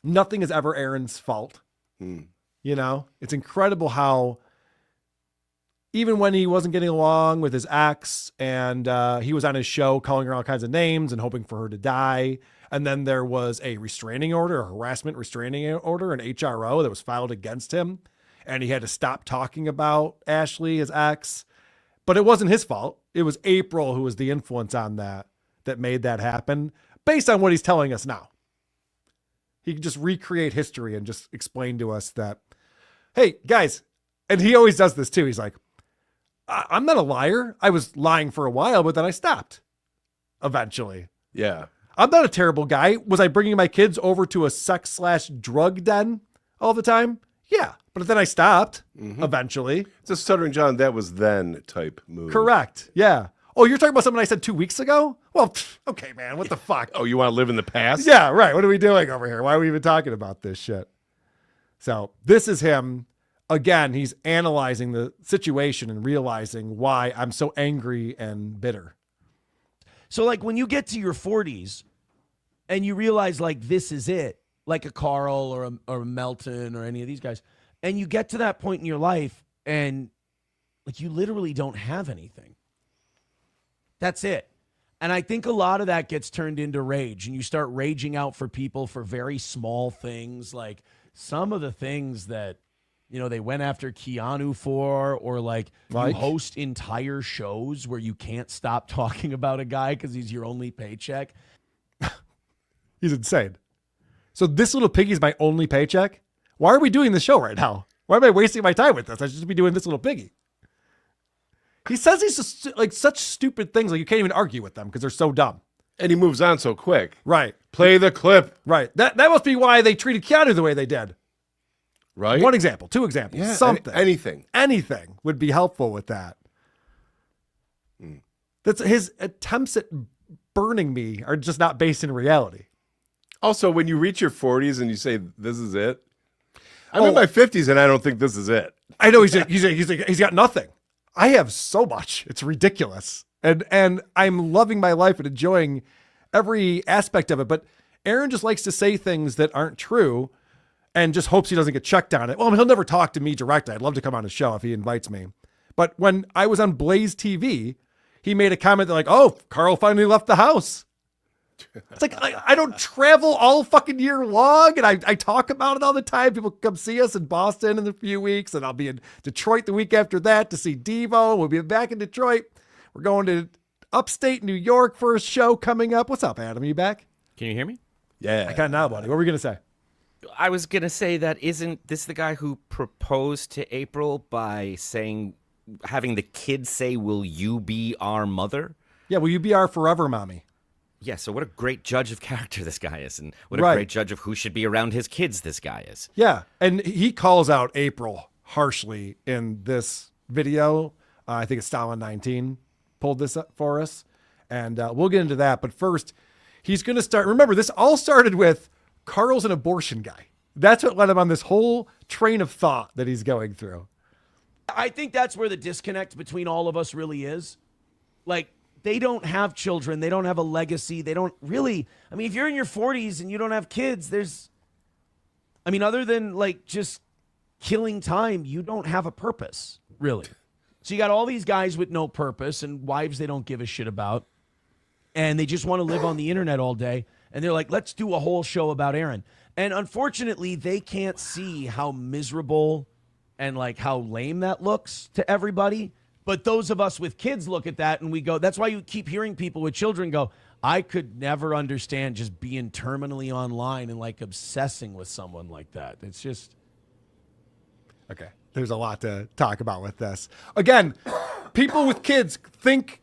Speaker 1: nothing is ever Aaron's fault. You know, it's incredible how even when he wasn't getting along with his ex and he was on his show calling her all kinds of names and hoping for her to die. And then there was a restraining order, a harassment restraining order, an HRO that was filed against him. And he had to stop talking about Ashley, his ex. But it wasn't his fault. It was April who was the influence on that made that happen based on what he's telling us now. He can just recreate history and just explain to us that, hey, guys, and he always does this too. He's like, I'm not a liar. I was lying for a while, but then I stopped eventually.
Speaker 3: Yeah.
Speaker 1: I'm not a terrible guy. Was I bringing my kids over to a sex/drug den all the time? Yeah. But then I stopped eventually.
Speaker 3: It's a Stuttering John, that was then type move.
Speaker 1: Correct. Yeah. Oh, you're talking about something I said 2 weeks ago? Well, okay, man. What the fuck?
Speaker 3: Oh, you want to live in the past?
Speaker 1: Yeah, right. What are we doing over here? Why are we even talking about this shit? So this is him. Again, he's analyzing the situation and realizing why I'm so angry and bitter.
Speaker 8: So like when you get to your 40s and you realize like this is it, like a Carl or a Melton or any of these guys, and you get to that point in your life and like you literally don't have anything. That's it. And I think a lot of that gets turned into rage, and you start raging out for people for very small things, like some of the things that, you know, they went after Keanu for, or like you host entire shows where you can't stop talking about a guy because he's your only paycheck.
Speaker 1: He's insane. So this little piggy is my only paycheck? Why are we doing this show right now? Why am I wasting my time with this? I should just be doing this little piggy. He says he's just like such stupid things. Like you can't even argue with them because they're so dumb.
Speaker 3: And he moves on so quick.
Speaker 1: Right.
Speaker 3: Play the clip.
Speaker 1: Right. That must be why they treated Keanu the way they did.
Speaker 3: Right.
Speaker 1: One example, two examples,
Speaker 3: Yeah,
Speaker 1: something.
Speaker 3: Anything
Speaker 1: would be helpful with that. That's his attempts at burning me are just not based in reality.
Speaker 3: Also, when you reach your 40s and you say, this is it. I'm in my 50s and I don't think this is it.
Speaker 1: I know he's got nothing. I have so much. It's ridiculous. And I'm loving my life and enjoying every aspect of it. But Aaron just likes to say things that aren't true and just hopes he doesn't get checked on it. Well, he'll never talk to me directly. I'd love to come on his show if he invites me. But when I was on Blaze TV, he made a comment that like, oh, Carl finally left the house. It's like, I don't travel all fucking year long, and I talk about it all the time. People come see us in Boston in a few weeks, and I'll be in Detroit the week after that to see Devo. We'll be back in Detroit. We're going to upstate New York for a show coming up. What's up, Adam? Are you back?
Speaker 2: Can you hear me?
Speaker 3: Yeah.
Speaker 1: I got now, buddy. What were we going to say?
Speaker 2: I was going to say that isn't this the guy who proposed to April by having the kids say, will you be our mother?
Speaker 1: Yeah, will you be our forever mommy?
Speaker 2: Yeah, so what a great judge of character this guy is, and what a great judge of who should be around his kids this guy is.
Speaker 1: Yeah, and he calls out April harshly in this video. I think it's Stalin 19 pulled this up for us, and we'll get into that. But first, he's going to start. Remember, this all started with Carl's an abortion guy. That's what led him on this whole train of thought that he's going through.
Speaker 8: I think that's where the disconnect between all of us really is. Like, they don't have children. They don't have a legacy. They don't really. I mean, if you're in your 40s and you don't have kids, other than like just killing time, you don't have a purpose, really. So you got all these guys with no purpose and wives they don't give a shit about. And they just want to live on the internet all day. And they're like, let's do a whole show about Aaron. And unfortunately, they can't see how miserable and like how lame that looks to everybody. But those of us with kids look at that and we go, that's why you keep hearing people with children go, I could never understand just being terminally online and like obsessing with someone like that. It's just.
Speaker 1: Okay. There's a lot to talk about with this. Again, people with kids think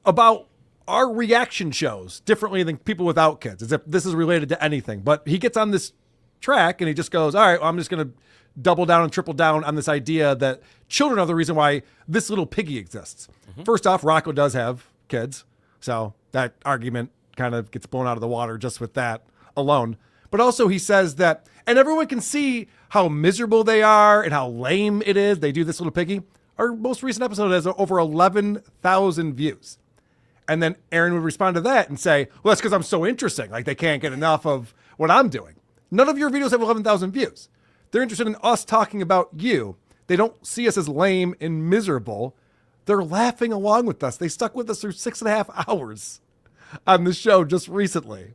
Speaker 1: about our reaction shows differently than people without kids, as if this is related to anything. But he gets on this track and he just goes, all right, well, I'm just going to double down and triple down on this idea that children are the reason why this little piggy exists. First off, Rocco does have kids, so that argument kind of gets blown out of the water just with that alone. But also he says that, and everyone can see how miserable they are and how lame it is. They do this little piggy. Our most recent episode has over 11,000 views. And then Aaron would respond to that and say, well, that's because I'm so interesting. Like, they can't get enough of what I'm doing. None of your videos have 11,000 views. They're interested in us talking about you. They don't see us as lame and miserable. They're laughing along with us. They stuck with us through 6.5 hours on the show just recently.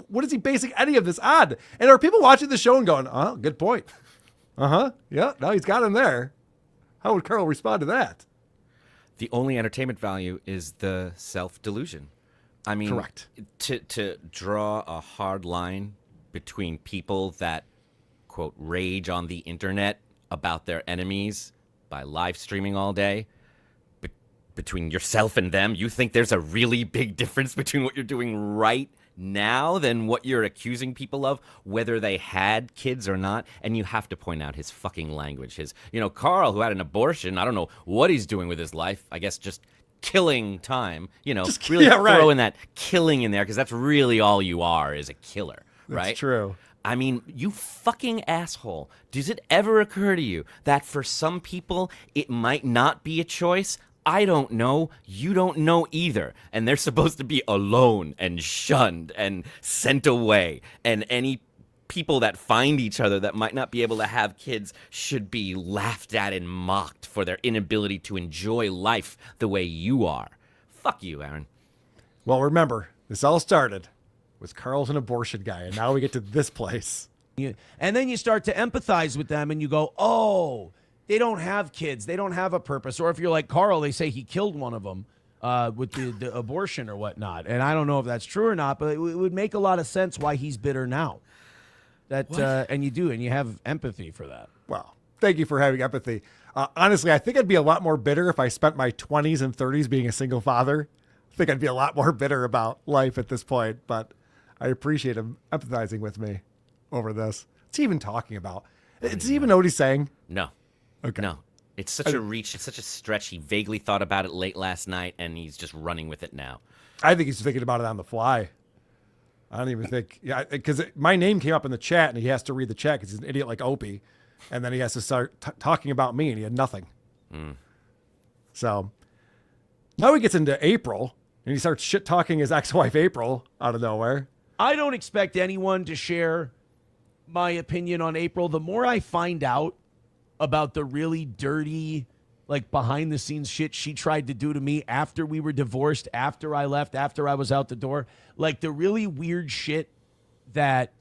Speaker 1: What is he basing any of this on? And are people watching the show and going, oh, good point. Yeah, no, he's got him there. How would Carl respond to that?
Speaker 2: The only entertainment value is the self-delusion. I mean,
Speaker 1: correct.
Speaker 2: To draw a hard line between people that, quote, rage on the internet about their enemies by live streaming all day, between yourself and them, you think there's a really big difference between what you're doing right now than what you're accusing people of, whether they had kids or not. And you have to point out his fucking language. Carl, who had an abortion, I don't know what he's doing with his life. I guess just killing time, really throwing that killing in there, because that's really all you are, is a killer, right?
Speaker 1: That's true.
Speaker 2: I mean, you fucking asshole. Does it ever occur to you that for some people it might not be a choice? I don't know. You don't know either. And they're supposed to be alone and shunned and sent away. And any people that find each other that might not be able to have kids should be laughed at and mocked for their inability to enjoy life the way you are. Fuck you, Aaron.
Speaker 1: Well, remember, this all started with Carl's an abortion guy, and now we get to this place.
Speaker 8: And then you start to empathize with them, and you go, oh, they don't have kids. They don't have a purpose. Or if you're like Carl, they say he killed one of them with the abortion or whatnot. And I don't know if that's true or not, but it would make a lot of sense why he's bitter now. And you do, and you have empathy for that.
Speaker 1: Well, thank you for having empathy. Honestly, I think I'd be a lot more bitter if I spent my 20s and 30s being a single father. I think I'd be a lot more bitter about life at this point, but I appreciate him empathizing with me over this. What's he even talking about? Does he even know what he's saying?
Speaker 2: No.
Speaker 1: Okay.
Speaker 2: No. It's such a reach. It's such a stretch. He vaguely thought about it late last night, and he's just running with it now.
Speaker 1: I think he's thinking about it on the fly. I don't even think, because my name came up in the chat, and he has to read the chat because he's an idiot like Opie, and then he has to start talking about me, and he had nothing. So now he gets into April, and he starts shit-talking his ex-wife April out of nowhere.
Speaker 8: I don't expect anyone to share my opinion on April. The more I find out about the really dirty, like, behind-the-scenes shit she tried to do to me after we were divorced, after I left, after I was out the door, like the really weird shit that,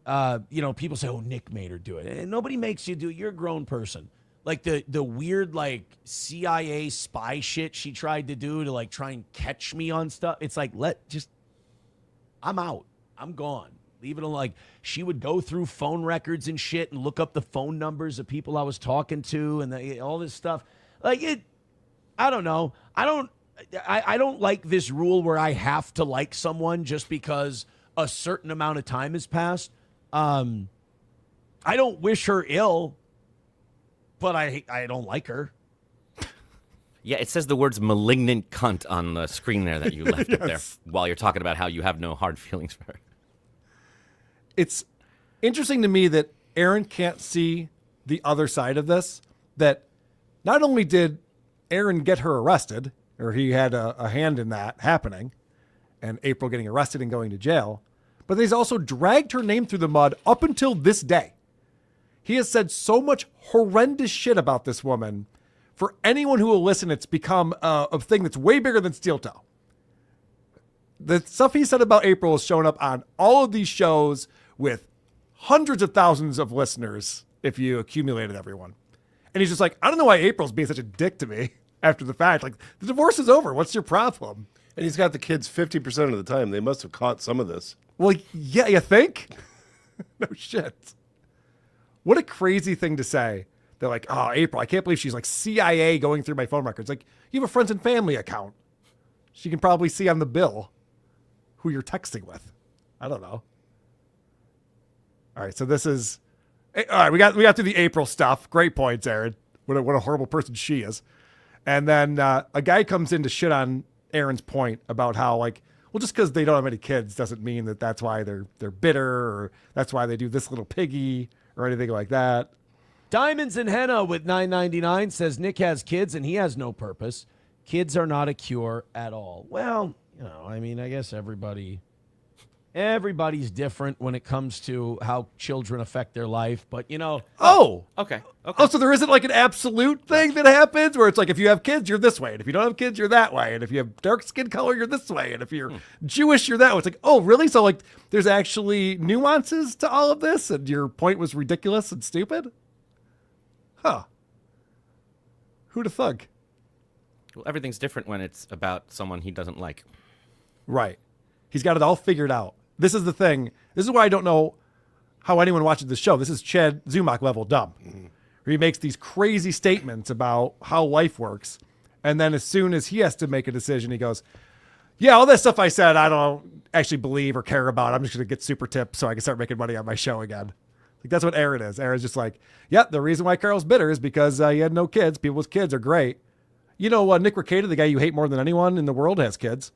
Speaker 8: people say, oh, Nick made her do it. And nobody makes you do it. You're a grown person. Like the weird, like, CIA spy shit she tried to do to, like, try and catch me on stuff. It's like, I'm out. I'm gone. Leave it alone. Like, she would go through phone records and shit and look up the phone numbers of people I was talking to and all this stuff. Like, I don't know. I don't like this rule where I have to like someone just because a certain amount of time has passed. I don't wish her ill, but I don't like her.
Speaker 2: Yeah, it says the words malignant cunt on the screen there that you left up there while you're talking about how you have no hard feelings for her.
Speaker 1: It's interesting to me that Aaron can't see the other side of this, that not only did Aaron get her arrested, or he had a hand in that happening, and April getting arrested and going to jail, but he's also dragged her name through the mud up until this day. He has said so much horrendous shit about this woman. For anyone who will listen, it's become a thing that's way bigger than Steel Toe. The stuff he said about April has shown up on all of these shows with hundreds of thousands of listeners if you accumulated everyone. And he's just like, I don't know why April's being such a dick to me after the fact. Like, the divorce is over. What's your problem?
Speaker 3: And he's got the kids 50% of the time. They must have caught some of this.
Speaker 1: Well, yeah, you think? No shit. What a crazy thing to say. They're like, oh, April, I can't believe she's like CIA going through my phone records. Like, you have a friends and family account. She can probably see on the bill who you're texting with. I don't know. All right, so this is... All right, we got through the April stuff. Great points, Aaron. What a horrible person she is. And then a guy comes in to shit on Aaron's point about how, like, well, Well, just because they don't have any kids doesn't mean that that's why they're bitter or that's why they do this little piggy or anything like that.
Speaker 8: Diamonds and Henna with $9.99 says Nick has kids and he has no purpose. Kids are not a cure at all. Well, I mean, I guess everybody's different when it comes to how children affect their life. But,
Speaker 1: Oh,
Speaker 2: okay.
Speaker 1: Oh, so there isn't like an absolute thing that happens where it's like if you have kids, you're this way. And if you don't have kids, you're that way. And if you have dark skin color, you're this way. And if you're Jewish, you're that way. It's like, oh, really? So like there's actually nuances to all of this and your point was ridiculous and stupid? Huh. Who'd have thunk?
Speaker 2: Well, everything's different when it's about someone he doesn't like.
Speaker 1: Right. He's got it all figured out. This is the thing. This is why I don't know how anyone watches this show. This is Chad Zumach level dumb. Where he makes these crazy statements about how life works. And then as soon as he has to make a decision, he goes, yeah, all that stuff I said, I don't actually believe or care about. I'm just going to get super tips so I can start making money on my show again. Like that's what Aaron is. Aaron's just like, yeah, the reason why Carl's bitter is because he had no kids. People's kids are great. Nick Recato, the guy you hate more than anyone in the world, has kids.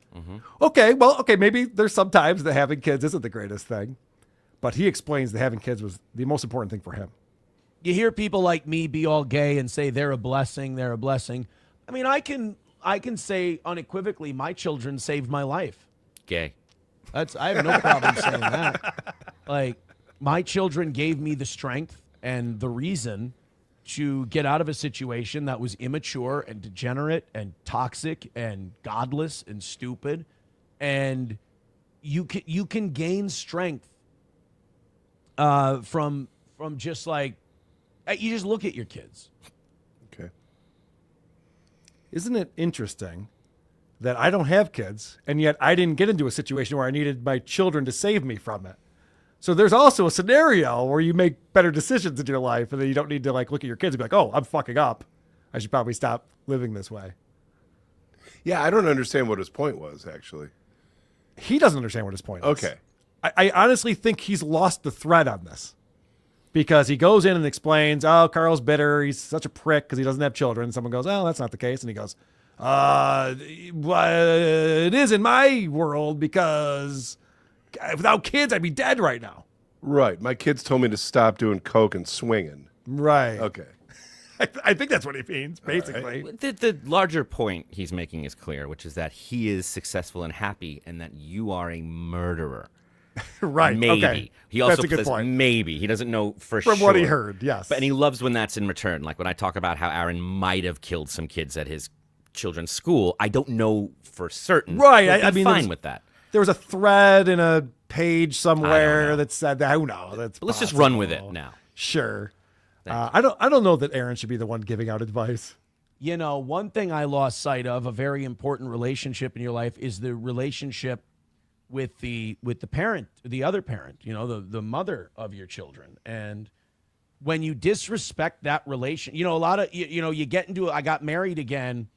Speaker 1: Okay, maybe there's some times that having kids isn't the greatest thing. But he explains that having kids was the most important thing for him.
Speaker 8: You hear people like me be all gay and say they're a blessing, they're a blessing. I mean, I can say unequivocally my children saved my life.
Speaker 2: Gay.
Speaker 8: I have no problem saying that. Like, my children gave me the strength and the reason to get out of a situation that was immature and degenerate and toxic and godless and stupid. And you can gain strength from just like, you just look at your kids.
Speaker 3: Okay.
Speaker 1: Isn't it interesting that I don't have kids and yet I didn't get into a situation where I needed my children to save me from it? So there's also a scenario where you make better decisions in your life and then you don't need to like look at your kids and be like, oh, I'm fucking up. I should probably stop living this way.
Speaker 3: Yeah, I don't understand what his point was, actually.
Speaker 1: He doesn't understand what his point is.
Speaker 3: Okay.
Speaker 1: I honestly think he's lost the thread on this because he goes in and explains, oh, Carl's bitter. He's such a prick because he doesn't have children. Someone goes, oh, that's not the case. And he goes, it is in my world because without kids, I'd be dead right now.
Speaker 3: Right. My kids told me to stop doing coke and swinging.
Speaker 1: Right.
Speaker 3: Okay.
Speaker 1: I think that's what he means, basically.
Speaker 2: Right. The larger point he's making is clear, which is that he is successful and happy and that you are a murderer.
Speaker 1: Right.
Speaker 2: Maybe.
Speaker 1: Okay.
Speaker 2: He also
Speaker 1: That's a good
Speaker 2: says
Speaker 1: point.
Speaker 2: maybe. He doesn't know for sure.
Speaker 1: From what he heard, yes.
Speaker 2: And he loves when that's in return. Like when I talk about how Aaron might have killed some kids at his children's school, I don't know for certain.
Speaker 1: Right.
Speaker 2: I mean, fine with that.
Speaker 1: There was a thread in a page somewhere that said that. Who knows?
Speaker 2: Let's just run with it now.
Speaker 1: Sure. I don't know that Aaron should be the one giving out advice.
Speaker 8: One thing I lost sight of, a very important relationship in your life, is the relationship with the parent, the other parent, the mother of your children. And when you disrespect that relation, a lot of, you get into I got married again,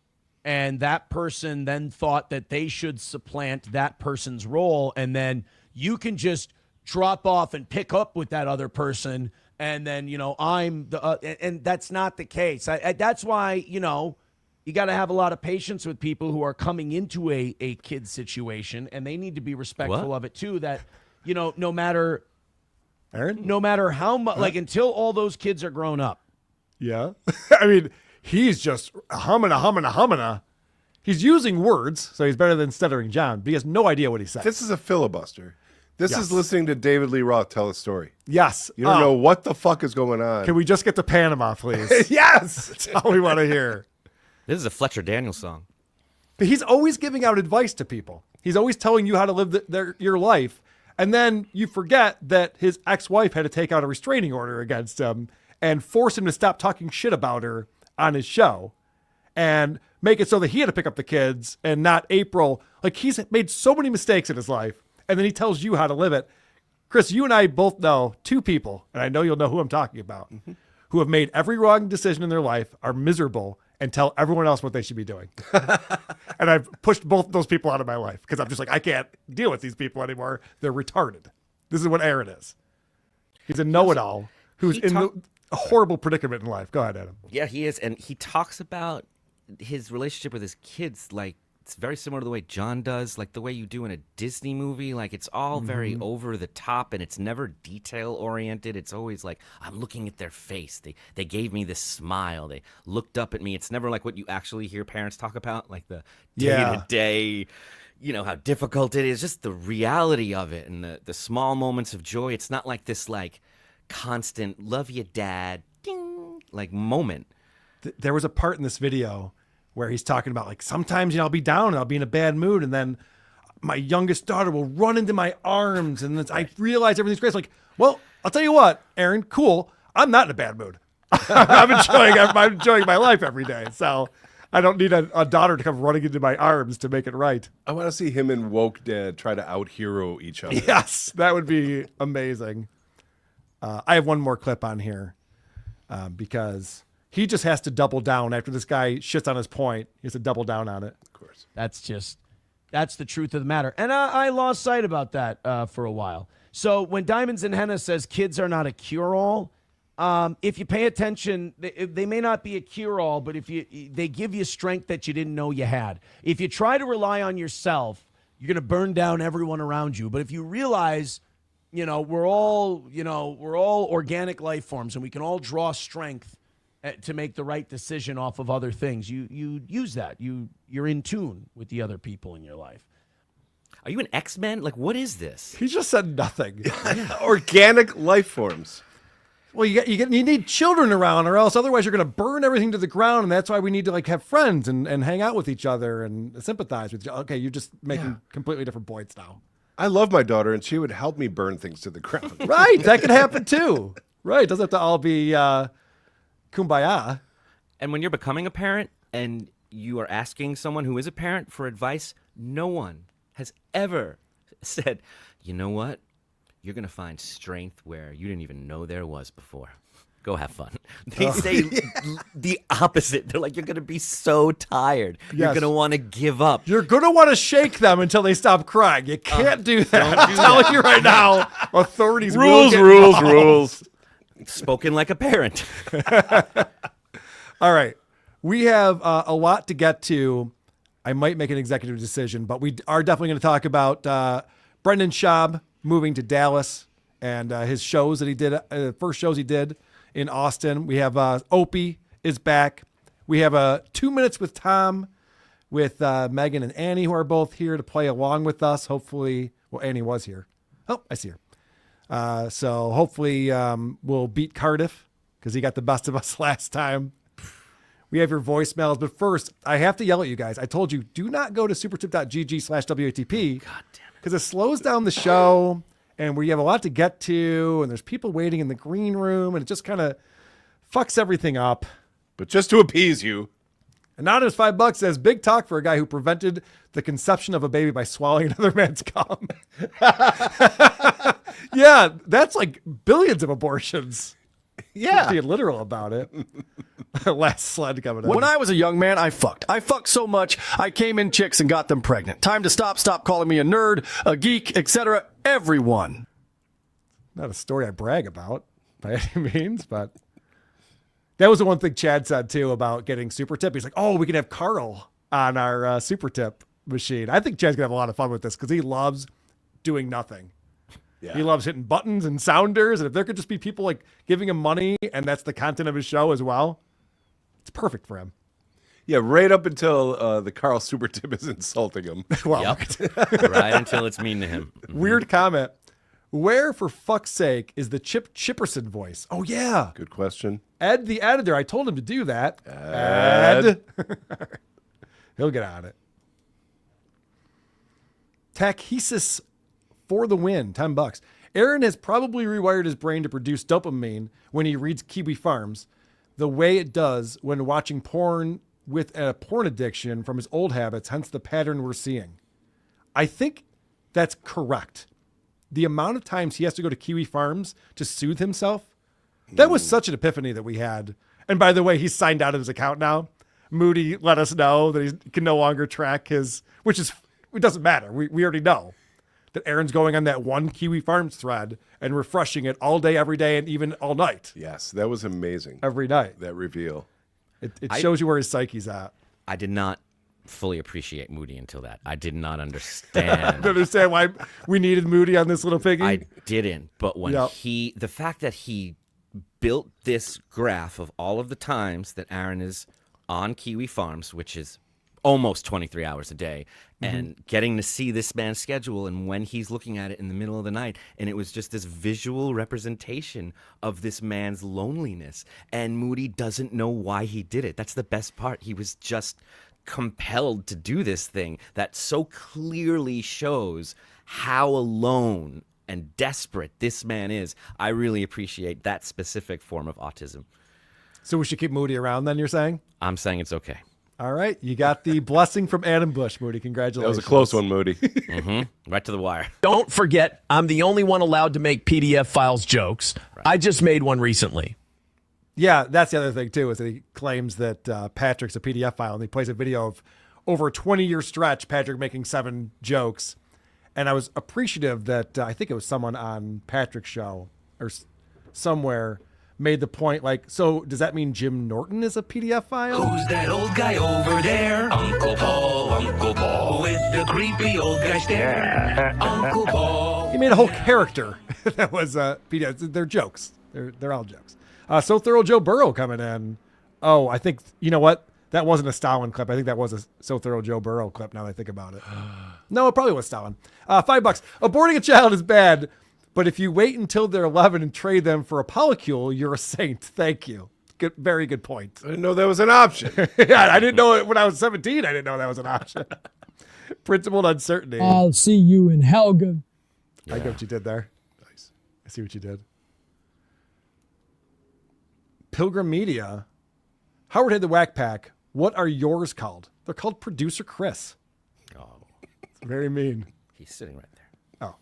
Speaker 8: and that person then thought that they should supplant that person's role. And then you can just drop off and pick up with that other person. And then, I'm the, and that's not the case. That's why, you got to have a lot of patience with people who are coming into a kid situation, and they need to be respectful of it too. That, no matter how much, like until all those kids are grown up.
Speaker 1: Yeah. I mean, he's just humming. He's using words, so he's better than Stuttering John, but he has no idea what he says.
Speaker 3: This is a filibuster. This is listening to David Lee Roth tell a story.
Speaker 1: Yes.
Speaker 3: You don't know what the fuck is going on.
Speaker 1: Can we just get to Panama, please?
Speaker 3: Yes.
Speaker 1: That's all we want to hear.
Speaker 2: This is a Fletcher Daniel song.
Speaker 1: But he's always giving out advice to people. He's always telling you how to live your life. And then you forget that his ex-wife had to take out a restraining order against him and force him to stop talking shit about her on his show and make it so that he had to pick up the kids and not April. Like, he's made so many mistakes in his life. And then he tells you how to live it. Chris, you and I both know two people, and I know you'll know who I'm talking about, who have made every wrong decision in their life, are miserable, and tell everyone else what they should be doing. And I've pushed both those people out of my life because I'm just like, I can't deal with these people anymore. They're retarded. This is what Aaron is. He's a know-it-all who's in a horrible predicament in life. Go ahead, Adam.
Speaker 2: Yeah, he is. And he talks about his relationship with his kids like it's very similar to the way John does, like the way you do in a Disney movie. Like it's all very over the top, and it's never detail oriented. It's always like I'm looking at their face. They gave me this smile. They looked up at me. It's never like what you actually hear parents talk about, like the day to day. You know how difficult it is. Just the reality of it, and the small moments of joy. It's not like this like constant love you, Dad, ding, like moment.
Speaker 1: There was a part in this video where he's talking about like sometimes I'll be down and I'll be in a bad mood, and then my youngest daughter will run into my arms, and then I realize everything's great. It's like, well, I'll tell you what, Aaron, cool. I'm not in a bad mood. I'm enjoying my life every day. So I don't need a daughter to come running into my arms to make it right.
Speaker 3: I want to see him and Woke Dad try to out-hero each other.
Speaker 1: Yes, that would be amazing. I have one more clip on here because he just has to double down after this guy shits on his point. He has to double down on it.
Speaker 3: Of course.
Speaker 8: That's the truth of the matter. And I lost sight about that for a while. So when Diamonds and Henna says kids are not a cure-all, if you pay attention, they may not be a cure-all, but they give you strength that you didn't know you had. If you try to rely on yourself, you're going to burn down everyone around you. But if you realize, we're all organic life forms, and we can all draw strength to make the right decision off of other things. You use that. You're in tune with the other people in your life.
Speaker 2: Are you an X-Men? Like, what is this?
Speaker 1: He just said nothing.
Speaker 3: Organic life forms.
Speaker 1: Well, you need children around, or else otherwise you're going to burn everything to the ground, and that's why we need to like have friends and hang out with each other and sympathize with each other. Okay, you're just making completely different points now.
Speaker 3: I love my daughter, and she would help me burn things to the ground.
Speaker 1: Right, that could happen too. Right, it doesn't have to all be kumbaya.
Speaker 2: And when you're becoming a parent and you are asking someone who is a parent for advice, no one has ever said, you know what? You're going to find strength where you didn't even know there was before. Go have fun. They say the opposite. They're like, you're going to be so tired. Yes. You're going to want to give up.
Speaker 1: You're going to want to shake them until they stop crying. You can't do that. I'm telling you right now, authorities
Speaker 3: rules.
Speaker 2: Spoken like a parent.
Speaker 1: All right. We have a lot to get to. I might make an executive decision, but we are definitely going to talk about Brendan Schaub moving to Dallas and his shows that he did, first shows he did in Austin. We have Opie is back. We have 2 minutes with Tom with Megan and Annie, who are both here to play along with us. Hopefully, well, Annie was here. Oh, I see her. So hopefully we'll beat Cardiff because he got the best of us last time. We have your voicemails, but first, I have to yell at you guys. I told you, do not go to supertip.gg/WATP. God damn it. Because it slows down the show, and we have a lot to get to, and there's people waiting in the green room, and it just kind of fucks everything up.
Speaker 3: But just to appease you.
Speaker 1: Anonymous $5 says, big talk for a guy who prevented the conception of a baby by swallowing another man's cum. Yeah, that's like billions of abortions.
Speaker 6: Yeah.
Speaker 1: Being literal about it. Last sled coming up.
Speaker 12: When I was a young man, I fucked. I fucked so much, I came in chicks and got them pregnant. Time to stop calling me a nerd, a geek, etc. Everyone.
Speaker 1: Not a story I brag about by any means, but that was the one thing Chad said too about getting Super Tip. He's like, oh, we can have Carl on our Super Tip machine. I think Chad's gonna have a lot of fun with this because he loves doing nothing. Yeah. He loves hitting buttons and sounders, and if there could just be people like giving him money and that's the content of his show as well, it's perfect for him.
Speaker 3: Yeah, right up until the Carl Super Tip is insulting him.
Speaker 1: Well,
Speaker 2: right until it's mean to him.
Speaker 1: Weird comment. Where, for fuck's sake, is the Chip Chipperson voice? Oh, yeah.
Speaker 3: Good question.
Speaker 1: Ed, the editor, I told him to do that. Ed. He'll get on it. Tachhesis for the win, $10. Aaron has probably rewired his brain to produce dopamine when he reads Kiwi Farms, the way it does when watching porn with a porn addiction from his old habits, hence the pattern we're seeing. I think that's correct. The amount of times he has to go to Kiwi Farms to soothe himself, that was such an epiphany that we had. And by the way, he's signed out of his account now. Moody let us know that he can no longer track his, which is, it doesn't matter. We already know that Aaron's going on that one Kiwi Farms thread and refreshing it all day, every day, and even all night.
Speaker 3: Yes, that was amazing.
Speaker 1: Every night.
Speaker 3: That reveal.
Speaker 1: It shows you where his psyche's at.
Speaker 2: I did not fully appreciate Moody until that. I did not
Speaker 1: I
Speaker 2: understand.
Speaker 1: don't understand why we needed Moody on this little piggy.
Speaker 2: I didn't. But when
Speaker 1: Yep.
Speaker 2: the fact that he built this graph of all of the times that Aaron is on Kiwi Farms, which is almost 23 hours a day, and getting to see this man's schedule and when he's looking at it in the middle of the night, and it was just this visual representation of this man's loneliness, and Moody doesn't know why he did it. That's the best part. He was just compelled to do this thing that so clearly shows how alone and desperate this man is. I really appreciate that specific form of autism.
Speaker 1: So we should keep Moody around then, you're saying?
Speaker 2: I'm saying it's okay.
Speaker 1: All right. You got the blessing from Adam Busch, Moody. Congratulations.
Speaker 3: That was a close one, Moody.
Speaker 2: Right to the wire.
Speaker 9: Don't forget, I'm the only one allowed to make PDF files jokes. I just made one recently.
Speaker 1: Yeah, that's the other thing, too, is that he claims that Patrick's a PDF file, and he plays a video of over a 20-year stretch, Patrick making 7 jokes. And I was appreciative that I think it was someone on Patrick's show or somewhere made the point, like, so does that mean Jim Norton is a PDF file?
Speaker 4: Who's that old guy over there? Uncle Paul, with the creepy old guy stare. Uncle Paul.
Speaker 1: He made a whole character that was PDF. They're jokes. They're all jokes. So Thorough Joe Burrow coming in. Oh, I think, you know what? That wasn't a Stalin clip. I think that was a So Thorough Joe Burrow clip now that I think about it. No, it probably was Stalin. $5. Aborting a child is bad, but if you wait until they're 11 and trade them for a polycule, you're a saint. Thank you. Good, very good point.
Speaker 3: I didn't know that was an option.
Speaker 1: Yeah, I didn't know it when I was 17. I didn't know that was an option. Principled uncertainty.
Speaker 21: I'll see you in Helga.
Speaker 1: I get what you did there. Nice. I see what you did. Pilgrim Media. Howard had the Whack Pack. What are yours called? They're called Producer Chris.
Speaker 2: Oh.
Speaker 1: It's very mean.
Speaker 2: He's sitting right there.
Speaker 1: Oh.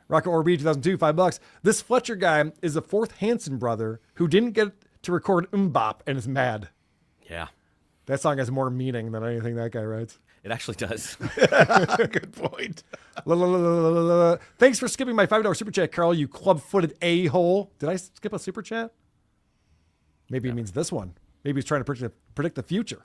Speaker 1: Rocket Orb 2002, $5. This Fletcher guy is the 4th Hanson brother who didn't get to record Mbop and is mad.
Speaker 2: Yeah.
Speaker 1: That song has more meaning than anything that guy writes.
Speaker 2: It actually does.
Speaker 1: Good point. Thanks for skipping my $5 super chat, Carl, you club-footed a-hole. Did I skip a super chat? Maybe it means this one. Maybe he's trying to predict the future.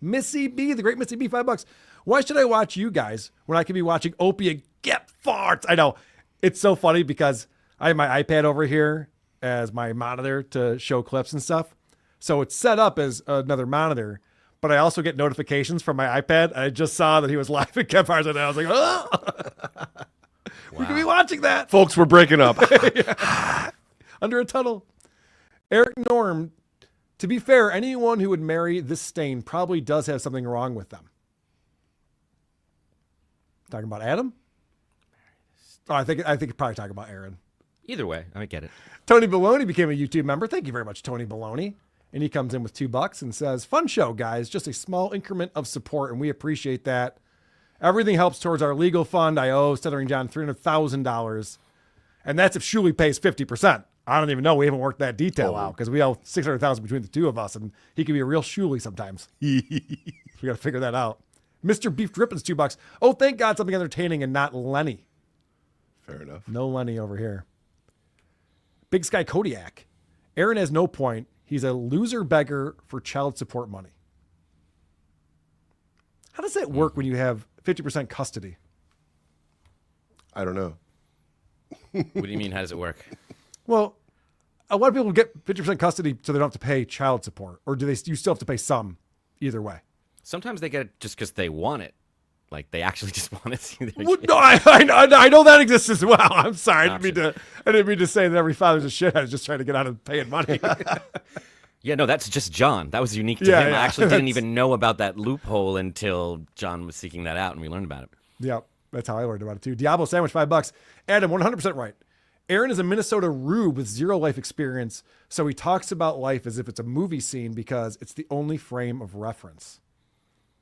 Speaker 1: Missy B, the great Missy B, $5. Why should I watch you guys when I could be watching Opie and get farts? I know. It's so funny because I have my iPad over here as my monitor to show clips and stuff. So it's set up as another monitor, but I also get notifications from my iPad. I just saw that he was live at Get Farts, and I was like, oh, we could be watching that.
Speaker 3: Folks, we're breaking up.
Speaker 1: Under a tunnel. Eric Norm, to be fair, anyone who would marry this stain probably does have something wrong with them. Talking about Adam? Oh, I think you're probably talking about Aaron.
Speaker 2: Either way, I get it.
Speaker 1: Tony Baloney became a YouTube member. Thank you very much, Tony Baloney. And he comes in with $2 and says, fun show, guys. Just a small increment of support, and we appreciate that. Everything helps towards our legal fund. I owe Stuttering John $300,000. And that's if Shuley pays 50%. I don't even know. We haven't worked that detail out because we owe $600,000 between the two of us, and he can be a real Shuley sometimes. We got to figure that out. Mr. Beef Drippin's $2. Oh, thank God, something entertaining and not Lenny.
Speaker 3: Fair enough.
Speaker 1: No Lenny over here. Big Sky Kodiak. Aaron has no point. He's a loser beggar for child support money. How does that work when you have 50% custody?
Speaker 3: I don't know.
Speaker 2: What do you mean? How does it work?
Speaker 1: Well, a lot of people get 50% custody so they don't have to pay child support, or do they? You still have to pay some, either way.
Speaker 2: Sometimes they get it just because they want it. Like they actually just want to see their
Speaker 1: Well,
Speaker 2: kid.
Speaker 1: no, I know that exists as well. I'm sorry. I didn't mean to say that every father's a shithead just trying to get out of paying money.
Speaker 2: Yeah, no, that's just John. That was unique to
Speaker 1: Yeah,
Speaker 2: him.
Speaker 1: yeah.
Speaker 2: I actually didn't even know about that loophole until John was seeking that out and we learned about it.
Speaker 1: Yep, that's how I learned about it too. Diablo Sandwich, $5. Adam, 100% right. Aaron is a Minnesota rube with zero life experience, so he talks about life as if it's a movie scene because it's the only frame of reference.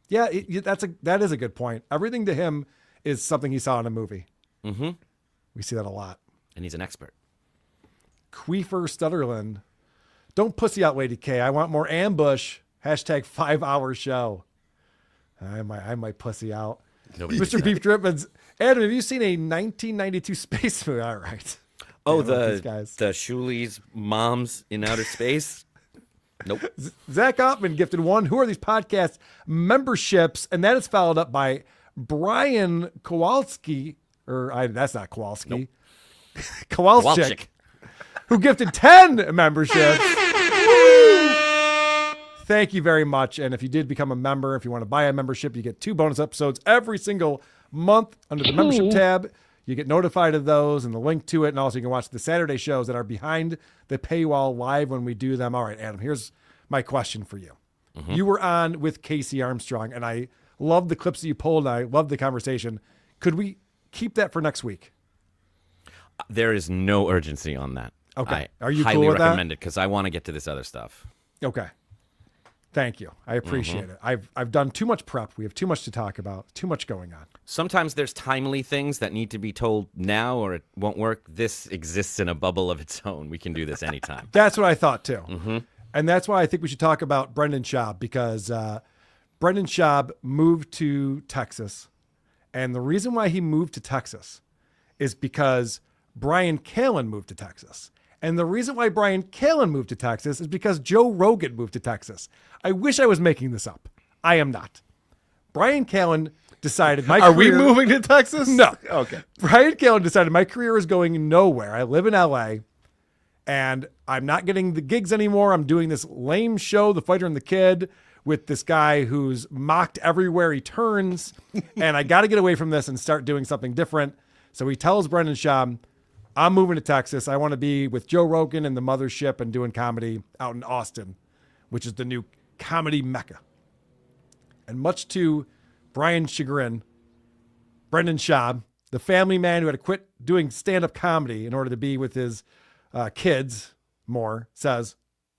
Speaker 1: Yeah, that is a good point. Everything to him is something he saw in a movie.
Speaker 2: Mm-hmm.
Speaker 1: We see that a lot.
Speaker 2: And he's an expert.
Speaker 1: Queefer Stutterland. Don't pussy out Lady K. I want more ambush. Hashtag 5-hour show. I might pussy out.
Speaker 2: Nobody
Speaker 1: Mr. Beef Drippins. Adam, have you seen a 1992 space movie? All right.
Speaker 2: Oh,
Speaker 1: Damn it, these guys.
Speaker 2: the Shuley's moms in outer space. Nope.
Speaker 1: Zach Oppman gifted one. Who are these podcast memberships? And that is followed up by Brian Kowalski, that's not Kowalski.
Speaker 2: Nope.
Speaker 1: Kowalczyk, who gifted 10 memberships. Thank you very much. And if you did become a member, if you want to buy a membership, you get 2 bonus episodes every single month under the membership tab. You get notified of those and the link to it. And also you can watch the Saturday shows that are behind the paywall live when we do them. All right, Adam, here's my question for you.
Speaker 2: Mm-hmm.
Speaker 1: You were on with Casey Armstrong, and I love the clips that you pulled. And I love the conversation. Could we keep that for next week?
Speaker 2: There is no urgency on that.
Speaker 1: Okay.
Speaker 2: I
Speaker 1: Are you
Speaker 2: highly
Speaker 1: cool with
Speaker 2: recommend it because I want to get to this other stuff.
Speaker 1: Okay. Thank you. I appreciate it. I've done too much prep. We have too much to talk about, too much going on.
Speaker 2: Sometimes there's timely things that need to be told now or it won't work. This exists in a bubble of its own. We can do this anytime.
Speaker 1: That's what I thought too.
Speaker 2: Mm-hmm.
Speaker 1: And that's why I think we should talk about Brendan Schaub, because Brendan Schaub moved to Texas. And the reason why he moved to Texas is because Brian Callen moved to Texas. And the reason why Brian Callen moved to Texas is because Joe Rogan moved to Texas. I wish I was making this up. I am not. Brian Callen decided my
Speaker 3: Are
Speaker 1: career...
Speaker 3: we moving to Texas?
Speaker 1: No.
Speaker 3: Okay.
Speaker 1: Brian Callen decided my career is going nowhere. I live in LA and I'm not getting the gigs anymore. I'm doing this lame show, The Fighter and the Kid, with this guy who's mocked everywhere he turns. And I got to get away from this and start doing something different. So he tells Brendan Schaub, I'm moving to Texas. I want to be with Joe Rogan and the Mothership and doing comedy out in Austin, which is the new comedy mecca. And much to Brian's chagrin, Brendan Schaub, the family man who had to quit doing stand-up comedy in order to be with his kids more, says,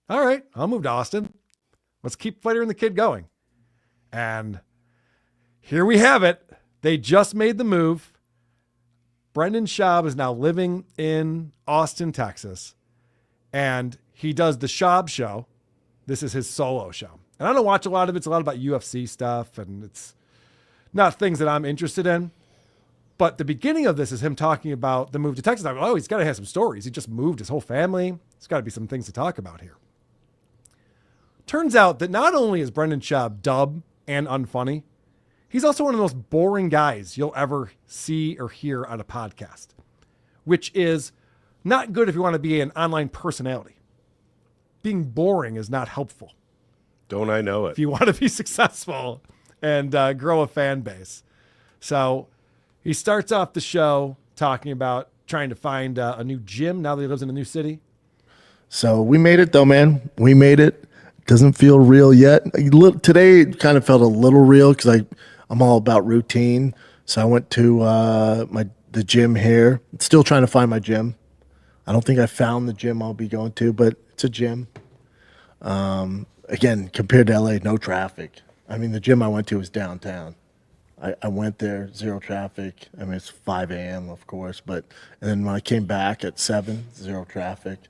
Speaker 1: all right, I'll move to Austin. Let's keep Fighter and the Kid going. And here we have it. They just made the move. Brendan Schaub is now living in Austin, Texas, and he does the Schaub Show. This is his solo show. And I don't watch a lot of it. It's a lot about UFC stuff, and it's not things that I'm interested in. But the beginning of this is him talking about the move to Texas. I go, oh, he's got to have some stories. He just moved his whole family. There's got to be some things to talk about here. Turns out that not only is Brendan Schaub dumb and unfunny, he's also one of the most boring guys you'll ever see or hear on a podcast, which is not good if you want to be an online personality. Being boring is not helpful.
Speaker 3: Don't I know it?
Speaker 1: If you want to be successful and grow a fan base. So he starts off the show talking about trying to find a new gym now that he lives in a new city.
Speaker 13: So we made it though, man. We made it. Doesn't feel real yet. Today it kind of felt a little real because I'm all about routine. So I went to the gym here. Still trying to find my gym. I don't think I found the gym I'll be going to, but it's a gym. Again, compared to LA, no traffic. I mean, the gym I went to was downtown. I went there, zero traffic. I mean, it's 5 a.m., of course, and then when I came back at 7, zero traffic.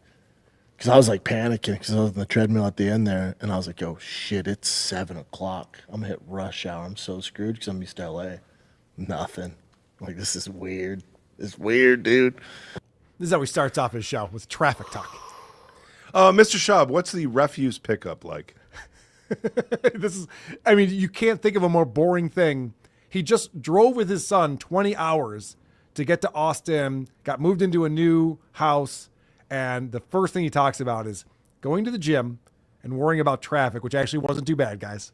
Speaker 13: Because I was like panicking because I was on the treadmill at the end there, and I was like, oh shit, it's 7 o'clock. I'm gonna hit rush hour. I'm so screwed because I'm used to LA. Nothing. Like, this is weird. It's weird, dude.
Speaker 1: This is how he starts off his show, with traffic talk.
Speaker 3: Mr. Schaub, what's the refuse pickup like?
Speaker 1: You can't think of a more boring thing. He just drove with his son 20 hours to get to Austin, got moved into a new house, and the first thing he talks about is going to the gym and worrying about traffic, which actually wasn't too bad, guys.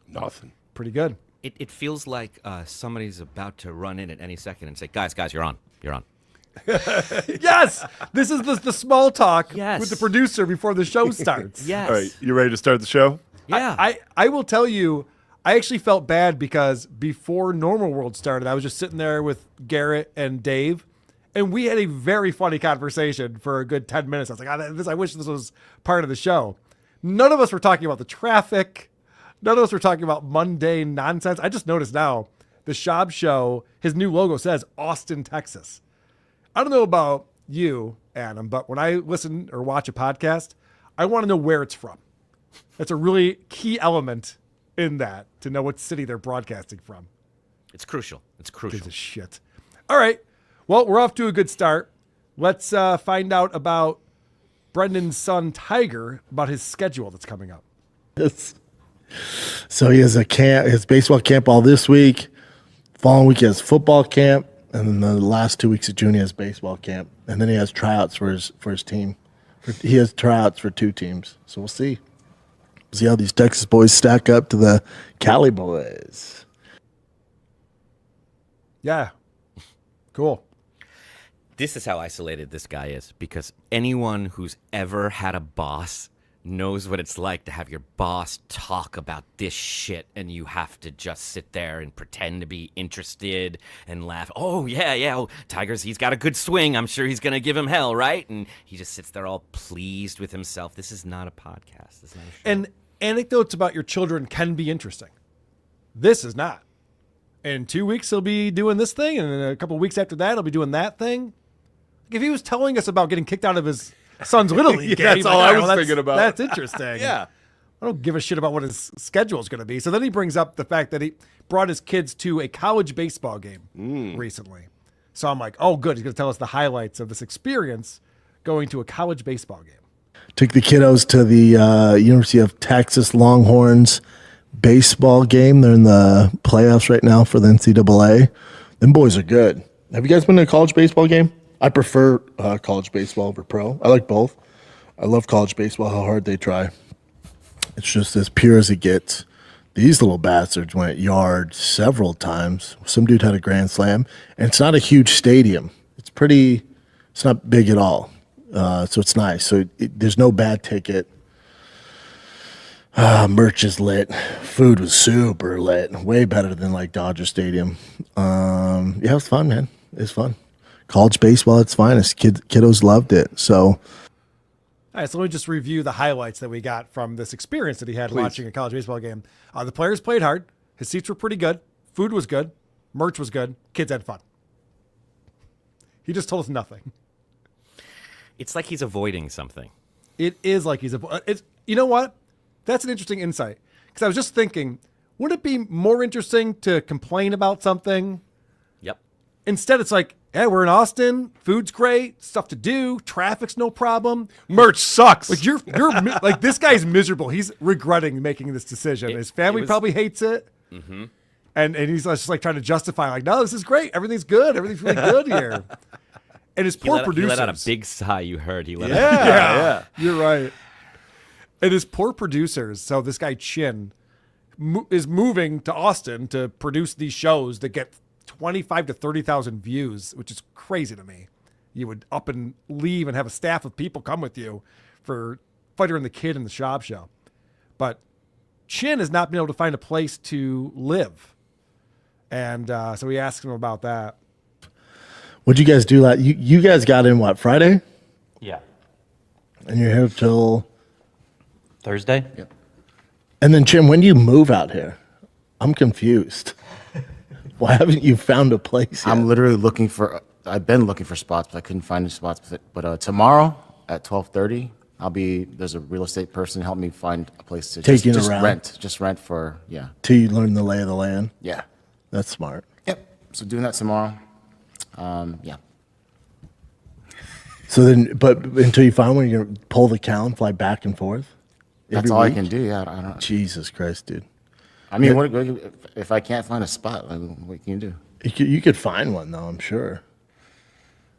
Speaker 3: Nothing.
Speaker 1: Pretty good.
Speaker 2: It feels like somebody's about to run in at any second and say, guys, you're on. You're on.
Speaker 1: Yes! This is the small talk
Speaker 2: Yes.
Speaker 1: with the producer before the show starts.
Speaker 2: Yes.
Speaker 3: All right, you ready to start the show?
Speaker 2: Yeah.
Speaker 1: I will tell you, I actually felt bad because before Normal World started, I was just sitting there with Garrett and Dave, and we had a very funny conversation for a good 10 minutes. I was like, I wish this was part of the show. None of us were talking about the traffic. None of us were talking about mundane nonsense. I just noticed now, the Schaub Show, his new logo says Austin, Texas. I don't know about you, Adam, but when I listen or watch a podcast, I want to know where it's from. That's a really key element in that, to know what city they're broadcasting from.
Speaker 2: It's crucial.
Speaker 1: Gives a shit. All right. Well, we're off to a good start. Let's find out about Brendan's son Tiger about his schedule that's coming up.
Speaker 13: So he has his baseball camp all this week. Following week he has football camp, and then the last 2 weeks of June he has baseball camp, and then he has tryouts for his team. He has tryouts for 2 teams, so we'll see. See how these Texas boys stack up to the Cali boys.
Speaker 1: Yeah, cool.
Speaker 2: This is how isolated this guy is, because anyone who's ever had a boss knows what it's like to have your boss talk about this shit, and you have to just sit there and pretend to be interested and laugh. Oh, yeah, oh, Tiger's, he's got a good swing. I'm sure he's going to give him hell, right? And he just sits there all pleased with himself. This is not a podcast. This is not a show.
Speaker 1: And anecdotes about your children can be interesting. This is not. In 2 weeks, he'll be doing this thing, and in a couple of weeks after that, he'll be doing that thing. If he was telling us about getting kicked out of his son's Little League game,
Speaker 3: that's all I was thinking about.
Speaker 1: That's interesting.
Speaker 3: Yeah.
Speaker 1: I don't give a shit about what his schedule is going to be. So then he brings up the fact that he brought his kids to a college baseball game recently. So I'm like, oh, good. He's going to tell us the highlights of this experience going to a college baseball game.
Speaker 13: Took the kiddos to the University of Texas Longhorns baseball game. They're in the playoffs right now for the NCAA. Them boys are good. Have you guys been to a college baseball game? I prefer college baseball over pro. I like both. I love college baseball, how hard they try. It's just as pure as it gets. These little bastards went yard several times. Some dude had a grand slam, and it's not a huge stadium. It's not big at all. So it's nice. So there's no bad ticket. Merch is lit. Food was super lit. Way better than like Dodger Stadium. Yeah, it was fun, man. It's fun. College baseball at its finest. Kiddos loved it. So,
Speaker 1: all right, so let me just review the highlights that we got from this experience that he had watching a college baseball game. The players played hard. His seats were pretty good. Food was good. Merch was good. Kids had fun. He just told us nothing.
Speaker 2: It's like he's avoiding something.
Speaker 1: It is like he's you know what? That's an interesting insight. Because I was just thinking, wouldn't it be more interesting to complain about something?
Speaker 2: Yep.
Speaker 1: Instead, it's like, hey, we're in Austin. Food's great. Stuff to do. Traffic's no problem. Merch sucks. Like you're like this guy's miserable. He's regretting making this decision. His family probably hates it.
Speaker 2: Mm-hmm.
Speaker 1: And he's just like trying to justify, like, no, this is great. Everything's good. Everything's really good here. And his poor producers.
Speaker 2: He let out a big sigh. You heard. He let out.
Speaker 1: Yeah. You're right. And his poor producers. So this guy Chin is moving to Austin to produce these shows that get 25 to 30,000 views, which is crazy to me. You would up and leave and have a staff of people come with you for Fighter and the Kid and the Schaub show. But Chin has not been able to find a place to live. And so we asked him about that.
Speaker 13: What'd you guys do? You guys got in what, Friday?
Speaker 11: Yeah.
Speaker 13: And you're here till
Speaker 11: Thursday?
Speaker 13: Yep. And then, Jim, when do you move out here? I'm confused. Why haven't you found a place yet?
Speaker 11: I'm literally looking for. I've been looking for spots, but I couldn't find any spots. But tomorrow at 12:30, there's a real estate person help me find a place to
Speaker 13: Take you
Speaker 11: just
Speaker 13: around.
Speaker 11: rent. Just rent for
Speaker 13: Till you learn the lay of the land.
Speaker 11: Yeah.
Speaker 13: That's smart.
Speaker 11: Yep. So doing that tomorrow. Yeah.
Speaker 13: So then, but until you find one, you're gonna pull the cow and fly back and forth.
Speaker 11: That's
Speaker 13: every
Speaker 11: all
Speaker 13: week?
Speaker 11: I can do. Yeah. I don't.
Speaker 13: Jesus Christ, dude.
Speaker 11: I mean, what if I can't find a spot? What can you do?
Speaker 13: You could find one though, I'm sure.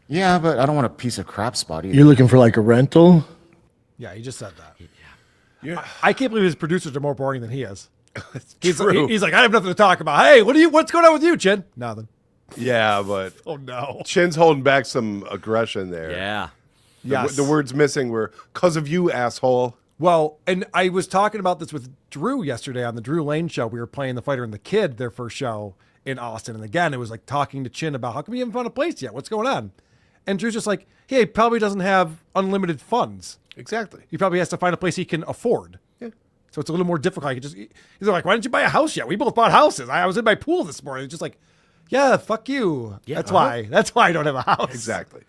Speaker 11: Yeah, but I don't want a piece of crap spot either.
Speaker 13: You're looking for like a rental?
Speaker 1: Yeah, he just said that. Yeah. I can't believe his producers are more boring than he is. He's like, I have nothing to talk about. Hey, what's going on with you, Chin? Nothing.
Speaker 3: Yeah, but
Speaker 1: oh no,
Speaker 3: Chin's holding back some aggression there.
Speaker 2: Yeah.
Speaker 1: Yes.
Speaker 3: The words missing were "cause of you, asshole."
Speaker 1: Well, and I was talking about this with Drew yesterday on the Drew Lane show. We were playing The Fighter and the Kid, their first show in Austin. And again, it was like talking to Chin about how come you haven't found a place yet? What's going on? And Drew's just like, hey, he probably doesn't have unlimited funds.
Speaker 3: Exactly.
Speaker 1: He probably has to find a place he can afford. Yeah. So it's a little more difficult. He's like, why didn't you buy a house yet? We both bought houses. I was in my pool this morning. It's just like, yeah, fuck you. Yeah, That's why I don't have a house.
Speaker 3: Exactly.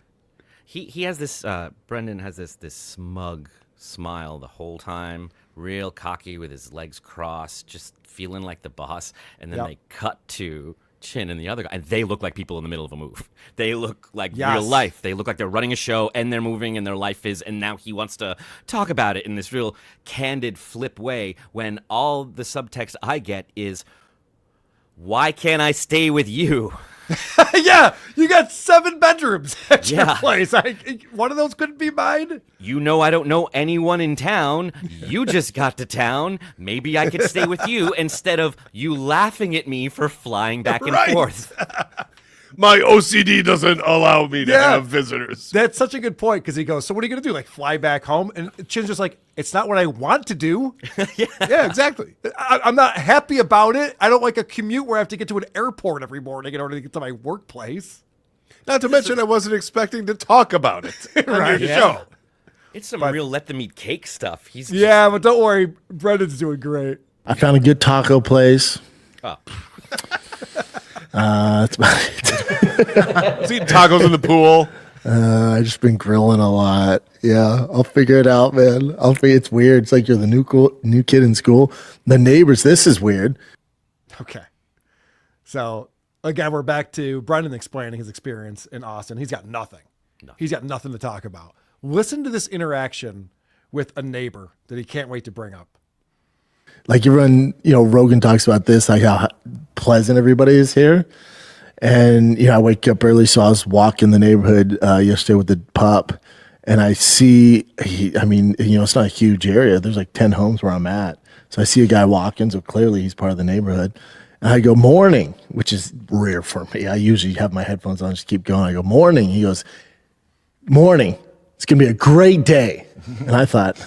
Speaker 2: He has this. Brendan has this smug smile the whole time, real cocky with his legs crossed, just feeling like the boss. And then they cut to Chin and the other guy, and they look like people in the middle of a move. They look like
Speaker 1: Yes.
Speaker 2: real life. They look like they're running a show and they're moving and their life is, and now he wants to talk about it in this real candid flip way when all the subtext I get is, why can't I stay with you?
Speaker 1: Yeah, you got 7 bedrooms at your
Speaker 2: Yeah.
Speaker 1: place. One of those couldn't be mine.
Speaker 2: You know I don't know anyone in town. You just got to town. Maybe I could stay with you instead of you laughing at me for flying back and
Speaker 3: Right.
Speaker 2: forth.
Speaker 3: My OCD doesn't allow me to
Speaker 1: Yeah.
Speaker 3: have visitors.
Speaker 1: That's such a good point because he goes, so what are you going to do? Like fly back home? And Chin's just like, it's not what I want to do.
Speaker 3: Yeah, exactly.
Speaker 1: I'm not happy about it. I don't like a commute where I have to get to an airport every morning in order to get to my workplace.
Speaker 3: Not to mention, I wasn't expecting to talk about it on
Speaker 1: Right.
Speaker 3: your
Speaker 1: Yeah.
Speaker 3: show.
Speaker 2: It's some real let them eat cake stuff. He's just,
Speaker 1: Yeah, but don't worry. Brendan's doing great.
Speaker 13: I found a good taco place.
Speaker 2: Oh.
Speaker 13: That's about it.
Speaker 3: I was eating tacos in the pool.
Speaker 13: I just been grilling a lot. Yeah, I'll figure it out, man. It's weird. It's like you're the new kid in school. The neighbors. This is weird.
Speaker 1: Okay. So again, we're back to Brendan explaining his experience in Austin. He's got nothing. He's got nothing to talk about. Listen to this interaction with a neighbor that he can't wait to bring up.
Speaker 13: Like everyone, Rogan talks about this, like how pleasant everybody is here. And, I wake up early, so I was walking the neighborhood yesterday with the pup, and I see, it's not a huge area. There's like 10 homes where I'm at. So I see a guy walking, so clearly he's part of the neighborhood. And I go, morning, which is rare for me. I usually have my headphones on, just keep going. I go, morning. He goes, morning. It's going to be a great day. And I thought,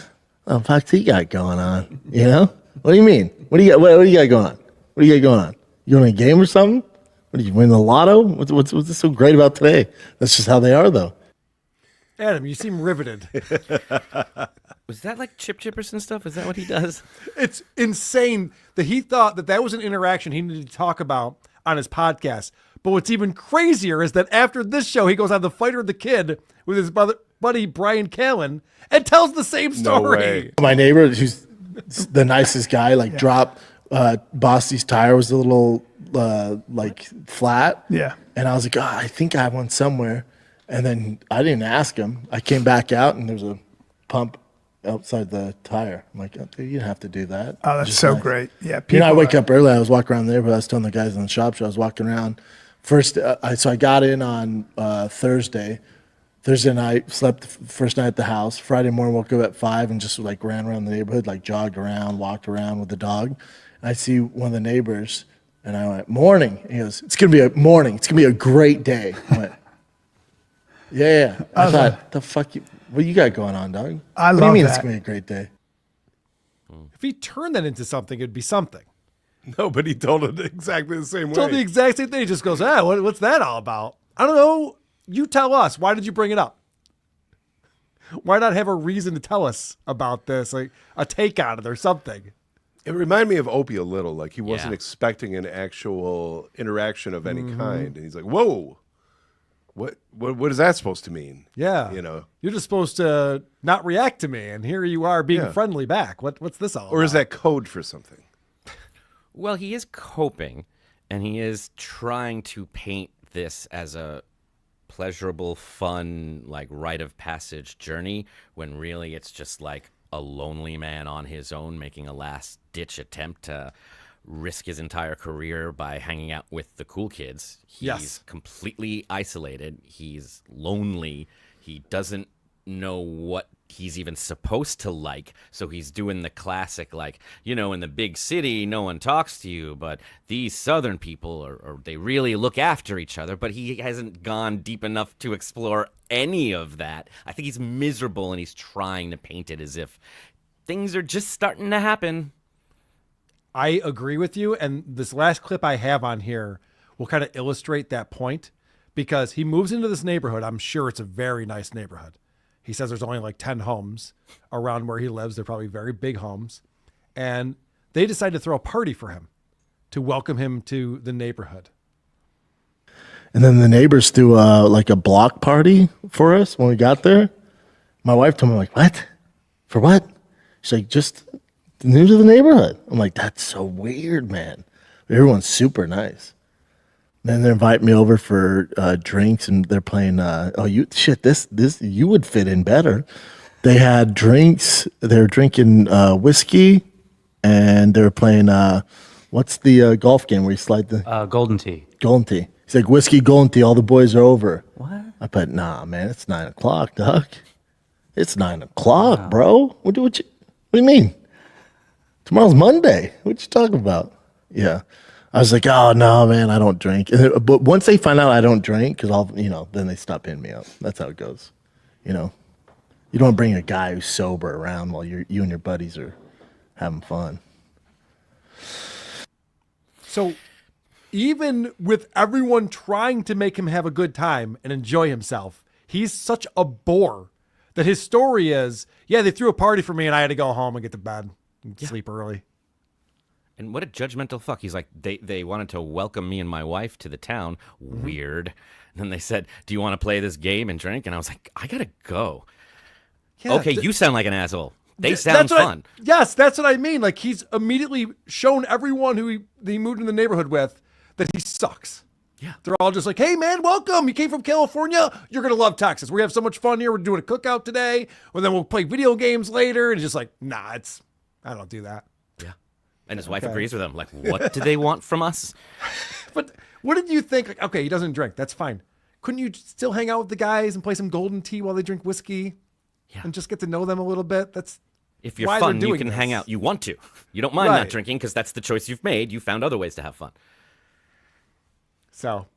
Speaker 13: oh, fuck's he got going on? What do you mean? What do you got going on? What do you got going on? You going to a game or something? What, did you win the lotto? What's so great about today? That's just how they are, though.
Speaker 1: Adam, you seem riveted.
Speaker 2: Was that like Chip Chipperson stuff? Is that what he does?
Speaker 1: It's insane that he thought that was an interaction he needed to talk about on his podcast. But what's even crazier is that after this show, he goes on The Fighter and the Kid with his buddy Brian Callen and tells the same story.
Speaker 13: My neighbor, who's the nicest guy, dropped Bossy's tire was a little flat.
Speaker 5: Yeah.
Speaker 13: And I was like, I think I have one somewhere. And then I didn't ask him. I came back out and there's a pump outside the tire. I'm like, oh, dude, you don't have to do that.
Speaker 5: Oh, that's
Speaker 13: Just
Speaker 5: so
Speaker 13: nice.
Speaker 5: great. Yeah.
Speaker 13: I wake up early. I was walking around there, but I was telling the guys in the shop, so I was walking around. First, so I got in on Thursday. Thursday night, slept the first night at the house. Friday morning, woke up at 5 and just ran around the neighborhood, jogged around, walked around with the dog. And I see one of the neighbors, and I went, morning. And he goes, it's going to be a morning. It's going to be a great day. I went, yeah. I thought, the fuck, what you got going on, dog?
Speaker 5: I
Speaker 13: what do you
Speaker 5: love
Speaker 13: mean
Speaker 5: that.
Speaker 13: it's going to be a great day?
Speaker 1: If he turned that into something, it'd be something.
Speaker 3: No, but he told it exactly the same way.
Speaker 1: Told the exact same thing. He just goes, what's that all about? I don't know. You tell us. Why did you bring it up? Why not have a reason to tell us about this, like a take on it or something?
Speaker 3: It reminded me of Opie a little. Like he wasn't expecting an actual interaction of any kind, and he's like, "Whoa, what is that supposed to mean?"
Speaker 1: Yeah, you're just supposed to not react to me, and here you are being friendly back. What's this all?
Speaker 3: Or is that code for something?
Speaker 2: Well, he is coping, and he is trying to paint this as a pleasurable, fun, rite of passage journey, when really it's just a lonely man on his own making a last-ditch attempt to risk his entire career by hanging out with the cool kids. He's completely isolated. He's lonely. He doesn't know what he's even supposed to like, so he's doing the classic in the big city no one talks to you, but these southern people are they really look after each other. But he hasn't gone deep enough to explore any of that. I think he's miserable, and he's trying to paint it as if things are just starting to happen.
Speaker 1: I agree with you, and this last clip I have on here will kind of illustrate that point, because he moves into this neighborhood. I'm sure it's a very nice neighborhood. He says there's only 10 homes around where he lives. They're probably very big homes. And they decide to throw a party for him to welcome him to the neighborhood.
Speaker 13: And then the neighbors threw a block party for us when we got there. My wife told me, what? For what? She's like, just new to the neighborhood. I'm like, that's so weird, man. Everyone's super nice. Then they invite me over for drinks, and they're playing. This you would fit in better. They had drinks. They were drinking whiskey, and they were playing. What's the golf game where you slide the
Speaker 5: Golden Tee?
Speaker 13: Golden Tee. He's like, whiskey, golden tea. All the boys are over. What? I put, nah, man. It's 9 o'clock, Doc. It's 9 o'clock, bro. What do you mean? Tomorrow's Monday. What you talking about? Yeah. I was like, oh, no, man, I don't drink. But once they find out I don't drink, because then they stop hitting me up. That's how it goes. You know, you don't bring a guy who's sober around while you and your buddies are having fun.
Speaker 1: So even with everyone trying to make him have a good time and enjoy himself, he's such a bore that his story is, yeah, they threw a party for me and I had to go home and get to bed and sleep early.
Speaker 2: And what a judgmental fuck. He's like, they wanted to welcome me and my wife to the town. Weird. And then they said, do you want to play this game and drink? And I was like, I gotta go.
Speaker 1: Yeah,
Speaker 2: okay, you sound like an asshole. They sound fun.
Speaker 1: Yes, that's what I mean. Like, he's immediately shown everyone who he moved in the neighborhood with that he sucks.
Speaker 2: Yeah.
Speaker 1: They're all just like, hey, man, welcome. You came from California. You're going to love Texas. We have so much fun here. We're doing a cookout today. And then we'll play video games later. And just like, nah, I don't do that.
Speaker 2: Yeah. And his wife agrees with him. Like, what do they want from us?
Speaker 1: But what did you think? Like, okay, he doesn't drink. That's fine. Couldn't you still hang out with the guys and play some golden tea while they drink whiskey? Yeah. And just get to know them a little bit? That's
Speaker 2: if you're
Speaker 1: why
Speaker 2: fun,
Speaker 1: they're
Speaker 2: you
Speaker 1: doing
Speaker 2: can
Speaker 1: this.
Speaker 2: hang out. You want to. You don't mind not drinking because that's the choice you've made. You found other ways to have fun.
Speaker 1: So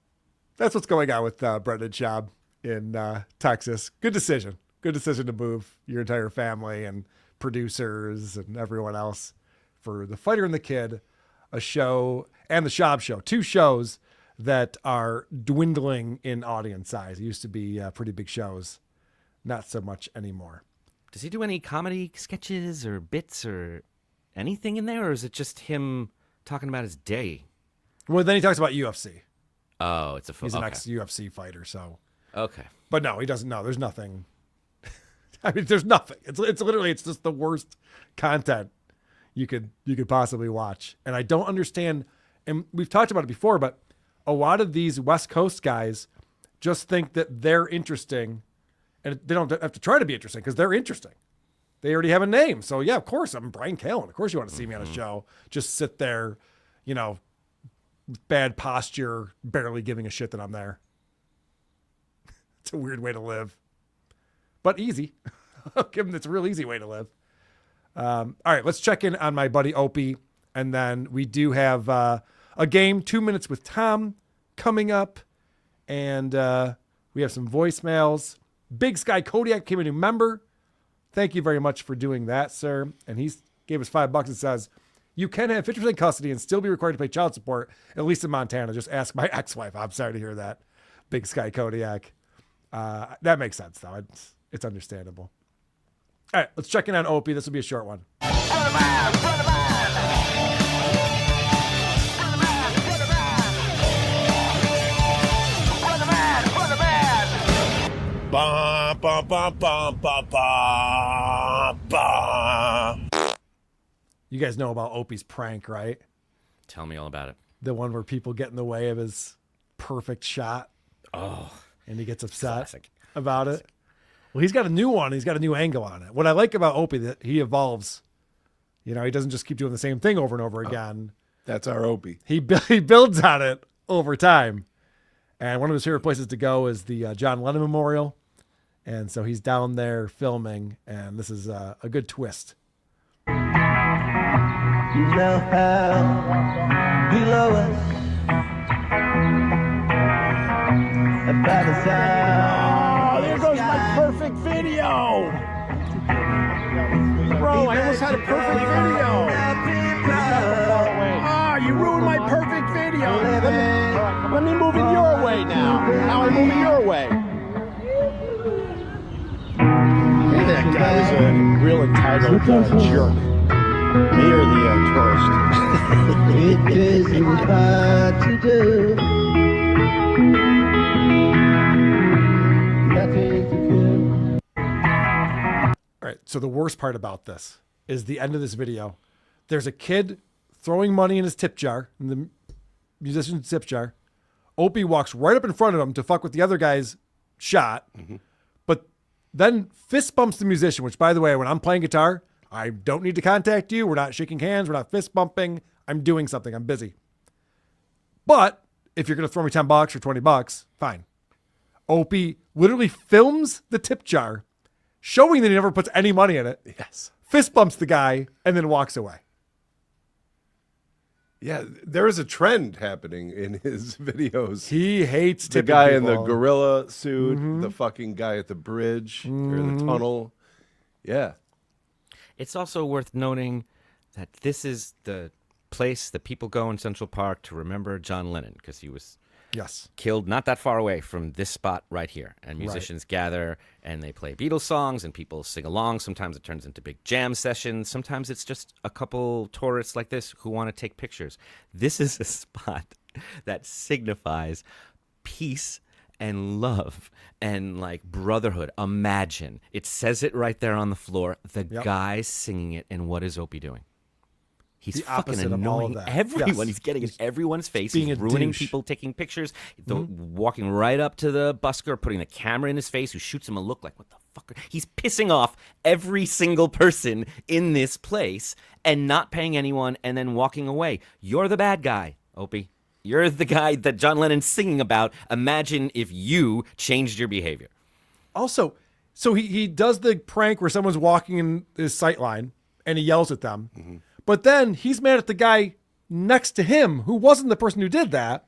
Speaker 1: that's what's going on with Brendan Schaub in Texas. Good decision. Good decision to move your entire family and producers and everyone else for The Fighter and the Kid, a show, and The Schaub Show. 2 shows that are dwindling in audience size. It used to be pretty big shows. Not so much anymore.
Speaker 2: Does he do any comedy sketches or bits or anything in there? Or is it just him talking about his day?
Speaker 1: Well, then he talks about UFC.
Speaker 2: Oh, it's
Speaker 1: He's an ex-UFC fighter, so.
Speaker 2: Okay.
Speaker 1: But no, he doesn't know. There's nothing. I mean, there's nothing. It's literally, it's just the worst content you could possibly watch. And I don't understand, and we've talked about it before, but a lot of these West Coast guys just think that they're interesting, and they don't have to try to be interesting because they're interesting. They already have a name. So yeah, of course, I'm Brian Callen. Of course you want to see me on a show. Just sit there, with bad posture, barely giving a shit that I'm there. It's a weird way to live, but easy. I'll give him, it's a real easy way to live. All right, let's check in on my buddy Opie. And then we do have a game, 2 minutes with Tom coming up. And we have some voicemails. Big Sky Kodiak became a new member. Thank you very much for doing that, sir. And he gave us $5 and says, you can have 50% custody and still be required to pay child support, at least in Montana. Just ask my ex-wife. I'm sorry to hear that, Big Sky Kodiak. That makes sense, though. It's understandable. All right, let's check in on Opie. This will be a short one.
Speaker 14: Ba, ba, ba, ba, ba, ba, ba.
Speaker 1: You guys know about Opie's prank, right?
Speaker 2: Tell me all about it.
Speaker 1: The one where people get in the way of his perfect shot.
Speaker 2: Oh.
Speaker 1: And he gets upset about it. Well, he's got a new one. He's got a new angle on it. What I like about Opie, that he evolves. He doesn't just keep doing the same thing over and over again.
Speaker 3: That's our Opie.
Speaker 1: He builds on it over time. And one of his favorite places to go is the John Lennon Memorial. And so he's down there filming, and this is a good twist.
Speaker 15: You know how below us about a sound.
Speaker 14: Oh, there goes my perfect video. Bro, I almost had a perfect video. Ah, you ruined my perfect video. Let me move it your way now. Now I'm moving your way. Hey, that guy was a real entitled jerk. Me or the tourist?
Speaker 15: It isn't hard to do. Nothing to do.
Speaker 1: All right, so the worst part about this is the end of this video. There's a kid throwing money in his tip jar, in the musician's tip jar. Opie walks right up in front of him to fuck with the other guy's shot, but then fist bumps the musician, which, by the way, when I'm playing guitar, I don't need to contact you. We're not shaking hands. We're not fist bumping. I'm doing something. I'm busy. But if you're going to throw me $10 or $20, fine. Opie literally films the tip jar, showing that he never puts any money in it.
Speaker 3: Yes.
Speaker 1: Fist bumps the guy and then walks away.
Speaker 3: Yeah, there is a trend happening in his videos.
Speaker 1: He hates
Speaker 3: the
Speaker 1: tipping
Speaker 3: guy in the
Speaker 1: people.
Speaker 3: gorilla suit, the fucking guy at the bridge or the tunnel. Yeah.
Speaker 2: It's also worth noting that this is the place that people go in Central Park to remember John Lennon, because he was killed not that far away from this spot right here. And musicians gather and they play Beatles songs and people sing along. Sometimes it turns into big jam sessions. Sometimes it's just a couple tourists like this who want to take pictures. This is a spot that signifies peace and love and like brotherhood. Imagine. It says it right there on the floor. The guy's singing it, and what is Opie doing? He's
Speaker 1: The
Speaker 2: fucking
Speaker 1: opposite of all
Speaker 2: annoying
Speaker 1: of that.
Speaker 2: everyone.
Speaker 1: Yes.
Speaker 2: He's getting in everyone's face.
Speaker 1: being
Speaker 2: He's
Speaker 1: a
Speaker 2: ruining
Speaker 1: douche.
Speaker 2: people, taking pictures, walking right up to the busker, putting the camera in his face, who shoots him a look like, what the fuck? He's pissing off every single person in this place and not paying anyone and then walking away. You're the bad guy, Opie. You're the guy that John Lennon's singing about. Imagine if you changed your behavior.
Speaker 1: Also, so he does the prank where someone's walking in his sight line and he yells at them. But then he's mad at the guy next to him who wasn't the person who did that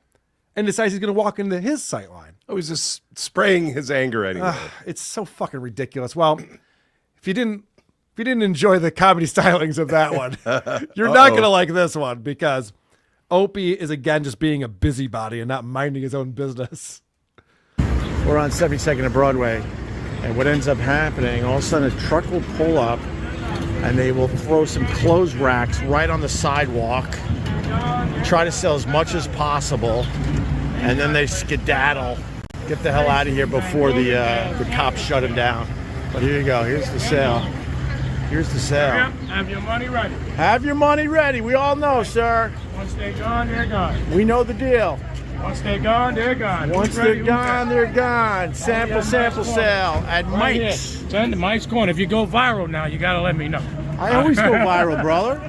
Speaker 1: and decides he's going to walk into his sight line.
Speaker 3: Oh, he's just spraying his anger anyway.
Speaker 1: It's so fucking ridiculous. Well, if you didn't enjoy the comedy stylings of that one, you're not going to like this one, because Opie is again just being a busybody and not minding his own business.
Speaker 6: We're on 72nd and Broadway, and what ends up happening, all of a sudden a truck will pull up and they will throw some clothes racks right on the sidewalk, try to sell as much as possible, and then they skedaddle, get the hell out of here before the cops shut him down. But here you go, here's the sale. Here's the sale.
Speaker 5: Have your money ready.
Speaker 6: Have your money ready, we all know, sir.
Speaker 5: Once they're gone, they're gone.
Speaker 6: We know the deal.
Speaker 5: Once they're gone, they're gone.
Speaker 6: Once they're gone, they're gone. Sample sale at Mike's.
Speaker 5: Turn to Mike's Corner. If you go viral now, you gotta let me know.
Speaker 6: I always go viral, brother.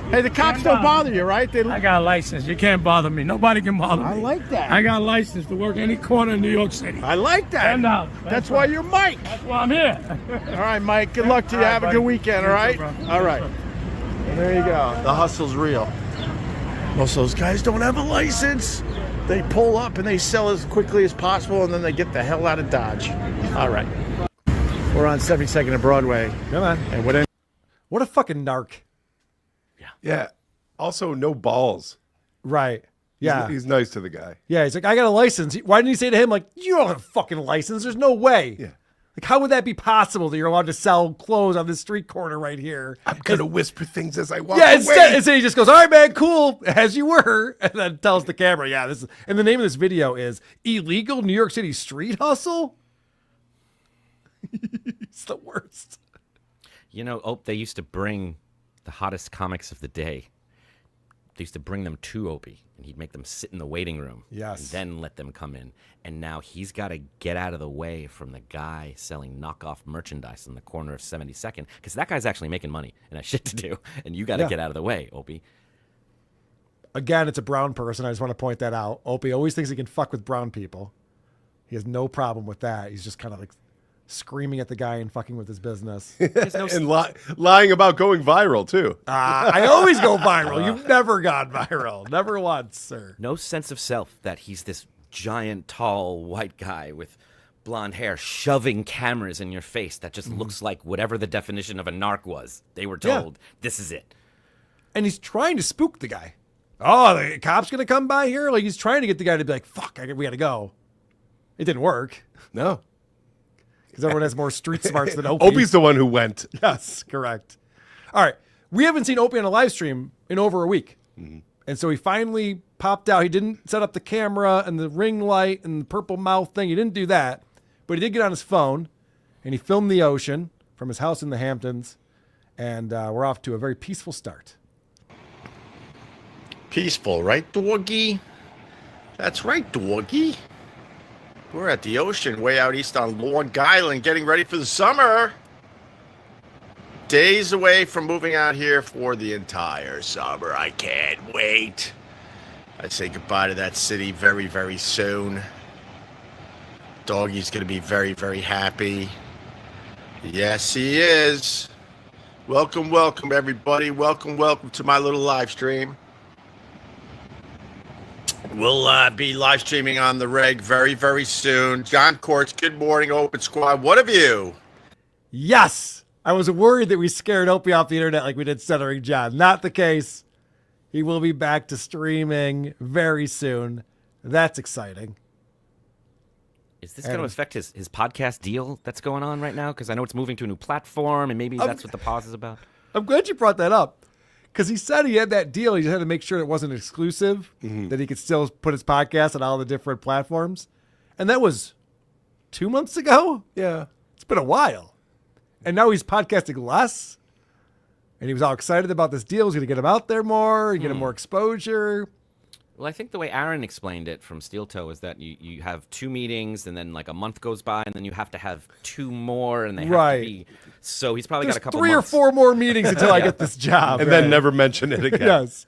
Speaker 6: Hey, the cops don't bother you, right?
Speaker 5: I got a license. You can't bother me. Nobody can bother me.
Speaker 6: I like that.
Speaker 5: I got a license to work any corner in New York City.
Speaker 6: I like that.
Speaker 5: $10.
Speaker 6: That's why you're Mike.
Speaker 5: That's why I'm here.
Speaker 6: All right, Mike. Good luck to you.
Speaker 5: All right,
Speaker 6: Have a
Speaker 5: buddy.
Speaker 6: good weekend, all right? All right. There you go. The hustle's real. Most of those guys don't have a license. They pull up and they sell as quickly as possible, and then they get the hell out of Dodge. All right. We're on 72nd and Broadway.
Speaker 1: Come on.
Speaker 6: And
Speaker 1: what a fucking narc.
Speaker 3: Yeah. Also, no balls.
Speaker 1: Right. Yeah.
Speaker 3: He's nice to the guy.
Speaker 1: Yeah, he's like, I got a license. Why didn't you say to him, like, you don't have a fucking license? There's no way.
Speaker 3: Yeah.
Speaker 1: Like, how would that be possible that you're allowed to sell clothes on this street corner right here?
Speaker 3: I'm going to whisper things as I walk
Speaker 1: Yeah,
Speaker 3: away.
Speaker 1: instead he just goes, all right, man, cool, as you were, and then tells the camera, yeah, this is, and the name of this video is Illegal New York City Street Hustle. It's the worst.
Speaker 2: You know, they used to bring the hottest comics of the day. They used to bring them to Opie, and he'd make them sit in the waiting room.
Speaker 1: Yes.
Speaker 2: And then let them come in. And now he's got to get out of the way from the guy selling knockoff merchandise in the corner of 72nd, because that guy's actually making money and has shit to do. And you got to get out of the way, Opie.
Speaker 1: Again, it's a brown person. I just want to point that out. Opie always thinks he can fuck with brown people. He has no problem with that. He's just kind of like screaming at the guy and fucking with his business.
Speaker 3: And lying about going viral, too.
Speaker 1: I always go viral. You've never gone viral. Never once, sir.
Speaker 2: No sense of self that he's this giant, tall, white guy with blonde hair shoving cameras in your face that just looks like whatever the definition of a narc was. They were told, this is it.
Speaker 1: And he's trying to spook the guy. Oh, the cop's going to come by here? Like, he's trying to get the guy to be like, fuck, we got to go. It didn't work.
Speaker 3: No.
Speaker 1: Because everyone has more street smarts than Opie.
Speaker 3: Opie's the one who went.
Speaker 1: Yes, correct. All right. We haven't seen Opie on a live stream in over a week. And so he finally popped out. He didn't set up the camera and the ring light and the purple mouth thing. He didn't do that. But he did get on his phone and he filmed the ocean from his house in the Hamptons. And we're off to a very peaceful start.
Speaker 6: Peaceful, right, doggy?
Speaker 14: That's right, doggy. We're at the ocean way out east on Long Island getting ready for the summer. Days away from moving out here for the entire summer. I can't wait. I say goodbye to that city very, very soon. Doggy's going to be very, very happy. Yes, he is. Welcome, welcome, everybody. Welcome, welcome to my little live stream. We'll be live streaming on the reg very, very soon. John Courts, good morning, Open Squad. What have you?
Speaker 1: Yes! I was worried that we scared Opie off the internet like we did Stuttering John. Not the case. He will be back to streaming very soon. That's exciting.
Speaker 2: Is this going to affect his podcast deal that's going on right now? Because I know it's moving to a new platform, and maybe that's what the pause is about.
Speaker 1: I'm glad you brought that up. Because he said he had that deal. He just had to make sure it wasn't exclusive, that he could still put his podcast on all the different platforms. And that was 2 months ago?
Speaker 3: Yeah.
Speaker 1: It's been a while. And now he's podcasting less. And he was all excited about this deal. He's going to get him out there more, get him more exposure.
Speaker 2: Well, I think the way Aaron explained it from Steel Toe is that you have 2 meetings, and then like a month goes by, and then you have to have 2 more, and they have to be. So he's probably got a couple
Speaker 1: 3
Speaker 2: months.
Speaker 1: or 4 more meetings until I get this job.
Speaker 3: And then never mention it again.
Speaker 1: Yes.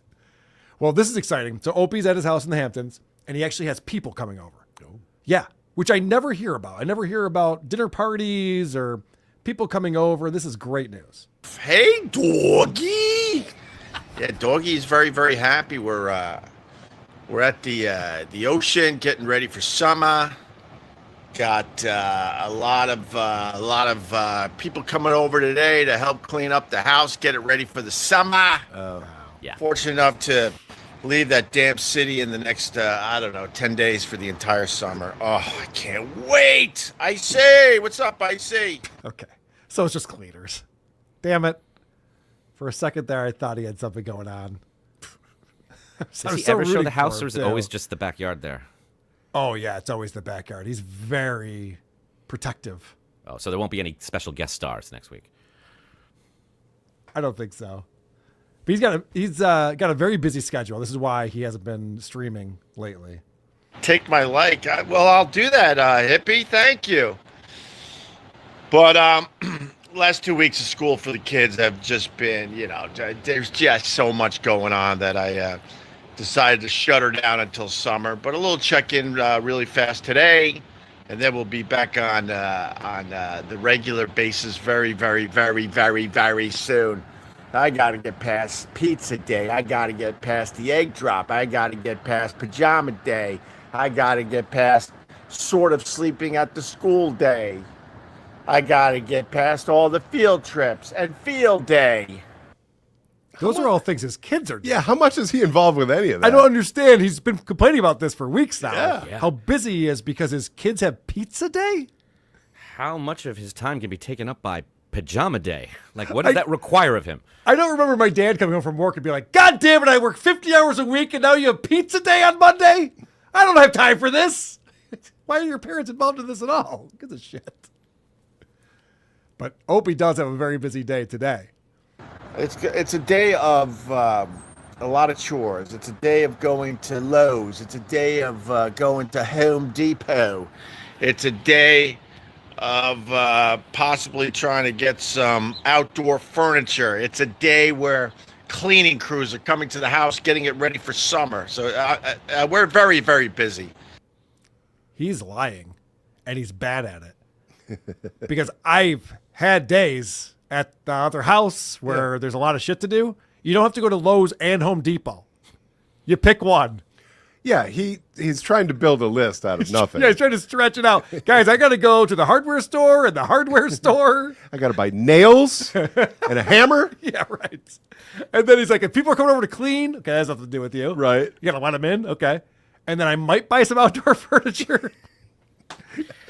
Speaker 1: Well, this is exciting. So Opie's at his house in the Hamptons, and he actually has people coming over. Oh. Yeah, which I never hear about. I never hear about dinner parties or people coming over. This is great news.
Speaker 14: Hey, doggy. Yeah, doggy's very, very happy. We're at the ocean, getting ready for summer. Got a lot of people coming over today to help clean up the house, get it ready for the summer.
Speaker 2: Yeah.
Speaker 14: Fortunate enough to leave that damn city in the next 10 days for the entire summer. Oh, I can't wait. IC, what's up, IC?
Speaker 1: Okay, so it's just cleaners. Damn it! For a second there, I thought he had something going on.
Speaker 2: Does he ever show the house, or is it always just the backyard there?
Speaker 1: Oh, yeah, it's always the backyard. He's very protective.
Speaker 2: Oh, so there won't be any special guest stars next week?
Speaker 1: I don't think so. But he's got a very busy schedule. This is why he hasn't been streaming lately.
Speaker 14: Take my like. Well, I'll do that, hippie. Thank you. But last 2 weeks of school for the kids have just been, there's just so much going on that I decided to shut her down until summer. But a little check-in really fast today, and then we'll be back on the regular basis very, very, very, very, very soon. I got to get past pizza day. I got to get past the egg drop. I got to get past pajama day. I got to get past sort of sleeping at the school day. I got to get past all the field trips and field day.
Speaker 1: Those are all things his kids are doing.
Speaker 3: Yeah, how much is he involved with any of that?
Speaker 1: I don't understand. He's been complaining about this for weeks now.
Speaker 3: Yeah.
Speaker 1: How busy he is because his kids have pizza day?
Speaker 2: How much of his time can be taken up by pajama day? Like, what does that require of him?
Speaker 1: I don't remember my dad coming home from work and be like, God damn it, I work 50 hours a week and now you have pizza day on Monday? I don't have time for this. Why are your parents involved in this at all? Who gives a shit? But Opie does have a very busy day today.
Speaker 14: It's a day of a lot of chores. It's a day of going to Lowe's. It's a day of going to Home Depot. It's a day of possibly trying to get some outdoor furniture. It's a day where cleaning crews are coming to the house, getting it ready for summer. So we're very, very busy.
Speaker 1: He's lying, and he's bad at it. Because I've had days at the other house where there's a lot of shit to do. You don't have to go to Lowe's and Home Depot. You pick one.
Speaker 3: Yeah, he's trying to build a list out of nothing.
Speaker 1: Yeah, he's trying to stretch it out. Guys, I got to go to the hardware store and the hardware store.
Speaker 3: I got to buy nails and a hammer.
Speaker 1: Yeah, right. And then he's like, if people are coming over to clean, okay, that has nothing to do with you.
Speaker 3: Right.
Speaker 1: You got to let them in, okay. And then I might buy some outdoor furniture.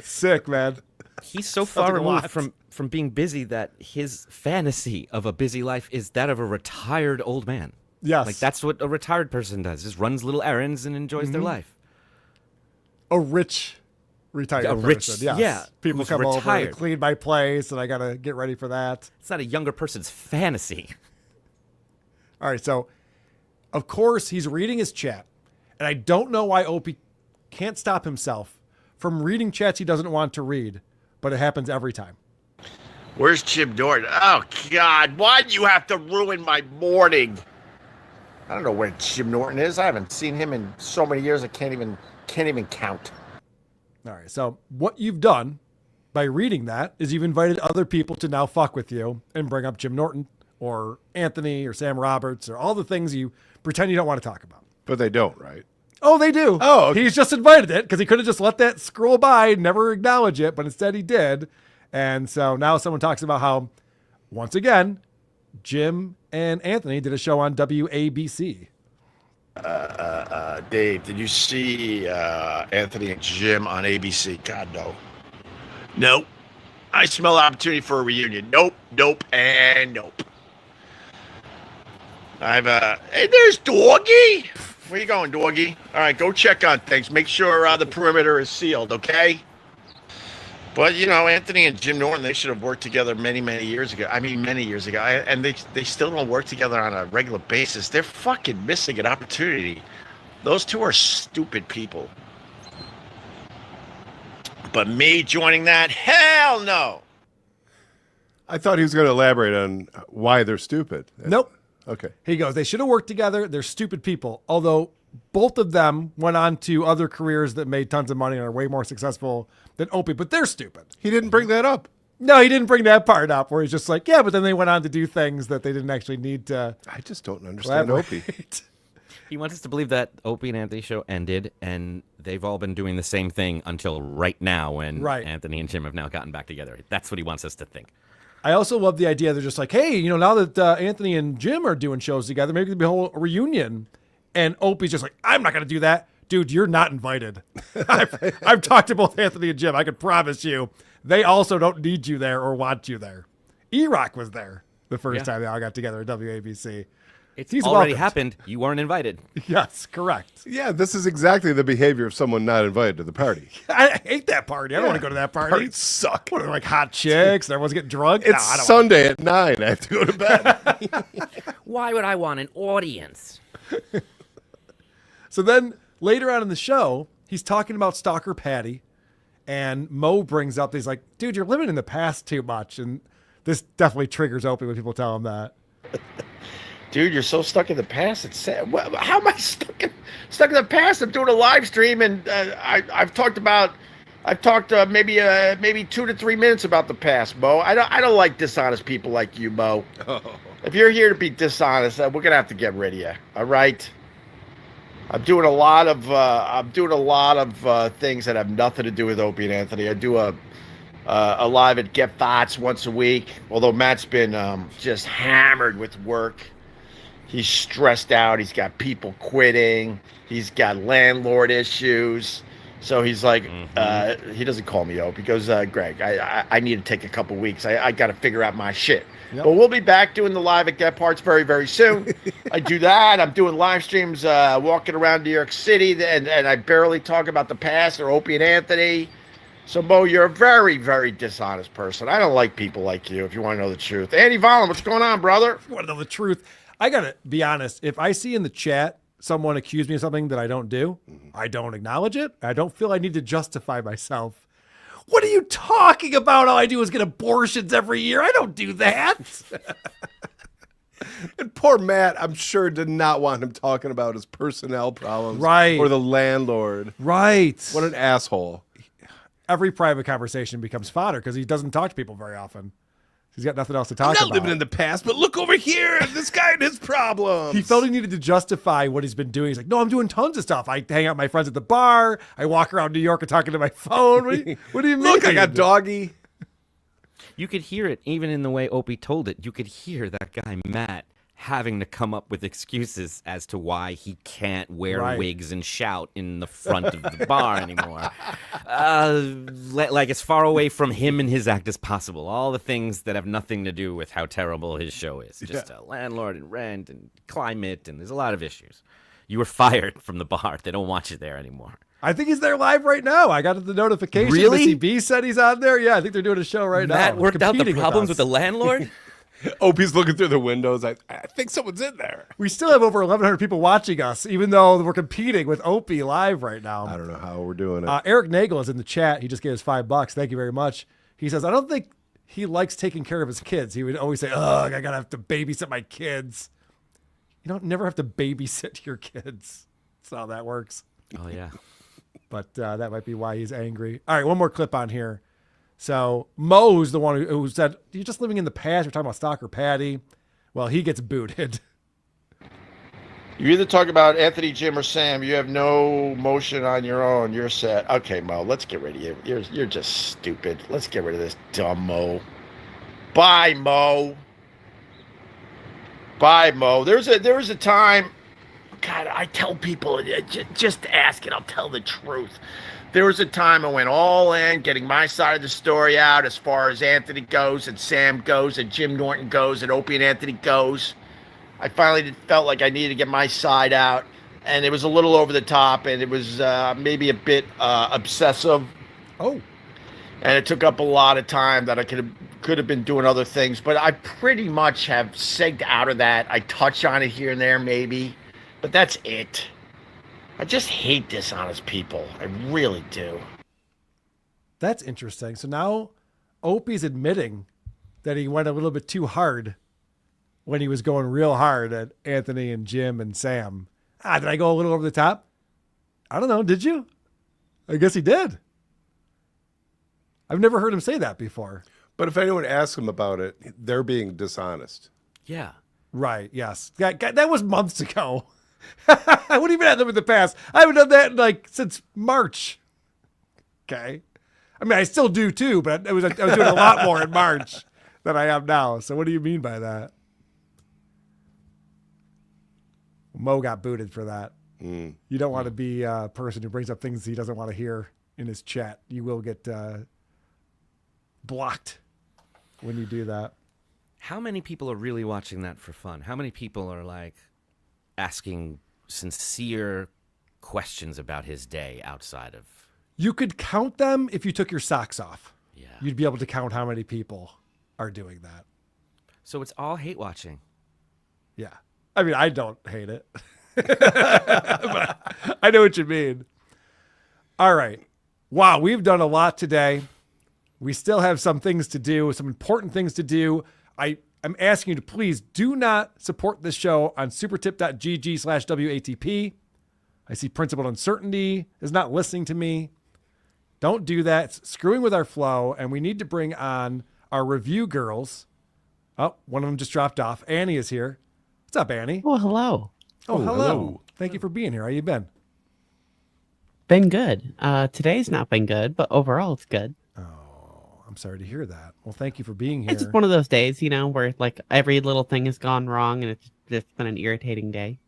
Speaker 1: Sick, man.
Speaker 2: He's so far removed from being busy that his fantasy of a busy life is that of a retired old man.
Speaker 1: Yes.
Speaker 2: Like, that's what a retired person does, just runs little errands and enjoys their life.
Speaker 1: A rich retired person, yes.
Speaker 2: Yeah.
Speaker 1: People
Speaker 2: who's
Speaker 1: come over
Speaker 2: retired.
Speaker 1: and clean my place, and I got to get ready for that.
Speaker 2: It's not a younger person's fantasy.
Speaker 1: All right, so, of course, he's reading his chat, and I don't know why Opie can't stop himself from reading chats he doesn't want to read, but it happens every time.
Speaker 14: Where's Jim Norton? Oh, God. Why do you have to ruin my morning? I don't know where Jim Norton is. I haven't seen him in so many years I can't even count.
Speaker 1: All right, so what you've done by reading that is you've invited other people to now fuck with you and bring up Jim Norton or Anthony or Sam Roberts or all the things you pretend you don't want to talk about.
Speaker 3: But they don't, right?
Speaker 1: Oh, they do.
Speaker 3: Oh, okay.
Speaker 1: He's just invited it because he could have just let that scroll by, never acknowledge it, but instead he did. And so now someone talks about how, once again, Jim and Anthony did a show on WABC.
Speaker 14: Dave, did you see Anthony and Jim on ABC? God, no. Nope. I smell opportunity for a reunion. Nope, and nope. Hey, there's Doggy. Where you going, Doggy? All right, go check on things. Make sure the perimeter is sealed, okay? But, Anthony and Jim Norton, they should have worked together many years ago. And they still don't work together on a regular basis. They're fucking missing an opportunity. Those two are stupid people. But me joining that? Hell no.
Speaker 3: I thought he was going to elaborate on why they're stupid.
Speaker 1: Nope.
Speaker 3: Okay.
Speaker 1: He goes, they should have worked together. They're stupid people. Although both of them went on to other careers that made tons of money and are way more successful than Opie, but they're stupid.
Speaker 3: He didn't bring that up.
Speaker 1: No, he didn't bring that part up where he's just like, yeah, but then they went on to do things that they didn't actually need to.
Speaker 3: I just don't understand Opie.
Speaker 2: He wants us to believe that Opie and Anthony show ended, and they've all been doing the same thing until right now when Anthony and Jim have now gotten back together. That's what he wants us to think.
Speaker 1: I also love the idea they're just like, hey, now that Anthony and Jim are doing shows together, maybe there'll be a whole reunion. And Opie's just like, I'm not going to do that. Dude, you're not invited. I've talked to both Anthony and Jim. I can promise you they also don't need you there or want you there. E-Rock was there the first time they all got together at WABC.
Speaker 2: He's already happened. You weren't invited.
Speaker 1: Yes, correct.
Speaker 3: Yeah, this is exactly the behavior of someone not invited to the party.
Speaker 1: I hate that party. I don't want to go to that party.
Speaker 3: Parties suck.
Speaker 1: What are they, like hot chicks? Everyone's getting drunk?
Speaker 3: It's
Speaker 1: No, I don't
Speaker 3: Sunday at 9. I have to go to bed.
Speaker 2: Why would I want an audience?
Speaker 1: So then later on in the show, he's talking about Stalker Patty, and Mo brings up, he's like, dude, you're living in the past too much. And this definitely triggers Opie when people tell him that.
Speaker 14: Dude, you're so stuck in the past. It's sad. How am I stuck in the past? I'm doing a live stream, and I've talked maybe 2 to 3 minutes about the past, Mo. I don't like dishonest people like you, Mo. Oh. If you're here to be dishonest, we're gonna have to get rid of you. All right. I'm doing a lot of things that have nothing to do with Opie and Anthony. I do a live at Get Thoughts once a week. Although Matt's been just hammered with work. He's stressed out. He's got people quitting. He's got landlord issues. So he's like, he doesn't call me Opie. He goes, Greg, I need to take a couple weeks. I got to figure out my shit. Yep. But we'll be back doing the live at Get Parts very, very soon. I do that. I'm doing live streams, walking around New York City, and I barely talk about the past or Opie and Anthony. So, Mo, you're a very, very dishonest person. I don't like people like you, if you want to know the truth. Andy Vollen, what's going on, brother?
Speaker 1: If you want to know the truth. I got to be honest. If I see in the chat someone accuse me of something that I don't do, I don't acknowledge it. I don't feel I need to justify myself. What are you talking about? All I do is get abortions every year. I don't do that.
Speaker 3: And poor Matt, I'm sure, did not want him talking about his personnel problems.
Speaker 1: Right.
Speaker 3: Or the landlord.
Speaker 1: Right.
Speaker 3: What an asshole.
Speaker 1: Every private conversation becomes fodder because he doesn't talk to people very often. He's got nothing else to talk about.
Speaker 3: I'm not living in the past, but look over here at this guy and his problems.
Speaker 1: He felt he needed to justify what he's been doing. He's like, no, I'm doing tons of stuff. I hang out with my friends at the bar. I walk around New York and talking to my phone. What do you mean?
Speaker 3: Look, I got Doggy.
Speaker 2: You could hear it even in the way Opie told it. You could hear that guy, Matt, having to come up with excuses as to why he can't wear wigs and shout in the front of the bar anymore. Like as far away from him and his act as possible. All the things that have nothing to do with how terrible his show is. Just a landlord and rent and climate, and there's a lot of issues. You were fired from the bar. They don't want you there anymore.
Speaker 1: I think he's there live right now. I got the notification.
Speaker 2: Really?
Speaker 1: Missy B said he's on there. Yeah, I think they're doing a show right now.
Speaker 2: Matt worked out the problems with the landlord?
Speaker 3: Opie's looking through the windows. I think someone's in there.
Speaker 1: We still have over 1,100 people watching us, even though we're competing with Opie live right now.
Speaker 3: I don't know how we're doing it.
Speaker 1: Eric Nagel is in the chat. He just gave us $5. Thank you very much. He says, I don't think he likes taking care of his kids. He would always say, ugh, I gotta have to babysit my kids. You don't never have to babysit your kids. That's how that works.
Speaker 2: Oh, yeah.
Speaker 1: But that might be why he's angry. All right, one more clip on here. So Mo's the one who said, you're just living in the past. We're talking about Stalker Patty. Well, he gets booted.
Speaker 14: You either talk about Anthony, Jim, or Sam. You have no motion on your own. You're set. Okay, Mo, let's get rid of you. You're just stupid. Let's get rid of this dumb Mo. Bye, Mo. Bye, Mo. There was a time. God, I tell people, just ask it. I'll tell the truth. There was a time I went all in, getting my side of the story out as far as Anthony goes, and Sam goes, and Jim Norton goes, and Opie and Anthony goes. I finally felt like I needed to get my side out, and it was a little over the top, and it was maybe a bit obsessive.
Speaker 1: Oh.
Speaker 14: And it took up a lot of time that I could have been doing other things, but I pretty much have segged out of that. I touch on it here and there maybe, but that's it. I just hate dishonest people. I really do.
Speaker 1: That's interesting. So now Opie's admitting that he went a little bit too hard when he was going real hard at Anthony and Jim and Sam. Did I go a little over the top? I don't know. Did you? I guess he did. I've never heard him say that before.
Speaker 3: But if anyone asks him about it, they're being dishonest.
Speaker 2: Yeah.
Speaker 1: Right. Yes. That was months ago. I wouldn't even have them in the past. I haven't done that since March. Okay. I mean, I still do too, but I was doing a lot more in March than I am now. So what do you mean by that? Mo got booted for that. You don't want to be a person who brings up things he doesn't want to hear in his chat. You will get blocked when you do that.
Speaker 2: How many people are really watching that for fun? How many people are asking sincere questions about his day outside of...
Speaker 1: You could count them if you took your socks off.
Speaker 2: Yeah.
Speaker 1: You'd be able to count how many people are doing that.
Speaker 2: So it's all hate watching.
Speaker 1: Yeah. I mean, I don't hate it. But I know what you mean. All right. Wow, we've done a lot today. We still have some things to do, some important things to do. I'm asking you to please do not support this show on supertip.gg/WATP. I see Principled Uncertainty is not listening to me. Don't do that. It's screwing with our flow, and we need to bring on our review girls. Oh, one of them just dropped off. Annie is here. What's up, Annie?
Speaker 16: Oh, hello.
Speaker 1: Oh, hello. Thank you for being here. How you been?
Speaker 16: Been good. Today's not been good, but overall it's good.
Speaker 1: I'm sorry to hear that. Well, thank you for being here.
Speaker 16: It's just one of those days, where every little thing has gone wrong and it's just been an irritating day.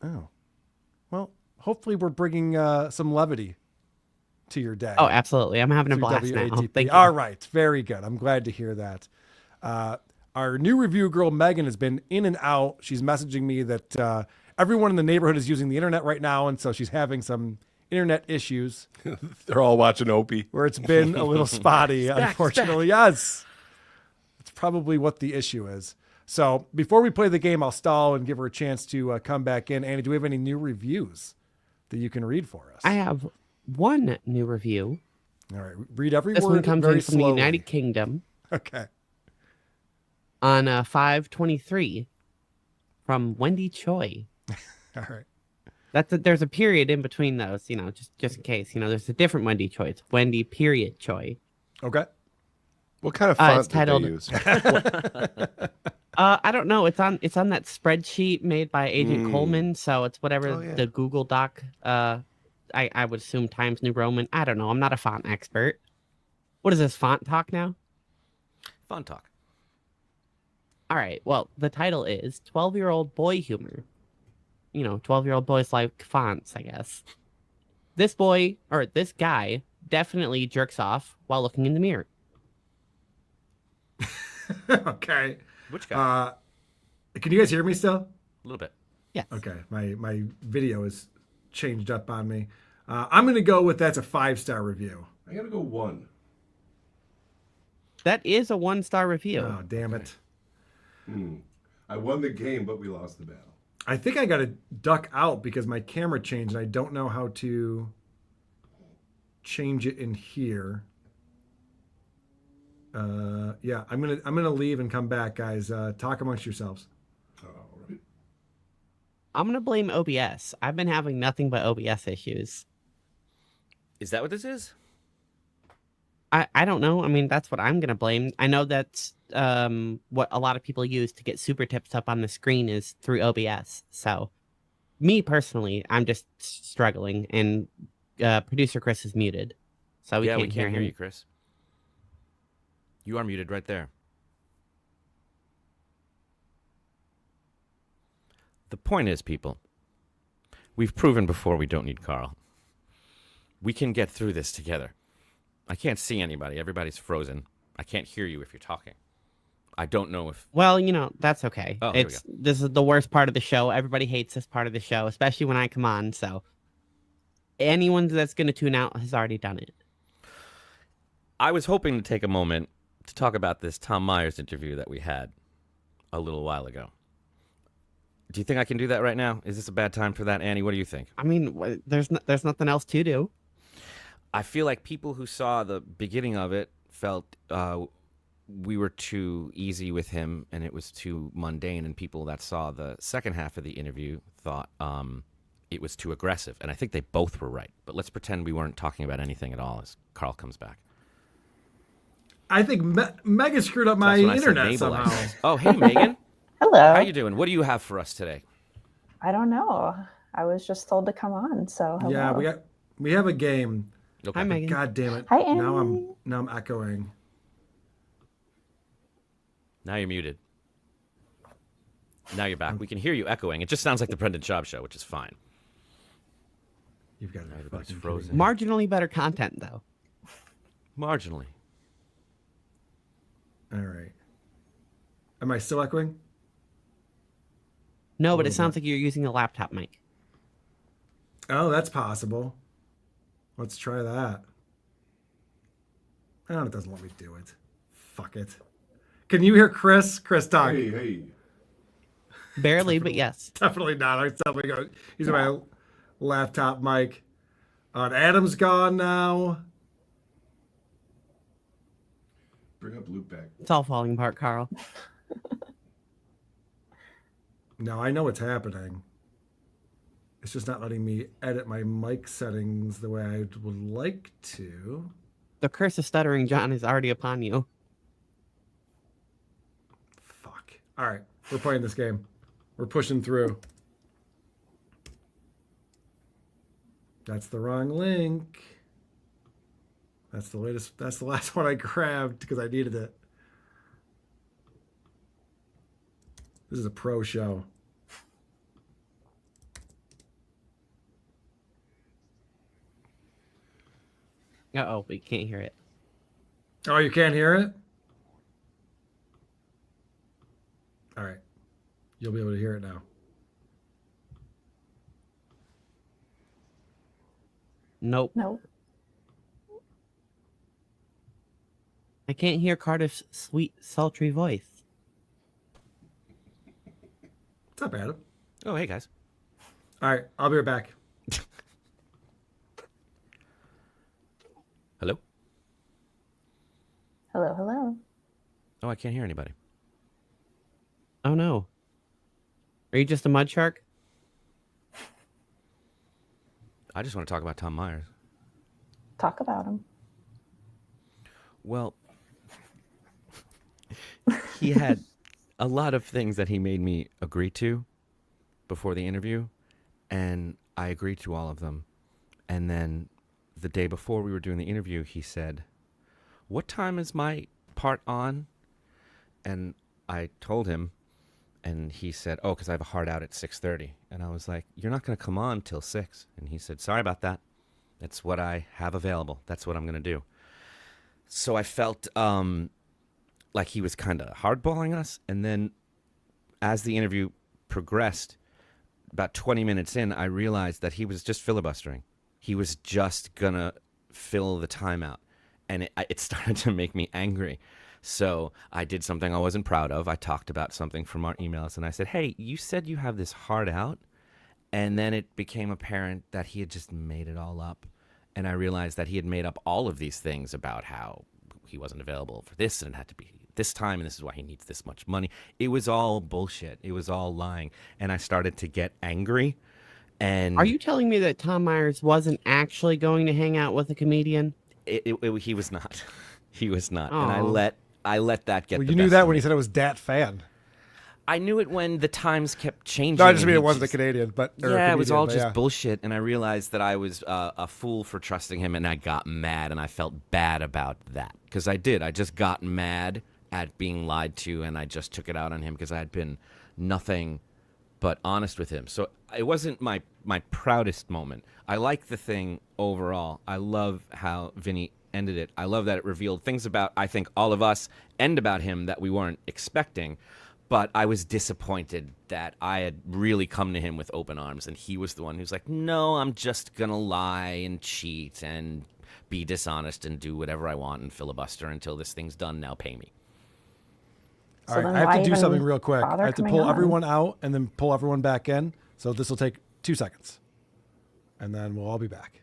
Speaker 1: Oh. Well, hopefully we're bringing some levity to your day.
Speaker 16: Oh, absolutely. I'm having a
Speaker 1: through
Speaker 16: blast now.
Speaker 1: WATP.
Speaker 16: Thank you.
Speaker 1: All right. Very good. I'm glad to hear that. Our new review girl, Megan, has been in and out. She's messaging me that everyone in the neighborhood is using the internet right now, and so she's having some internet issues.
Speaker 3: They're all watching Opie.
Speaker 1: Where it's been a little spotty, unfortunately. Yes. It's probably what the issue is. So before we play the game, I'll stall and give her a chance to come back in. Annie, do we have any new reviews that you can read for us?
Speaker 16: I have one new review.
Speaker 1: All right. Read every
Speaker 16: this
Speaker 1: word
Speaker 16: one comes
Speaker 1: very
Speaker 16: in from
Speaker 1: slowly.
Speaker 16: the United Kingdom.
Speaker 1: Okay.
Speaker 16: On 5/23 from Wendy Choi.
Speaker 1: All right.
Speaker 16: There's a period in between those, just in case. There's a different Wendy Choi. It's Wendy period Choi.
Speaker 1: Okay.
Speaker 3: What kind of font
Speaker 16: it's titled,
Speaker 3: did they use?
Speaker 16: I don't know. It's on that spreadsheet made by Agent Coleman, so it's whatever the Google Doc. I would assume Times New Roman. I don't know. I'm not a font expert. What is this, Font Talk now?
Speaker 2: Font Talk.
Speaker 16: All right. Well, the title is 12-year-old boy humor. 12-year-old boys like fonts, I guess. This guy definitely jerks off while looking in the mirror.
Speaker 1: Okay.
Speaker 2: Which guy?
Speaker 1: Can you guys hear me still?
Speaker 2: A little bit.
Speaker 16: Yes.
Speaker 1: Okay. My video is changed up on me. I'm going to go with that's a 5-star review.
Speaker 3: I got to go 1.
Speaker 16: That is a 1-star review.
Speaker 1: Oh, damn it.
Speaker 3: I won the game, but we lost the battle.
Speaker 1: I think I got to duck out because my camera changed and I don't know how to change it in here. Yeah, I'm gonna leave and come back, guys. Talk amongst yourselves.
Speaker 3: All right.
Speaker 16: I'm gonna blame OBS. I've been having nothing but OBS issues.
Speaker 2: Is that what this is?
Speaker 16: I don't know. I mean, that's what I'm gonna blame. I know that's what a lot of people use to get super tips up on the screen is through OBS. So, me personally, I'm just struggling, and producer Chris is muted, so we can't hear him.
Speaker 2: You, Chris. You are muted right there. The point is, people, we've proven before we don't need Carl. We can get through this together. I can't see anybody. Everybody's frozen. I can't hear you if you're talking. I don't know if...
Speaker 16: Well, that's okay.
Speaker 2: Oh,
Speaker 16: This is the worst part of the show. Everybody hates this part of the show, especially when I come on, so... Anyone that's going to tune out has already done it.
Speaker 2: I was hoping to take a moment to talk about this Tom Myers interview that we had a little while ago. Do you think I can do that right now? Is this a bad time for that, Annie? What do you think?
Speaker 16: I mean, there's nothing else to do.
Speaker 2: I feel like people who saw the beginning of it felt we were too easy with him and it was too mundane, and people that saw the second half of the interview thought it was too aggressive. And I think they both were right. But let's pretend we weren't talking about anything at all as Carl comes back.
Speaker 1: I think Megan screwed up my internet somehow.
Speaker 2: Oh, hey, Megan.
Speaker 17: Hello.
Speaker 2: How you doing? What do you have for us today?
Speaker 17: I don't know. I was just told to come on, so hello.
Speaker 1: Yeah, we have a game.
Speaker 2: Okay.
Speaker 16: Hi, Megan.
Speaker 1: God damn it.
Speaker 17: Hi, Annie.
Speaker 1: Now I'm echoing.
Speaker 2: Now you're muted. Now you're back. We can hear you echoing. It just sounds like the Brendan Schaub show, which is fine.
Speaker 1: You've got
Speaker 2: everybody's frozen.
Speaker 16: Marginally better content, though.
Speaker 2: Marginally.
Speaker 1: All right. Am I still echoing?
Speaker 16: No, but it sounds like you're using a laptop mic.
Speaker 1: Oh, that's possible. Let's try that. Oh, it doesn't let me do it. Fuck it. Can you hear Chris? Chris, talk.
Speaker 3: Hey.
Speaker 16: Barely, but yes.
Speaker 1: Definitely not. I'm definitely going using my laptop mic. Adam's gone now.
Speaker 3: Bring up Luke back.
Speaker 16: It's all falling apart, Carl.
Speaker 1: No, I know what's happening. It's just not letting me edit my mic settings the way I would like to.
Speaker 16: The curse of Stuttering John is already upon you.
Speaker 1: Fuck. All right, we're playing this game. We're pushing through. That's the wrong link. That's the latest. That's the last one I grabbed because I needed it. This is a pro show.
Speaker 16: Uh-oh, we can't hear it.
Speaker 1: Oh, you can't hear it? All right. You'll be able to hear it now.
Speaker 16: Nope.
Speaker 17: Nope.
Speaker 16: I can't hear Cardiff's sweet, sultry voice.
Speaker 1: It's not bad.
Speaker 2: Oh, hey, guys.
Speaker 1: All right, I'll be right back.
Speaker 2: Hello?
Speaker 17: Hello, hello.
Speaker 2: Oh, I can't hear anybody.
Speaker 16: Oh, no. Are you just a mud shark?
Speaker 2: I just want to talk about Tom Myers.
Speaker 17: Talk about him.
Speaker 2: Well, he had a lot of things that he made me agree to before the interview, and I agreed to all of them. And then the day before we were doing the interview, he said, "What time is my part on?" And I told him, and he said, "Oh, because I have a hard out at 6:30." And I was like, "You're not going to come on till 6." And he said, "Sorry about that. That's what I have available. That's what I'm going to do." So I felt like he was kind of hardballing us. And then as the interview progressed, about 20 minutes in, I realized that he was just filibustering. He was just going to fill the time out. And it started to make me angry. So I did something I wasn't proud of. I talked about something from our emails, and I said, hey, you said you have this heart out. And then it became apparent that he had just made it all up. And I realized that he had made up all of these things about how he wasn't available for this and it had to be this time and this is why he needs this much money. It was all bullshit. It was all lying. And I started to get angry. And
Speaker 16: are you telling me that Tom Myers wasn't actually going to hang out with a comedian?
Speaker 2: He was not. He was not.
Speaker 16: Aw.
Speaker 2: And I let that get
Speaker 1: Well,
Speaker 2: the
Speaker 1: you knew
Speaker 2: best
Speaker 1: that
Speaker 2: of
Speaker 1: when
Speaker 2: me.
Speaker 1: he said it was Dat Fan.
Speaker 2: I knew it when the times kept changing.
Speaker 1: No, I just
Speaker 2: and
Speaker 1: mean
Speaker 2: he
Speaker 1: it wasn't
Speaker 2: just-
Speaker 1: a Canadian, but or a
Speaker 2: yeah, it was
Speaker 1: comedian,
Speaker 2: all
Speaker 1: but
Speaker 2: just
Speaker 1: yeah.
Speaker 2: bullshit. And I realized that I was a fool for trusting him, and I got mad, and I felt bad about that because I did. I just got mad at being lied to, and I just took it out on him because I had been nothing but honest with him. So it wasn't my proudest moment. I like the thing overall. I love how Vinny ended it. I love that it revealed things about, I think, all of us and about him that we weren't expecting. But I was disappointed that I had really come to him with open arms, and he was the one who's like, no, I'm just going to lie and cheat and be dishonest and do whatever I want and filibuster until this thing's done. Now pay me.
Speaker 1: All right, I have to do something real quick. I have to pull everyone out and then pull everyone back in. So this will take 2 seconds. And then we'll all be back.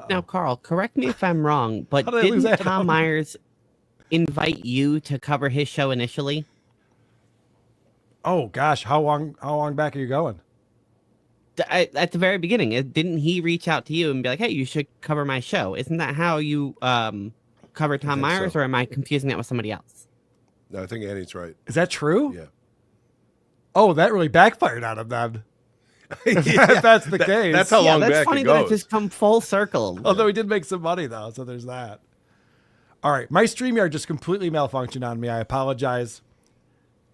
Speaker 16: Now, Carl, correct me if I'm wrong, but
Speaker 1: How did I lose
Speaker 16: didn't
Speaker 1: that?
Speaker 16: Tom Myers invite you to cover his show initially?
Speaker 1: Oh gosh, how long back are you going?
Speaker 16: At the very beginning, didn't he reach out to you and be like, "Hey, you should cover my show"? Isn't that how you cover Tom
Speaker 3: think
Speaker 16: Myers,
Speaker 3: so.
Speaker 16: or am I confusing that with somebody else?
Speaker 3: No, I think Annie's right.
Speaker 1: Is that true?
Speaker 3: Yeah.
Speaker 1: Oh, that really backfired on him then. If that's the case.
Speaker 3: That's how long
Speaker 16: that's
Speaker 3: back
Speaker 16: funny
Speaker 3: it
Speaker 16: that
Speaker 3: goes.
Speaker 16: it just come full circle.
Speaker 1: Although he did make some money though, so there's that. All right, my StreamYard just completely malfunctioned on me. I apologize.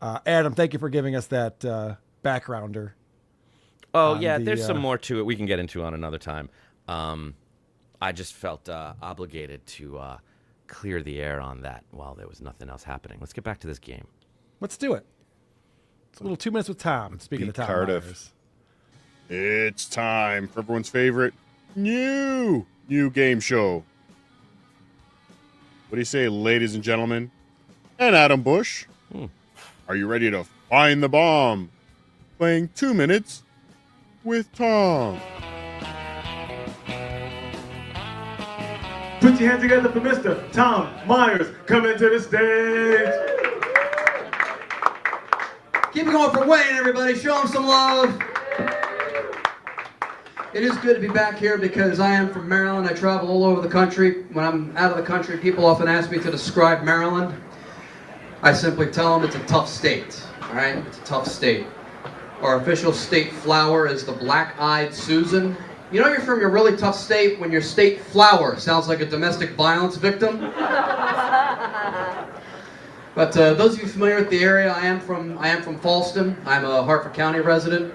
Speaker 1: Adam, thank you for giving us that backgrounder.
Speaker 2: Oh,
Speaker 1: on
Speaker 2: yeah,
Speaker 1: the,
Speaker 2: there's some more to it we can get into on another time. I just felt obligated to clear the air on that while there was nothing else happening. Let's get back to this game.
Speaker 1: Let's do it. It's a little 2 minutes with Tom. Speaking of Tom
Speaker 18: Cardiff.
Speaker 1: Myers.
Speaker 18: It's time for everyone's favorite new game show. What do you say, ladies and gentlemen? And Adam Busch. Are you ready to find the bomb? Playing 2 minutes with Tom.
Speaker 19: Put your hands together for Mr. Tom Myers coming to the stage.
Speaker 23: Keep it going for Wayne, everybody. Show him some love. It is good to be back here because I am from Maryland. I travel all over the country. When I'm out of the country, people often ask me to describe Maryland. I simply tell them it's a tough state. All right, it's a tough state. Our official state flower is the black-eyed Susan. You know you're from a really tough state when your state flower sounds like a domestic violence victim. But those of you familiar with the area, I am from Falston. I'm a Hartford County resident.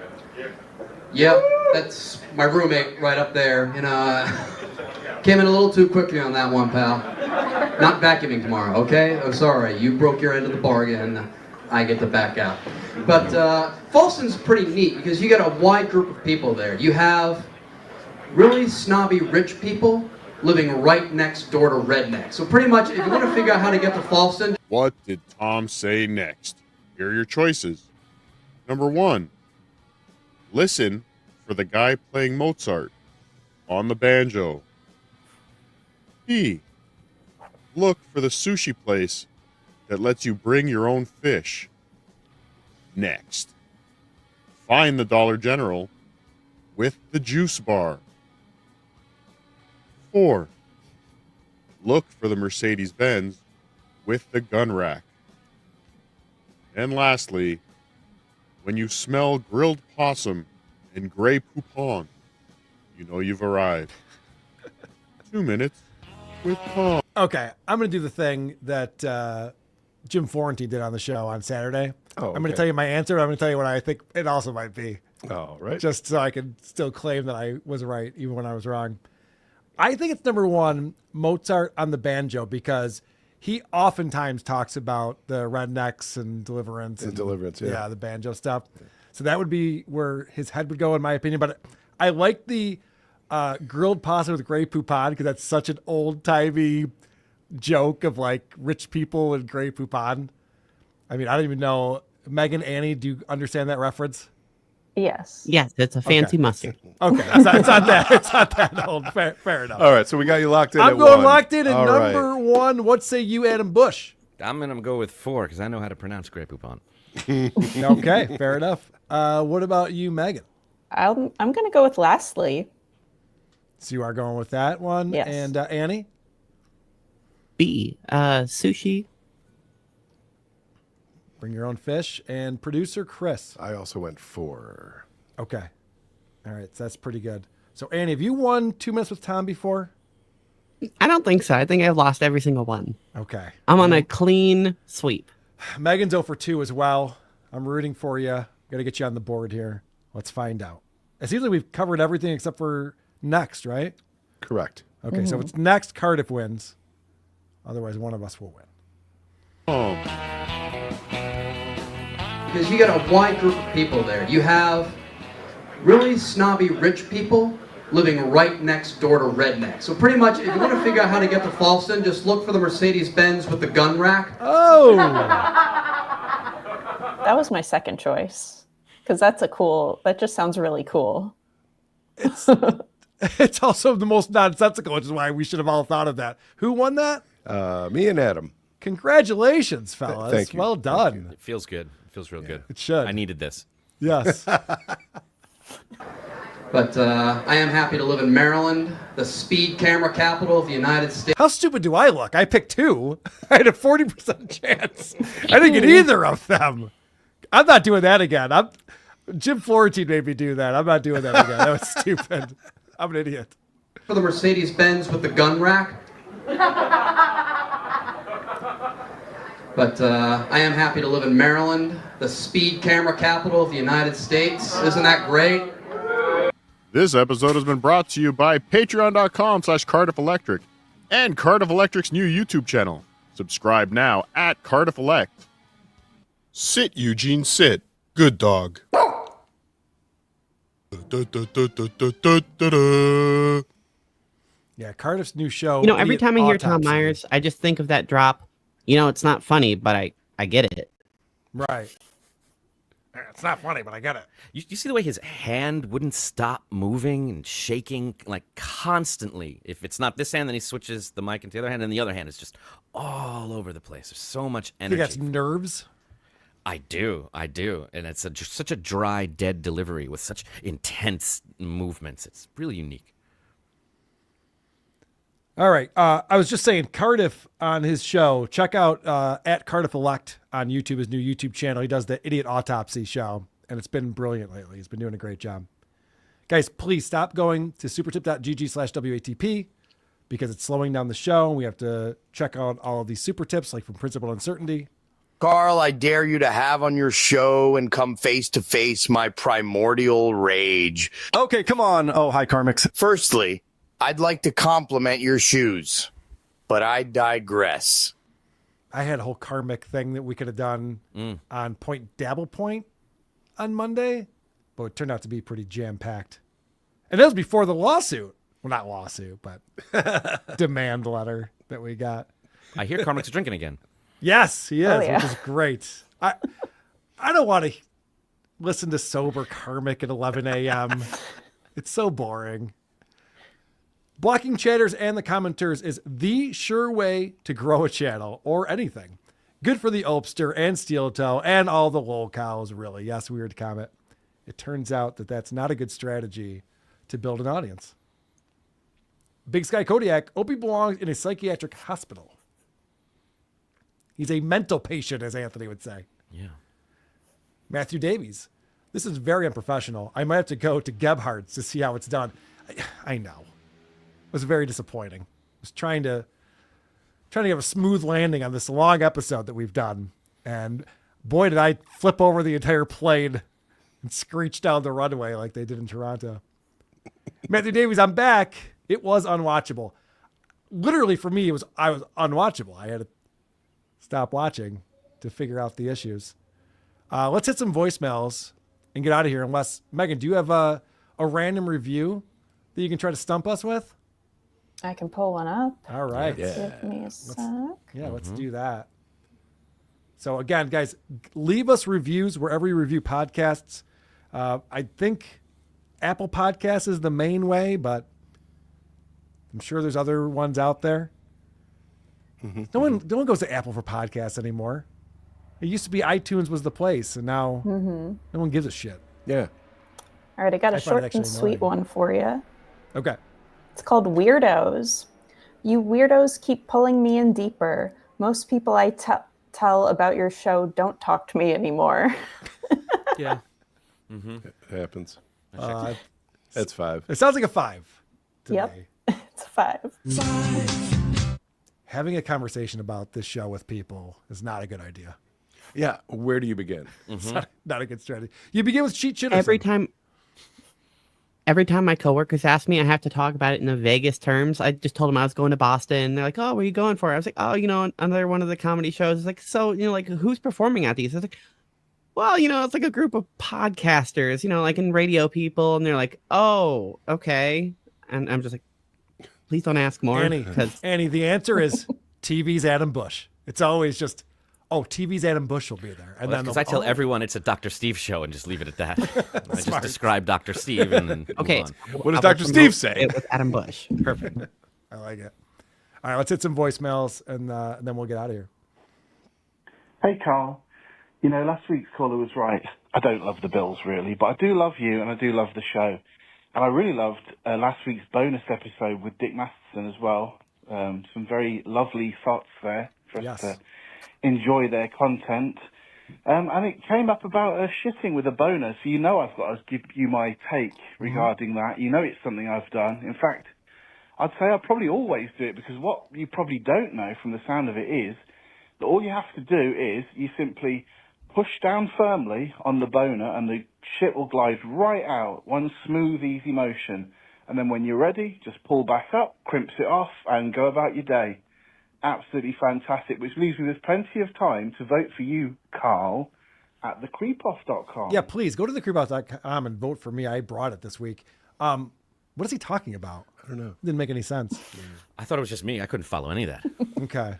Speaker 23: Yep, that's my roommate right up there. You know, came in a little too quickly on that one, pal. Not vacuuming tomorrow, okay? Oh, sorry, you broke your end of the bargain. I get to back out. But Falston's pretty neat because you got a wide group of people there. You have really snobby rich people living right next door to rednecks. So pretty much, if you want to figure out how to get to Falston,
Speaker 18: What did Tom say next? Here are your choices. Number 1, listen for the guy playing Mozart on the banjo. B, look for the sushi place that lets you bring your own fish. Next, find the Dollar General with the juice bar. 4, look for the Mercedes-Benz with the gun rack. And lastly, when you smell grilled possum and gray poupon, you know you've arrived. 2 minutes with Tom.
Speaker 1: Okay, I'm going to do the thing that Jim Florentine did on the show on Saturday.
Speaker 3: Oh,
Speaker 1: I'm going to
Speaker 3: okay.
Speaker 1: tell you my answer. I'm going to tell you what I think it also might be.
Speaker 3: Oh, right.
Speaker 1: Just so I can still claim that I was right, even when I was wrong. I think it's number 1, Mozart on the banjo, because he oftentimes talks about the rednecks and Deliverance.
Speaker 3: And
Speaker 1: And
Speaker 3: Deliverance, yeah.
Speaker 1: Yeah, the banjo stuff. So that would be where his head would go, in my opinion. But I like the grilled pasta with Grey Poupon because that's such an old-timey joke of like rich people and Grey Poupon. I mean, I don't even know. Megan, Annie, do you understand that reference?
Speaker 17: Yes.
Speaker 16: Yes, it's a fancy mustard.
Speaker 1: Okay, it's not that old. Fair enough.
Speaker 3: All right, so we got you locked in.
Speaker 1: I'm
Speaker 3: at
Speaker 1: going
Speaker 3: one.
Speaker 1: locked in at
Speaker 3: All
Speaker 1: number one. What say you, Adam Busch?
Speaker 2: I'm going to go with 4 because I know how to pronounce Grey Poupon.
Speaker 1: Okay, fair enough. What about you, Megan?
Speaker 17: I'm going to go with lastly.
Speaker 1: So you are going with that one.
Speaker 17: Yes.
Speaker 1: And Annie?
Speaker 16: B. Sushi.
Speaker 1: Bring your own fish. And producer Chris?
Speaker 3: I also went 4.
Speaker 1: Okay. All right, so that's pretty good. So Annie, have you won 2 minutes with Tom before?
Speaker 16: I don't think so. I think I've lost every single one.
Speaker 1: Okay.
Speaker 16: I'm on a clean sweep.
Speaker 1: Megan's 0 for 2 as well. I'm rooting for you. Got to get you on the board here. Let's find out. It seems like we've covered everything except for next, right?
Speaker 3: Correct.
Speaker 1: Okay, so it's next. Cardiff wins. Otherwise, one of us will win.
Speaker 3: Oh.
Speaker 23: Because you got a wide group of people there. You have really snobby rich people living right next door to rednecks. So pretty much, if you want to figure out how to get to Falston, just look for the Mercedes-Benz with the gun rack.
Speaker 1: Oh!
Speaker 17: That was my second choice. Because that just sounds really cool.
Speaker 1: It's also the most nonsensical, which is why we should have all thought of that. Who won that?
Speaker 3: Me and Adam.
Speaker 1: Congratulations, fellas.
Speaker 3: Thank you.
Speaker 1: Well done.
Speaker 2: It feels good. It feels real good.
Speaker 1: It should.
Speaker 2: I needed this.
Speaker 1: Yes.
Speaker 23: But I am happy to live in Maryland, the speed camera capital of the United States.
Speaker 1: How stupid do I look? I picked 2. I had a 40% chance. I didn't get either of them. I'm not doing that again. Jim Florentine made me do that. I'm not doing that again. That was stupid. I'm an idiot.
Speaker 23: For the Mercedes-Benz with the gun rack. But I am happy to live in Maryland, the speed camera capital of the United States. Isn't that great?
Speaker 18: This episode has been brought to you by patreon.com/Cardiff Electric and Cardiff Electric's new YouTube channel. Subscribe now at Cardiff Elect. Sit, Eugene, sit. Good dog.
Speaker 1: Yeah, Cardiff's new show.
Speaker 16: You know, every time I hear Tom
Speaker 1: Autopsy.
Speaker 16: Myers, I just think of that drop. You know, it's not funny, but I get it.
Speaker 1: Right. It's not funny, but I get it.
Speaker 2: You see the way his hand wouldn't stop moving and shaking like constantly. If it's not this hand, then he switches the mic into the other hand, and the other hand is just all over the place. There's so much
Speaker 1: I think
Speaker 2: energy.
Speaker 1: that's nerves.
Speaker 2: I do, and it's such a dry, dead delivery with such intense movements. It's really unique.
Speaker 1: All right. I was just saying, Cardiff on his show, check out at Cardiff Elect on YouTube, his new YouTube channel. He does the Idiot Autopsy show, and it's been brilliant lately. He's been doing a great job. Guys, please stop going to supertip.gg/WATP because it's slowing down the show. We have to check out all of these super tips, like from Principal Uncertainty.
Speaker 10: Carl, I dare you to have on your show and come face to face my primordial rage.
Speaker 12: Okay, come on. Oh, hi, Carmix.
Speaker 10: Firstly, I'd like to compliment your shoes, but I digress.
Speaker 1: I had a whole karmic thing that we could have done on Point Dabble Point on Monday, but it turned out to be pretty jam-packed. And that was before the lawsuit. Well, not lawsuit, but demand letter that we got.
Speaker 2: I hear Carmic's drinking again.
Speaker 1: Yes, he is,
Speaker 17: Oh, yeah.
Speaker 1: which is great. I don't want to listen to sober karmic at 11 a.m. It's so boring. Blocking chatters and the commenters is the sure way to grow a channel or anything. Good for the Opster and Steel Toe and all the lol cows, really. Yes, weird comment. It turns out that that's not a good strategy to build an audience. Big Sky Kodiak, Opie belongs in a psychiatric hospital. He's a mental patient, as Anthony would say.
Speaker 2: Yeah.
Speaker 1: Matthew Davies, this is very unprofessional. I might have to go to Gebhardt's to see how it's done. I know. It was very disappointing. I was trying to have a smooth landing on this long episode that we've done. And boy, did I flip over the entire plane and screech down the runway like they did in Toronto. Matthew Davies, I'm back. It was unwatchable. Literally for me, I was unwatchable. I had to stop watching to figure out the issues. Let's hit some voicemails. and get out of here. Unless, Megan, do you have a random review that you can try to stump us with?
Speaker 17: I can pull one up.
Speaker 1: All right.
Speaker 17: Give me a sec.
Speaker 1: Let's do that. So again, guys, leave us reviews wherever you review podcasts. I think Apple Podcasts is the main way, but I'm sure there's other ones out there. No one goes to Apple for podcasts anymore. It used to be iTunes was the place, and now no one gives a shit.
Speaker 3: Yeah.
Speaker 17: All right, I got a
Speaker 1: I find it
Speaker 17: short and
Speaker 1: actually
Speaker 17: sweet one for you.
Speaker 1: Okay.
Speaker 17: It's called Weirdos. You weirdos keep pulling me in deeper. Most people I tell about your show don't talk to me anymore.
Speaker 2: Yeah.
Speaker 3: It happens.
Speaker 1: Uh,
Speaker 3: That's 5.
Speaker 1: It sounds like a 5 to
Speaker 17: Yep.
Speaker 1: me.
Speaker 17: It's a 5.
Speaker 1: Having a conversation about this show with people is not a good idea.
Speaker 3: Yeah. Where do you begin?
Speaker 1: It's not a good strategy. You begin with cheat shit.
Speaker 16: Every time my coworkers ask me, I have to talk about it in the vaguest terms. I just told them I was going to Boston. They're like, "Oh, where are you going for?" I was like, "Oh, another one of the comedy shows." It's like, "So, like, who's performing at these?" I was like, "Well, it's like a group of podcasters, like in radio people." And they're like, "Oh, okay." And I'm just like, please don't ask more.
Speaker 1: Annie, the answer is TV's Adam Busch. It's always just, TV's Adam Busch will be there. And then
Speaker 2: because I tell everyone it's a Dr. Steve show and just leave it at that. I just
Speaker 1: Smart.
Speaker 2: describe Dr. Steve and then
Speaker 16: Okay.
Speaker 2: move on.
Speaker 3: What does Dr. Steve say?
Speaker 16: It with Adam Busch.
Speaker 1: Perfect. I like it. All right, let's hit some voicemails and then we'll get out of here.
Speaker 7: Hey, Carl. Last week's caller was right. I don't love the Bills, really, but I do love you and I do love the show. And I really loved last week's bonus episode with Dick Masterson as well. Some very lovely thoughts there for us to enjoy their content. And it came up about shitting with a bonus. I've got to give you my take regarding that. It's something I've done. In fact, I'd say I probably always do it because what you probably don't know from the sound of it is that all you have to do is you simply push down firmly on the boner and the shit will glide right out, one smooth, easy motion. And then when you're ready, just pull back up, crimps it off, and go about your day. Absolutely fantastic, which leaves me with plenty of time to vote for you, Carl, at thecreepoff.com.
Speaker 1: Yeah, please go to thecreepoff.com and vote for me. I brought it this week. What is he talking about?
Speaker 3: I don't know.
Speaker 1: Didn't make any sense.
Speaker 2: I thought it was just me. I couldn't follow any of that.
Speaker 1: Okay.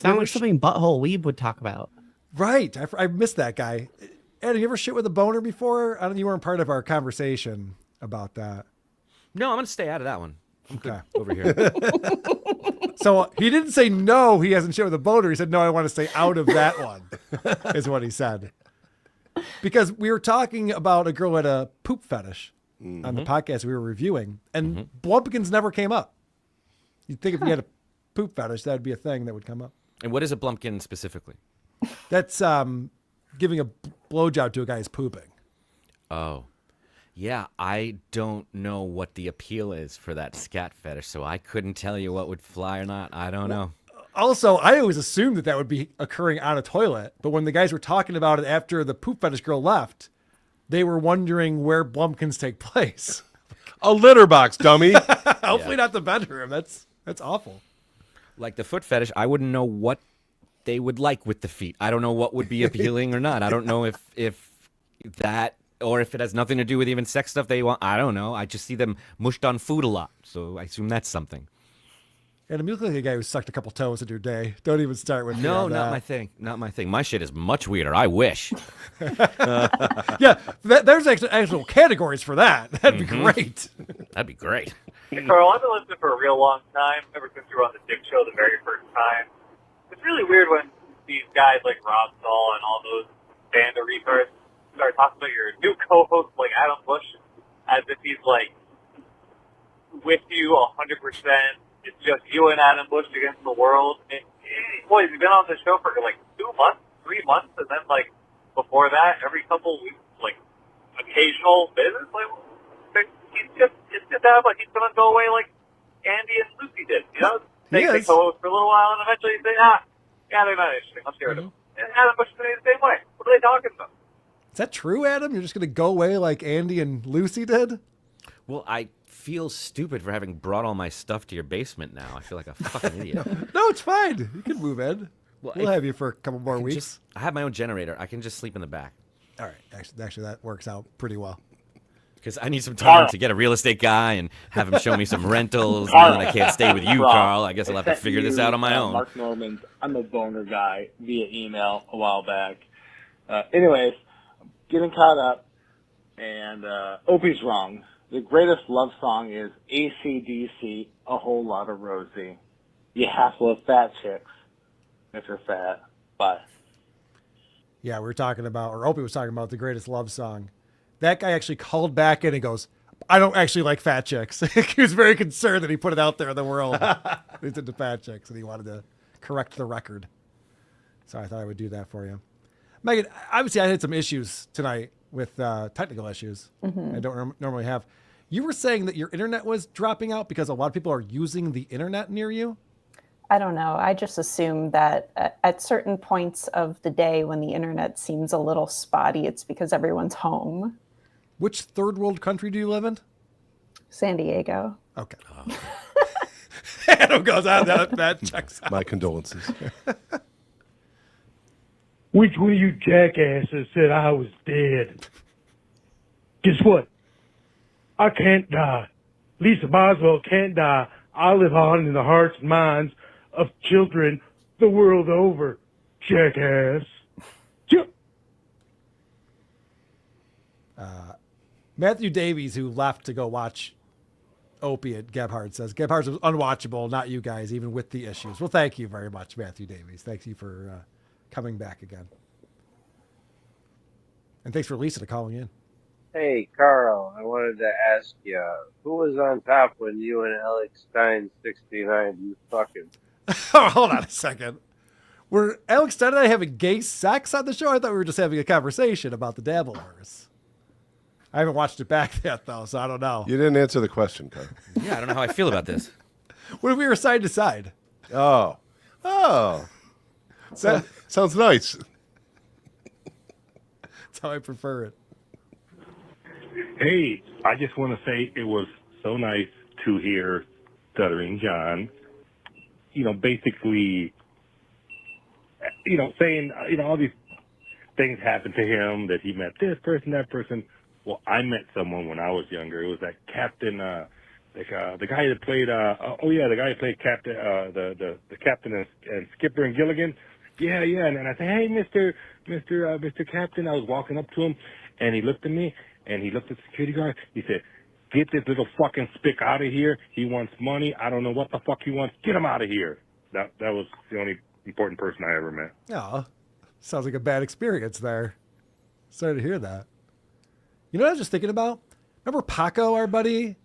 Speaker 16: Sounds like something Butthole Weeb would talk about.
Speaker 1: Right. I missed that guy. Ed, have you ever shit with a boner before? You weren't part of our conversation about that.
Speaker 2: No, I'm going to stay out of that one. I'm
Speaker 1: Okay.
Speaker 2: good over here.
Speaker 1: So he didn't say no, he hasn't shit with a boner. He said, no, I want to stay out of that one, is what he said. Because we were talking about a girl who had a poop fetish on the podcast we were reviewing, and Blumpkins never came up. You'd think if you had a poop fetish, that would be a thing that would come up.
Speaker 2: And what is a Blumpkin specifically?
Speaker 1: That's giving a blowjob to a guy who's pooping.
Speaker 2: Oh. Yeah, I don't know what the appeal is for that scat fetish, so I couldn't tell you what would fly or not. I don't know.
Speaker 1: Also, I always assumed that would be occurring on a toilet, but when the guys were talking about it after the poop fetish girl left, they were wondering where Blumpkins take place.
Speaker 3: A litter box, dummy.
Speaker 1: Hopefully not the bedroom. That's awful.
Speaker 2: Like the foot fetish, I wouldn't know what they would like with the feet. I don't know what would be appealing or not. I don't know if that, or if it has nothing to do with even sex stuff they want. I don't know. I just see them mushed on food a lot, so I assume that's something.
Speaker 1: And you look like a guy who sucked a couple toes in your day. Don't even start with
Speaker 2: No,
Speaker 1: me on
Speaker 2: not
Speaker 1: that.
Speaker 2: my thing. Not my thing. My shit is much weirder. I wish.
Speaker 1: Yeah, there's actual categories for that. That'd be great.
Speaker 2: That'd be great.
Speaker 20: Hey, Carl, I've been listening for a real long time, ever since you were on the Dick Show the very first time. It's really weird when these guys like Rob Saul and all those band of retards start talking about your new co-host like Adam Busch as if he's like with you 100%. It's just you and Adam Busch against the world. And, boy, he's been on the show for like 2 months, 3 months, and then like before that, every couple weeks, like occasional visits. Like it's just Adam Busch. He's gonna go away like Andy and Lucy did. They co-host for a little while, and eventually they say, they're not interesting. Let's get rid of them. And Adam Busch is the same way. What are they talking about?
Speaker 1: Is that true, Adam? You're just going to go away like Andy and Lucy did?
Speaker 2: Well, I feel stupid for having brought all my stuff to your basement now. I feel like a fucking idiot.
Speaker 1: No, it's fine. You can move in.
Speaker 2: Well,
Speaker 1: We'll have you for a couple more weeks.
Speaker 2: I have my own generator. I can just sleep in the back.
Speaker 1: All right. Actually, that works out pretty well.
Speaker 2: Because I need some time to get a real estate guy and have him show me some rentals. Now that I can't stay with you,
Speaker 8: Rob,
Speaker 2: Carl, I guess I'll have to
Speaker 8: sent
Speaker 2: figure this
Speaker 8: you,
Speaker 2: out on my own.
Speaker 8: Mark Norman, I'm a boner guy via email a while back. Anyways, getting caught up, and Opie's wrong. The greatest love song is AC/DC, A Whole Lot of Rosie. You have to love fat chicks if you're fat. Bye.
Speaker 1: Yeah, we were talking about, or Opie was talking about the greatest love song. That guy actually called back in and goes, I don't actually like fat chicks. He was very concerned that he put it out there in the world. He's into fat chicks, and he wanted to correct the record. So I thought I would do that for you. Megan, obviously I had some issues tonight with technical issues. I don't normally have. You were saying that your internet was dropping out because a lot of people are using the internet near you?
Speaker 17: I don't know. I just assume that at certain points of the day when the internet seems a little spotty, it's because everyone's home.
Speaker 1: Which third world country do you live in?
Speaker 17: San Diego.
Speaker 1: Okay. Adam goes out. That checks out.
Speaker 3: My condolences.
Speaker 5: Which one of you jackasses said I was dead? Guess what? I can't die. Lisa Boswell can't die. I live on in the hearts and minds of children the world over, jackass.
Speaker 1: Matthew Davies, who left to go watch Opie at Gebhard, says Gebhard's was unwatchable, not you guys, even with the issues. Well, thank you very much, Matthew Davies. Thank you for coming back again. And thanks for Lisa to calling in.
Speaker 9: Hey, Carl, I wanted to ask you, who was on top when you and Alex Stein 69 you fucking?
Speaker 1: Oh, hold on a second. Were Alex Stein and I having gay sex on the show? I thought we were just having a conversation about the Dabverse. I haven't watched it back yet, though, so I don't know.
Speaker 3: You didn't answer the question, Carl.
Speaker 2: Yeah, I don't know how I feel about this.
Speaker 1: What if we were side to side?
Speaker 3: Oh. Sounds nice.
Speaker 1: That's how I prefer it.
Speaker 22: Hey, I just want to say it was so nice to hear Stuttering John, basically, saying, all these things happened to him, that he met this person, that person. Well, I met someone when I was younger. It was that captain, the guy that played, the guy who played captain, the captain and Skipper and Gilligan. Yeah. And I said, hey, Mr. Captain. I was walking up to him, and he looked at me, and he looked at the security guard. He said, get this little fucking spick out of here. He wants money. I don't know what the fuck he wants. Get him out of here. That was the only important person I ever met.
Speaker 1: Oh, sounds like a bad experience there. Sorry to hear that. You know what I was just thinking about? Remember Paco, our buddy?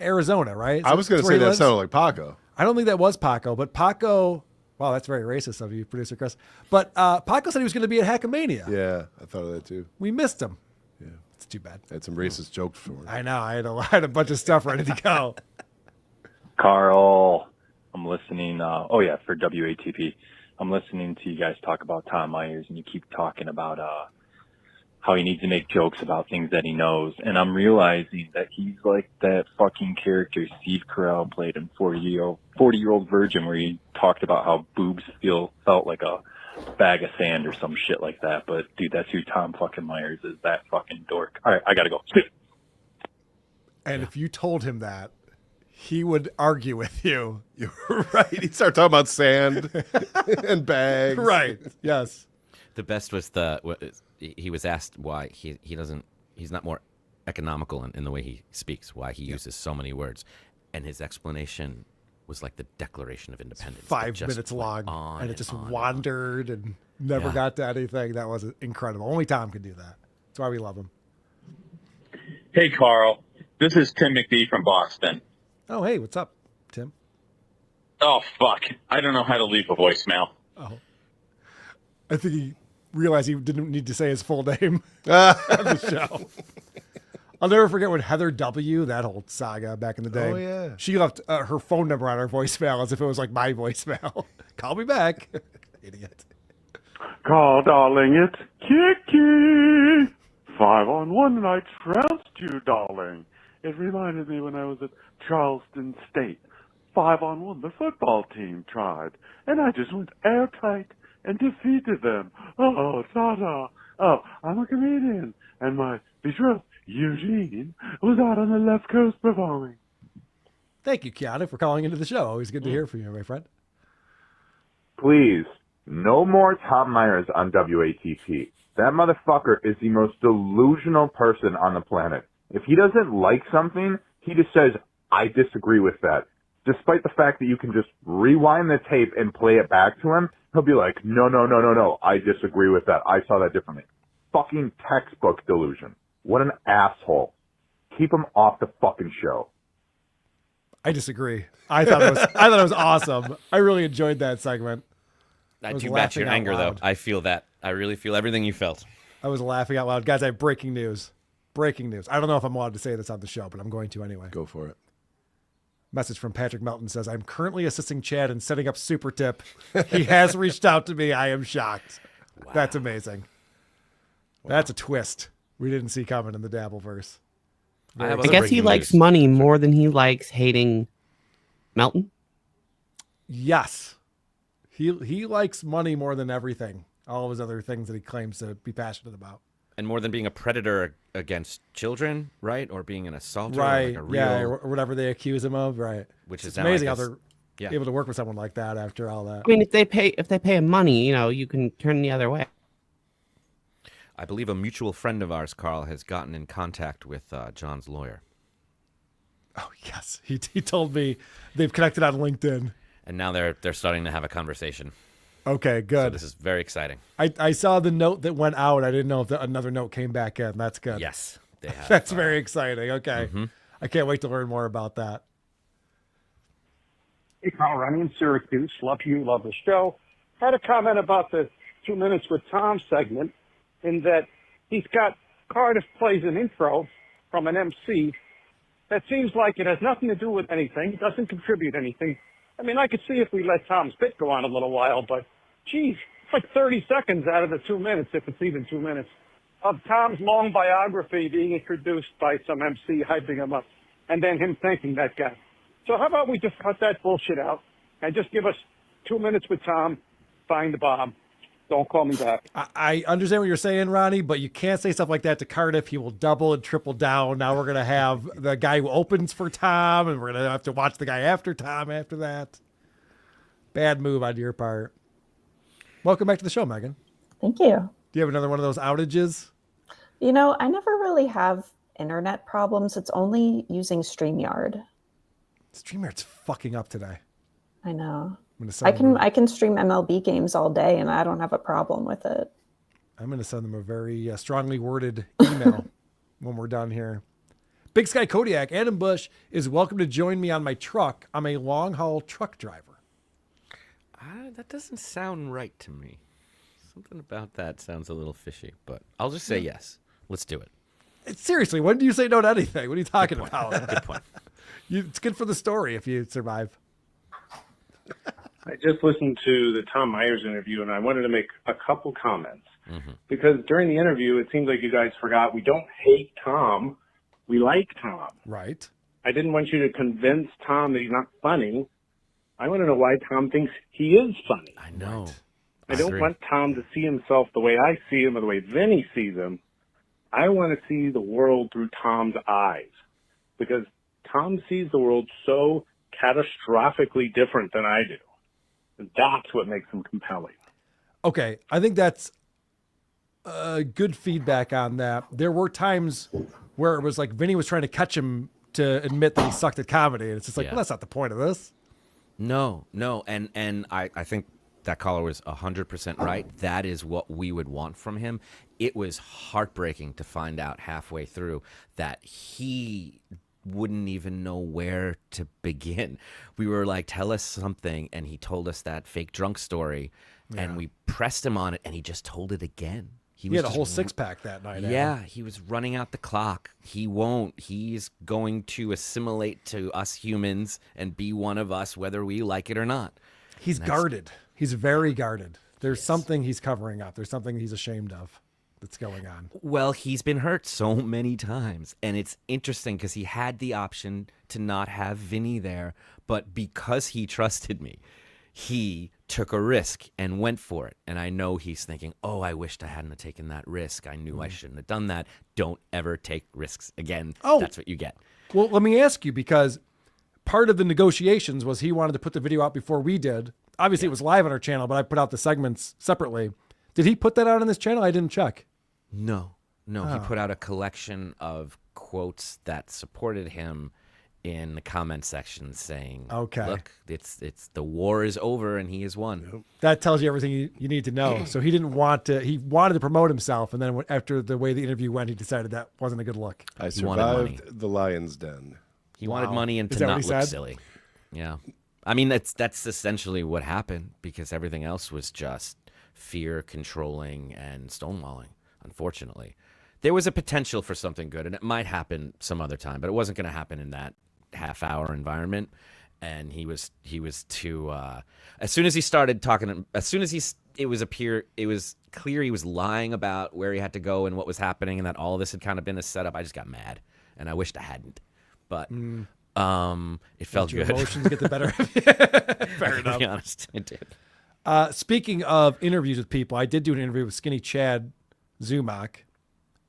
Speaker 1: Arizona, right?
Speaker 3: I was going to say that sounded like Paco.
Speaker 1: I don't think that was Paco, but Paco... Wow, that's very racist of you, producer Chris. But Paco said he was going to be at Hackamania.
Speaker 3: Yeah, I thought of that too.
Speaker 1: We missed him.
Speaker 3: Yeah.
Speaker 1: It's too bad.
Speaker 3: I had some racist jokes for him.
Speaker 1: I know. I had a bunch of stuff ready to go.
Speaker 24: Carl, I'm listening. For WATP. I'm listening to you guys talk about Tom Myers, and you keep talking about how he needs to make jokes about things that he knows. And I'm realizing that he's like that fucking character Steve Carell played in 40-Year-Old Virgin, where he talked about how boobs felt like a bag of sand or some shit like that. But dude, that's who Tom fucking Myers is, that fucking dork. All right, I gotta go.
Speaker 1: And if you told him that, he would argue with you.
Speaker 3: You're right. He'd start talking about sand and bags.
Speaker 1: Right. Yes.
Speaker 2: The best was he was asked why he's not more economical in the way he speaks, why he uses so many words. And his explanation was like the Declaration of Independence.
Speaker 1: 5 minutes long. And it just wandered and never got to anything. That was incredible. Only Tom could do that. That's why we love him.
Speaker 25: Hey, Carl. This is Tim McD from Boston.
Speaker 1: Oh, hey, what's up, Tim?
Speaker 25: Oh, fuck. I don't know how to leave a voicemail.
Speaker 1: Oh. I think he realized he didn't need to say his full name on the show. I'll never forget when Heather W., that whole saga back in the day.
Speaker 3: Oh, yeah.
Speaker 1: She left her phone number on our voicemail as if it was like my voicemail. Call me back. Idiot.
Speaker 19: Call, darling, it's Kiki. 5-on-1 and I trounced you, darling. It reminded me when I was at Charleston State. 5-on-1, the football team tried, and I just went airtight and defeated them. Oh, ta-da. Oh, I'm a comedian, and my betrothed, Eugene, was out on the left coast performing.
Speaker 1: Thank you, Keanu, for calling into the show. Always good to hear from you, my friend.
Speaker 4: Please, no more Tom Myers on WATP. That motherfucker is the most delusional person on the planet. If he doesn't like something, he just says, I disagree with that. Despite the fact that you can just rewind the tape and play it back to him, he'll be like, no, I disagree with that. I saw that differently. Fucking textbook delusion. What an asshole. Keep him off the fucking show.
Speaker 1: I disagree. I thought it was awesome. I really enjoyed that segment.
Speaker 2: I do match your anger, though. I feel that. I really feel everything you felt.
Speaker 1: I was laughing out loud. Guys, I have breaking news. Breaking news. I don't know if I'm allowed to say this on the show, but I'm going to anyway.
Speaker 3: Go for it.
Speaker 1: Message from Patrick Melton says, I'm currently assisting Chad in setting up Super Tip. He has reached out to me. I am shocked. Wow. That's amazing. Wow. That's a twist we didn't see coming in the Dabbleverse.
Speaker 16: I guess he likes money more than he likes hating Melton.
Speaker 1: Yes. He likes money more than everything. All of his other things that he claims to be passionate about.
Speaker 2: And more than being a predator against children, right? Or being an assaulter.
Speaker 1: Right.
Speaker 2: Like a real...
Speaker 1: Yeah, or whatever they accuse him of, right.
Speaker 2: Which is
Speaker 1: amazing how they're able to work with someone like that after all that.
Speaker 16: I mean, if they pay him money, you can turn the other way.
Speaker 2: I believe a mutual friend of ours, Carl, has gotten in contact with John's lawyer.
Speaker 1: Oh, yes. He told me they've connected on LinkedIn.
Speaker 2: And now they're starting to have a conversation.
Speaker 1: Okay, good.
Speaker 2: So this is very exciting.
Speaker 1: I saw the note that went out. I didn't know if another note came back in. That's good.
Speaker 2: Yes, they have.
Speaker 1: That's very exciting. Okay.
Speaker 2: Mm-hmm.
Speaker 1: I can't wait to learn more about that.
Speaker 11: Hey, Carl, Ronnie in Syracuse. Love you, love the show. Had a comment about the 2 minutes with Tom segment in that he's got Cardiff plays an intro from an MC that seems like it has nothing to do with anything, doesn't contribute anything. I mean, I could see if we let Tom's bit go on a little while, but geez, it's like 30 seconds out of the 2 minutes, if it's even 2 minutes, of Tom's long biography being introduced by some MC hyping him up, and then him thanking that guy. So how about we just cut that bullshit out and just give us 2 minutes with Tom, find the bomb. Don't call me back.
Speaker 1: I understand what you're saying, Ronnie, but you can't say stuff like that to Cardiff. He will double and triple down. Now we're going to have the guy who opens for Tom, and we're going to have to watch the guy after Tom after that. Bad move on your part. Welcome back to the show, Megan.
Speaker 17: Thank you.
Speaker 1: Do you have another one of those outages?
Speaker 17: I never really have internet problems. It's only using StreamYard.
Speaker 1: StreamYard's fucking up today.
Speaker 17: I know. I can stream MLB games all day, and I don't have a problem with it.
Speaker 1: I'm going to send them a very strongly worded email when we're done here. Big Sky Kodiak, Adam Busch is welcome to join me on my truck. I'm a long-haul truck driver.
Speaker 2: That doesn't sound right to me. Something about that sounds a little fishy, but I'll just say yes. Let's do it.
Speaker 1: Seriously, when do you say no to anything? What are you talking about?
Speaker 2: Good point.
Speaker 1: It's good for the story if you survive.
Speaker 13: I just listened to the Tom Myers interview, and I wanted to make a couple comments. Because during the interview, it seems like you guys forgot we don't hate Tom. We like Tom.
Speaker 1: Right.
Speaker 13: I didn't want you to convince Tom that he's not funny. I want to know why Tom thinks he is funny.
Speaker 2: I know.
Speaker 13: I don't want Tom to see himself the way I see him or the way Vinny sees him. I want to see the world through Tom's eyes. Because Tom sees the world so catastrophically different than I do. And that's what makes him compelling.
Speaker 1: Okay, I think that's good feedback on that. There were times where it was like Vinny was trying to catch him to admit that he sucked at comedy. And it's just like, well, that's not the point of this.
Speaker 2: No. And I think that caller was 100% right. That is what we would want from him. It was heartbreaking to find out halfway through that he wouldn't even know where to begin. We were like, tell us something. And he told us that fake drunk story. Yeah. And we pressed him on it, and he just told it again.
Speaker 1: He had a whole six-pack that night.
Speaker 2: Yeah, he was running out the clock. He won't. He's going to assimilate to us humans and be one of us, whether we like it or not.
Speaker 1: He's guarded. He's very guarded. There's something he's covering up. There's something he's ashamed of that's going on.
Speaker 2: Well, he's been hurt so many times, and it's interesting because he had the option to not have Vinny there, but because he trusted me, he took a risk and went for it. And I know he's thinking, oh, I wished I hadn't have taken that risk. I knew I shouldn't have done that. Don't ever take risks again.
Speaker 1: Oh.
Speaker 2: That's what you get.
Speaker 1: Well, let me ask you, because part of the negotiations was he wanted to put the video out before we did. Obviously, it was live on our channel, but I put out the segments separately. Did he put that out on this channel? I didn't check.
Speaker 2: No. He
Speaker 1: Oh.
Speaker 2: put out a collection of quotes that supported him in the comment section saying,
Speaker 1: Okay.
Speaker 2: look, it's the war is over and he has won.
Speaker 1: That tells you everything you need to know. So he didn't want to, he wanted to promote himself. And then after the way the interview went, he decided that wasn't a good look.
Speaker 3: I
Speaker 2: He wanted money.
Speaker 3: survived the lion's den.
Speaker 2: He wanted money and
Speaker 1: Is
Speaker 2: to
Speaker 1: that what
Speaker 2: not
Speaker 1: he
Speaker 2: look
Speaker 1: said?
Speaker 2: silly. Yeah. I mean, that's essentially what happened, because everything else was just fear, controlling, and stonewalling, unfortunately. There was a potential for something good, and it might happen some other time, but it wasn't going to happen in that half-hour environment. And he was too. As soon as he started talking, it was clear he was lying about where he had to go and what was happening, and that all of this had kind of been a setup. I just got mad, and I wished I hadn't. But it felt
Speaker 1: Let your
Speaker 2: good.
Speaker 1: emotions get the better of you. Fair enough.
Speaker 2: To be honest, it did.
Speaker 1: Speaking of interviews with people, I did do an interview with Skinny Chad Zumach,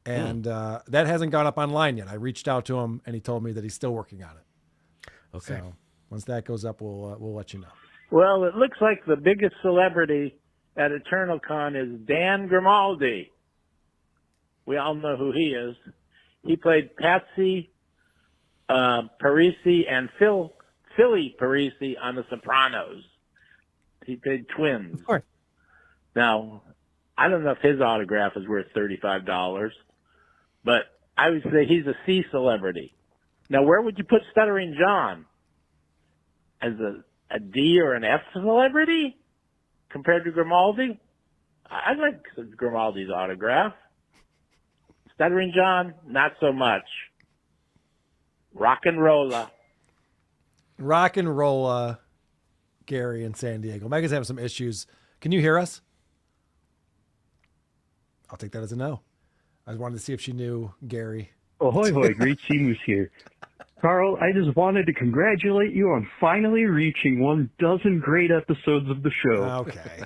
Speaker 1: and that hasn't gone up online yet. I reached out to him, and he told me that he's still working on it.
Speaker 2: Okay.
Speaker 1: So once that goes up, we'll let you know.
Speaker 6: Well, it looks like the biggest celebrity at Eternal Con is Dan Grimaldi. We all know who he is. He played Patsy Parisi and Philly Parisi on The Sopranos. He played twins.
Speaker 16: Of course.
Speaker 6: Now, I don't know if his autograph is worth $35, but I would say he's a C celebrity. Now, where would you put Stuttering John? As a D or an F celebrity compared to Grimaldi? I like Grimaldi's autograph. Stuttering John, not so much. Rock and rolla.
Speaker 1: Rock and roll, Gary in San Diego. Megan's having some issues. Can you hear us? I'll take that as a no. I wanted to see if she knew Gary.
Speaker 11: Ahoy, hoy, great Seamoose here. Carl, I just wanted to congratulate you on finally reaching 12 great episodes of the show.
Speaker 1: Okay.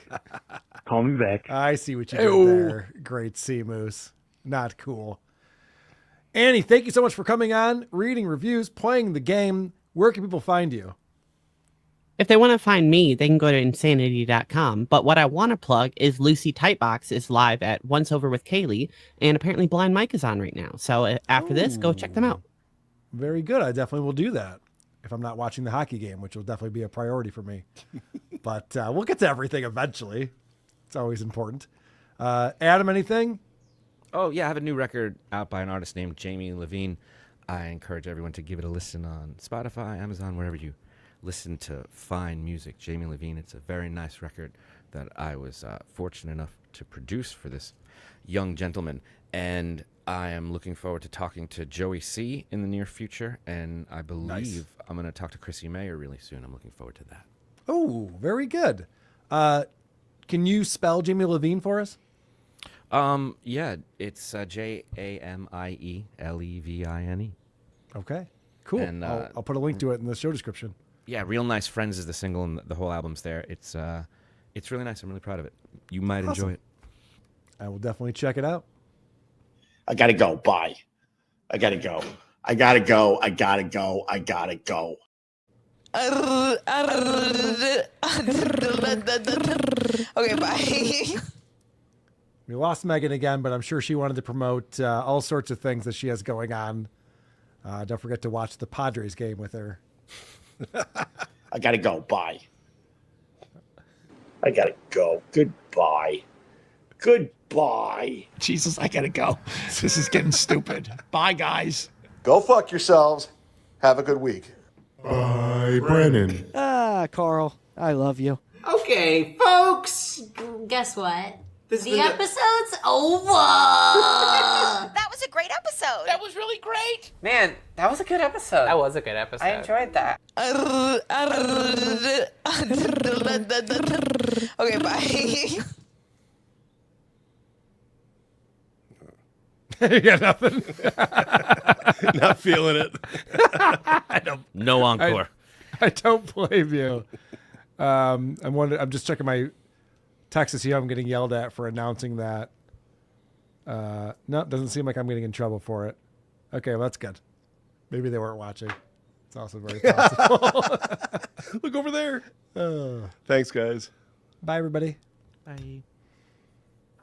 Speaker 11: Call me back.
Speaker 1: I see what you did there. Great sea moose. Not cool. Annie, thank you so much for coming on, reading reviews, playing the game. Where can people find you?
Speaker 16: If they want to find me, they can go to insanity.com. But what I want to plug is Lucy Tightbox is live at Once Over with Kaylee, and apparently Blind Mike is on right now. So after this, go check them out.
Speaker 1: Very good. I definitely will do that if I'm not watching the hockey game, which will definitely be a priority for me. But we'll get to everything eventually. It's always important. Adam, anything?
Speaker 2: Oh, yeah, I have a new record out by an artist named Jamie Levine. I encourage everyone to give it a listen on Spotify, Amazon, wherever you listen to fine music. Jamie Levine, it's a very nice record that I was fortunate enough to produce for this young gentleman. And I am looking forward to talking to Joey C in the near future. And I believe I'm going to talk to Chrissy Mayer really soon. I'm looking forward to that.
Speaker 1: Oh, very good. Can you spell Jamie Levine for us?
Speaker 2: Yeah, it's JAMIELEVINE.
Speaker 1: Okay, cool.
Speaker 2: And
Speaker 1: I'll put a link to it in the show description.
Speaker 2: Yeah, Real Nice Friends is the single, and the whole album's there. It's really nice. I'm really proud of it. You might enjoy it.
Speaker 1: I will definitely check it out.
Speaker 10: I gotta go. Bye. I gotta go. I gotta go. I gotta go. I gotta go.
Speaker 14: Okay, bye.
Speaker 1: We lost Megan again, but I'm sure she wanted to promote all sorts of things that she has going on. Don't forget to watch the Padres game with her.
Speaker 10: I gotta go. Bye. I gotta go. Goodbye. Goodbye.
Speaker 15: Jesus, I gotta go. This is getting stupid. Bye, guys.
Speaker 21: Go fuck yourselves. Have a good week.
Speaker 18: Bye, Brennan.
Speaker 23: Carl, I love you.
Speaker 26: Okay, folks, guess what? The episode's over.
Speaker 14: That was a great episode. That was really great.
Speaker 26: Man, that was a good episode.
Speaker 16: That was a good episode.
Speaker 26: I enjoyed that.
Speaker 14: Okay, bye.
Speaker 1: You got nothing?
Speaker 3: Not feeling it.
Speaker 1: I don't,
Speaker 2: no encore.
Speaker 1: I don't blame you. I'm just checking my text to see how I'm getting yelled at for announcing that. No, it doesn't seem like I'm getting in trouble for it. Okay, well, that's good. Maybe they weren't watching. It's also very possible.
Speaker 3: Look over there. Thanks, guys.
Speaker 1: Bye, everybody.
Speaker 16: Bye.